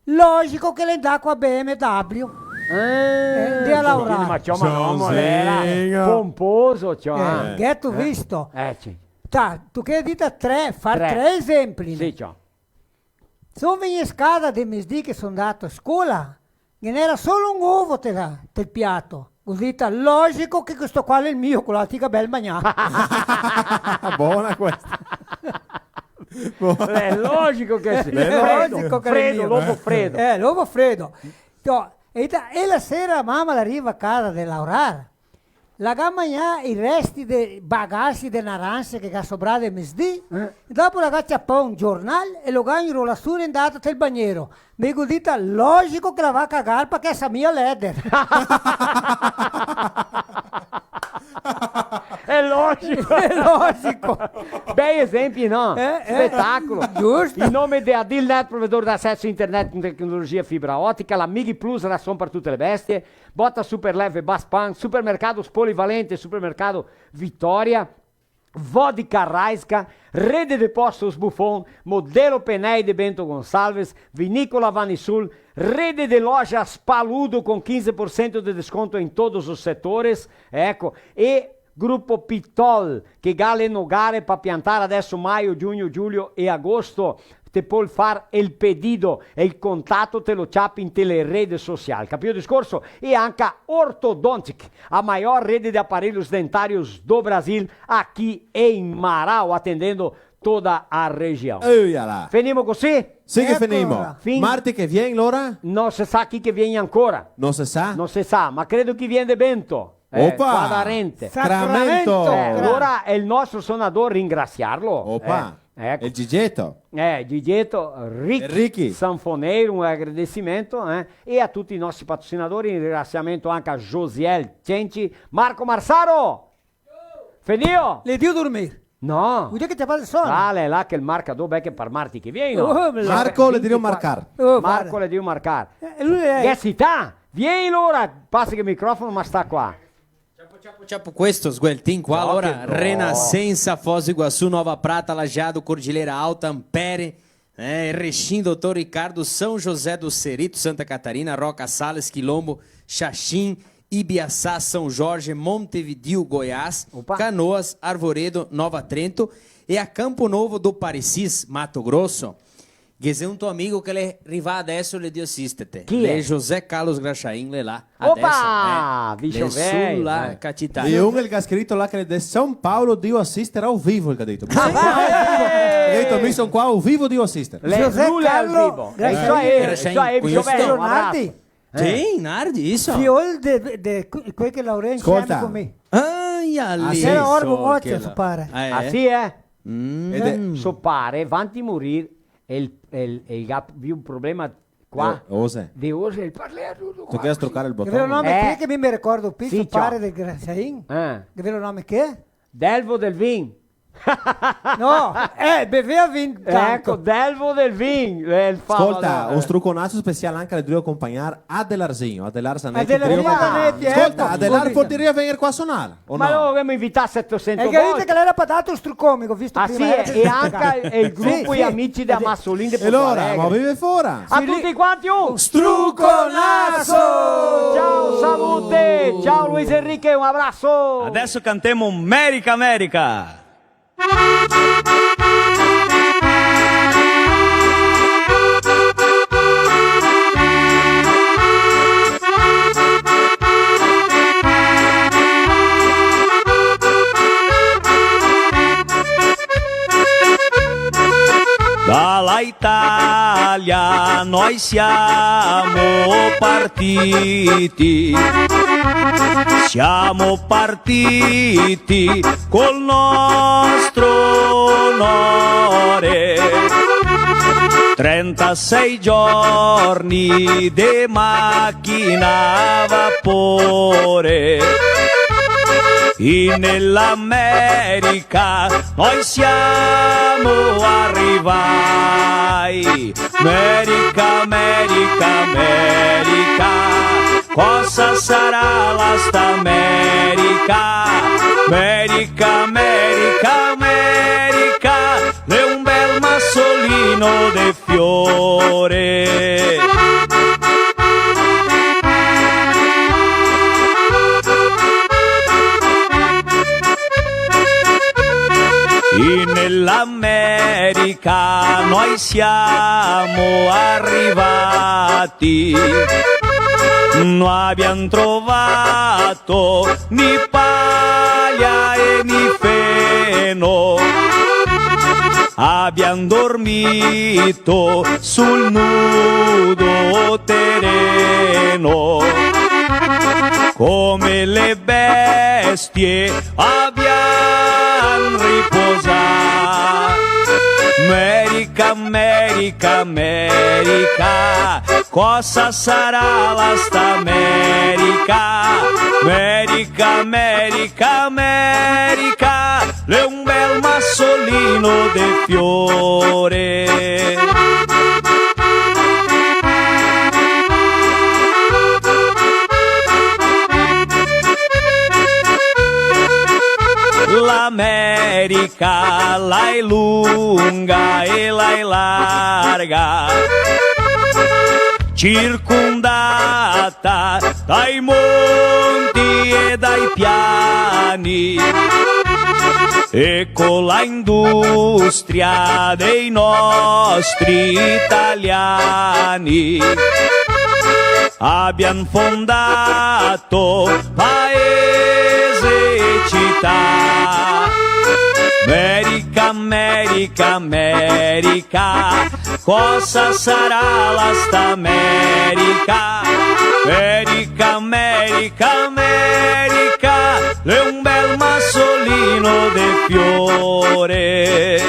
Logico che le dà qua BMW. Di a lavorare. Ma c'è era pomposo. Che tu visto? Tu che dite tre esempi. Sì, ciao. Sono venuto in scada di mesdì che sono andato a scuola, non era solo un uovo del piatto. Così logico che questo qua è il mio, con l'antica bel magnato. Buona questa. È logico che sia. L'uovo freddo. L'uovo freddo. E la sera mamma arriva a casa di lavorare. La gamma i resti dei bagagli di naranja che ha sobrato il mesdì, dopo la caccia un giornale e lo ganno la su e andato al bagnero. Mi dico, logico che la va a cagare perché è mia leder. È logico. Bei esempi, no? Spettacolo. Giusto. In nome di Adilnet, provedore d'accesso internet con tecnologia fibra ottica, la Migi Plus rason per tutte le bestie, Botta Super Leve Bass Punk, Supermercato Polivalente, Supermercato Vittoria, Vodka Raiska, Rede de Postos Buffon, Modelo Penei de Bento Gonçalves, Vinícola Vanisul, Rede de Lojas Paludo com 15% de desconto em todos os setores, e Gruppo Pitol, che gale nogare per piantare adesso maio, giugno, giugno e agosto. Te puoi fare il pedido e il contatto te lo ciapi in le reti sociali. Capito il discorso? E anche Ortodontic, a maior rede de aparelhos dentários do Brasil, aqui em Marau, atendendo toda a região. Finimo così? Sì che finimo. Marti che viene l'ora? Non si sa chi che viene ancora. Non si sa? Non si sa, ma credo che viene de Bento. Opa! Sacramento! Allora è il nostro suonatore ringraziarlo. Opa! Ecco. Il Gigetto. Gigetto, Ricky Sanfoneiro, un agradecimento. E a tutti i nostri patrocinatori, un ringraziamento anche a Josiel Cenci, Marco Marsaro. Finio? Le dio dormire. No. Vuoi dire che ti fa il sonno? Vale, là che il marcador becche per Marti che viene. Marco le devo marcare. Marco le devo marcare. Che si sta? Vieni l'ora, passa che il microfono ma sta qua. Ciao, questo Sgueltin qua, allora Renascença, Foz do Iguaçu, Nova Prata, Lajeado, Cordilheira Alta, Ampere, Erechim, Doutor Ricardo, São José do Cerrito, Santa Catarina, Roca Salles, Quilombo, Xaxim, Ibiaçá, São Jorge, Montevideo, Goiás, Canoas, Arvoredo, Nova Trento e a Campo Novo do Parecis, Mato Grosso. Che sei un tuo amico che le arriva adesso le dio assistete. Chi è? José Carlos Graxain le là. Opa! Le sulla catità. E un che ha scritto là che de São Paulo dio assistere ao vivo, il che ha detto. Ha detto mi sono qua ao vivo dio assistere. José Carlos Graxain. Nardi. Sì, Nardi, isso. Fiol de quel che Laurenzi Ascolta. con me. lì. Era orbo occhio, so pare. Ah sì, so pare, vanti morire, e il gap vi un problema qua. Ose. Di Ose il parlere tutto Tu quieres truccare il Che vero bottone? nome che mi ricordo più, Sì, so pare del Graziain. Che vero nome che? Delvo del Vin. No, beveva vin tanto. Ecco, Delvo del Vin. Ascolta, un struconazzo speciale anche alle trio accompagnar Adelar Zinho, Adelar Zanetti. Adelar Zanetti, Ascolta, Adelar poteria venire qua a suonare. O Ma no? lo abbiamo invitato 700 E che dite che l'era pagato strucomico, visto Ah prima. sì, e anche il gruppo gli amici da Massolin de E allora, ma vive fuori? A tutti quanti un struconasso! Ciao salute, ciao Luis Enrique, un abbraccio. Adesso cantiamo America America. Dalla Italia noi siamo partiti col nostro onore. 36 giorni di macchina a vapore. E nell'America noi siamo arrivati. America, America, America, cosa sarà la sta America? America, America, America, è un bel massolino de fiore. E nell'America noi siamo arrivati, non abbiamo trovato né paglia e né feno, abbiamo dormito sul nudo terreno, come le bestie abbiamo riposato. America, America, America, cosa sarà la sta America? America, America, America, è un bel massolino de fiore. L'America la è lunga e la è larga, circondata dai monti e dai piani, e con la industria dei nostri italiani abbiamo fondato paese e città. America, America, America, cosa sarà la sta America? America, America, America, è un bel massolino de fiore.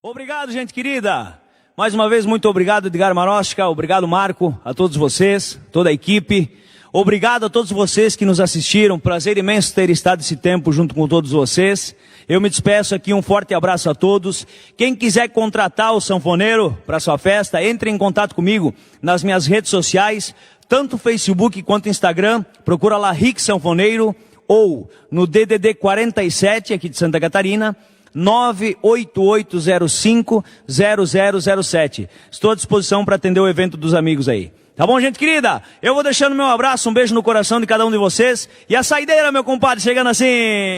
Obrigado, gente querida. Mais uma vez, muito obrigado, Edgar Marosca. Obrigado, Marco, a todos vocês, toda a equipe. Obrigado a todos vocês que nos assistiram. Prazer imenso ter estado esse tempo junto com todos vocês. Eu me despeço aqui, um forte abraço a todos. Quem quiser contratar o sanfoneiro para sua festa, entre em contato comigo nas minhas redes sociais, tanto Facebook quanto Instagram. Procura lá Rick Sanfoneiro ou no DDD 47 aqui de Santa Catarina. 988050007. Estou à disposição para atender o evento dos amigos aí. Tá bom, gente querida? Eu vou deixando meu abraço, um beijo no coração de cada um de vocês. E a saideira, meu compadre, chegando assim.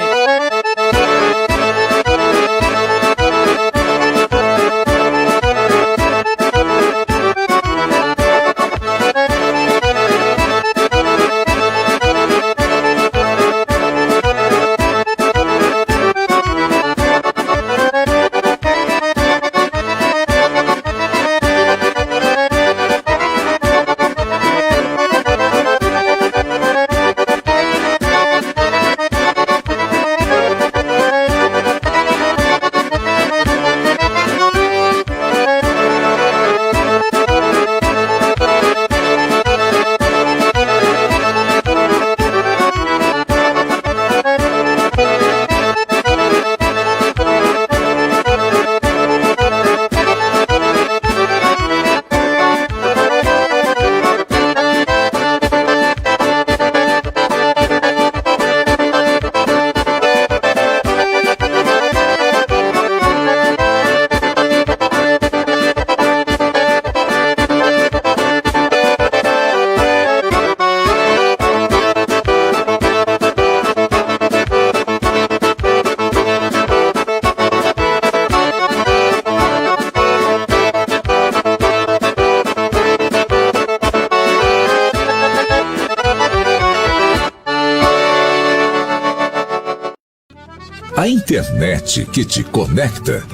A internet que te conecta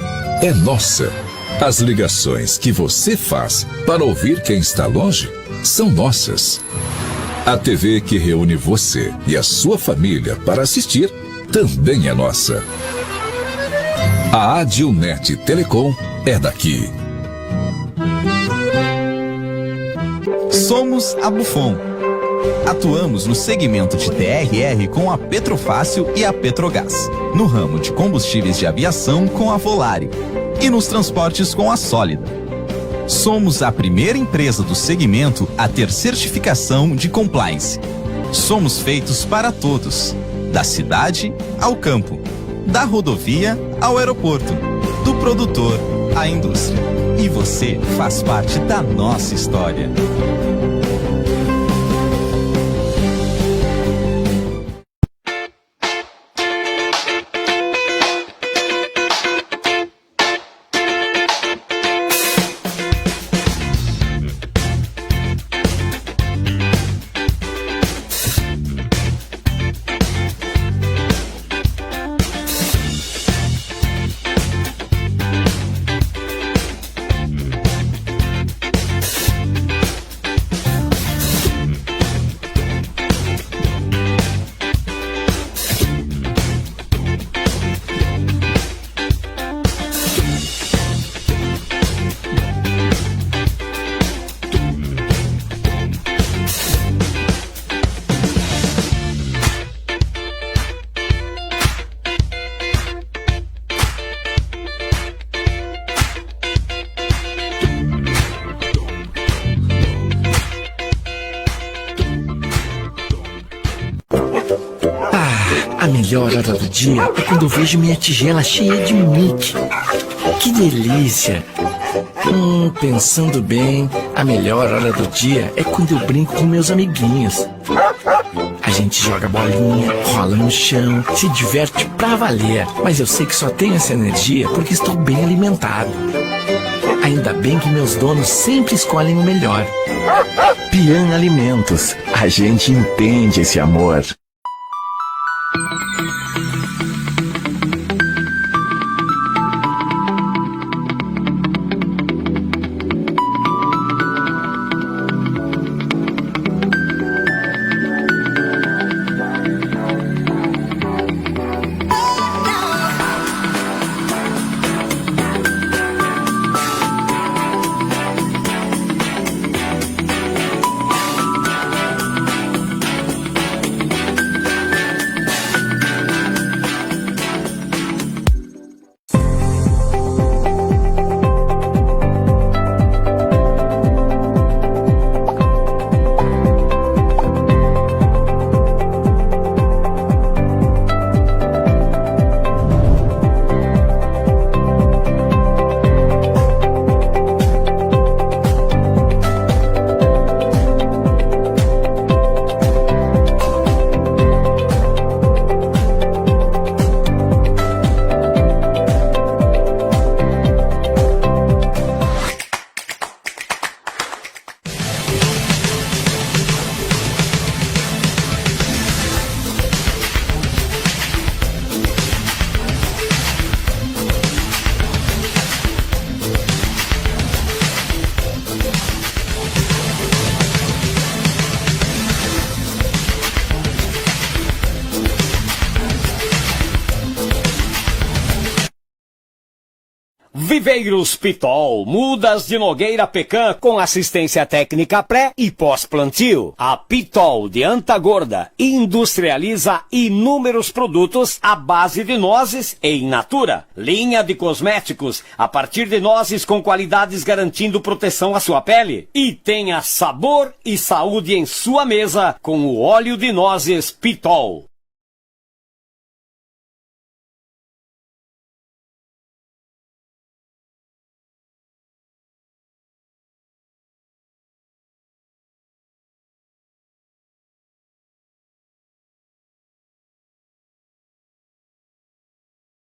é nossa. As ligações que você faz para ouvir quem está longe são nossas. A TV que reúne você e a sua família para assistir também é nossa. A Adilnet Telecom é daqui. Somos a Bufon. Atuamos no segmento de TRR com a Petrofácil e a Petrogás, no ramo de combustíveis de aviação com a Volare e nos transportes com a Sólida. Somos a primeira empresa do segmento a ter certificação de compliance. Somos feitos para todos, da cidade ao campo, da rodovia ao aeroporto, do produtor à indústria. E você faz parte da nossa história. A melhor hora do dia é quando eu vejo minha tigela cheia de Mickey. Que delícia! Pensando bem, a melhor hora do dia é quando eu brinco com meus amiguinhos. A gente joga bolinha, rola no chão, se diverte pra valer. Mas eu sei que só tenho essa energia porque estou bem alimentado. Ainda bem que meus donos sempre escolhem o melhor. Pian Alimentos. A gente entende esse amor. Viveiros Pitol, mudas de Nogueira Pecan com assistência técnica pré e pós-plantio. A Pitol de Antagorda industrializa inúmeros produtos à base de nozes e in natura. Linha de cosméticos a partir de nozes com qualidades garantindo proteção à sua pele. E tenha sabor e saúde em sua mesa com o óleo de nozes Pitol.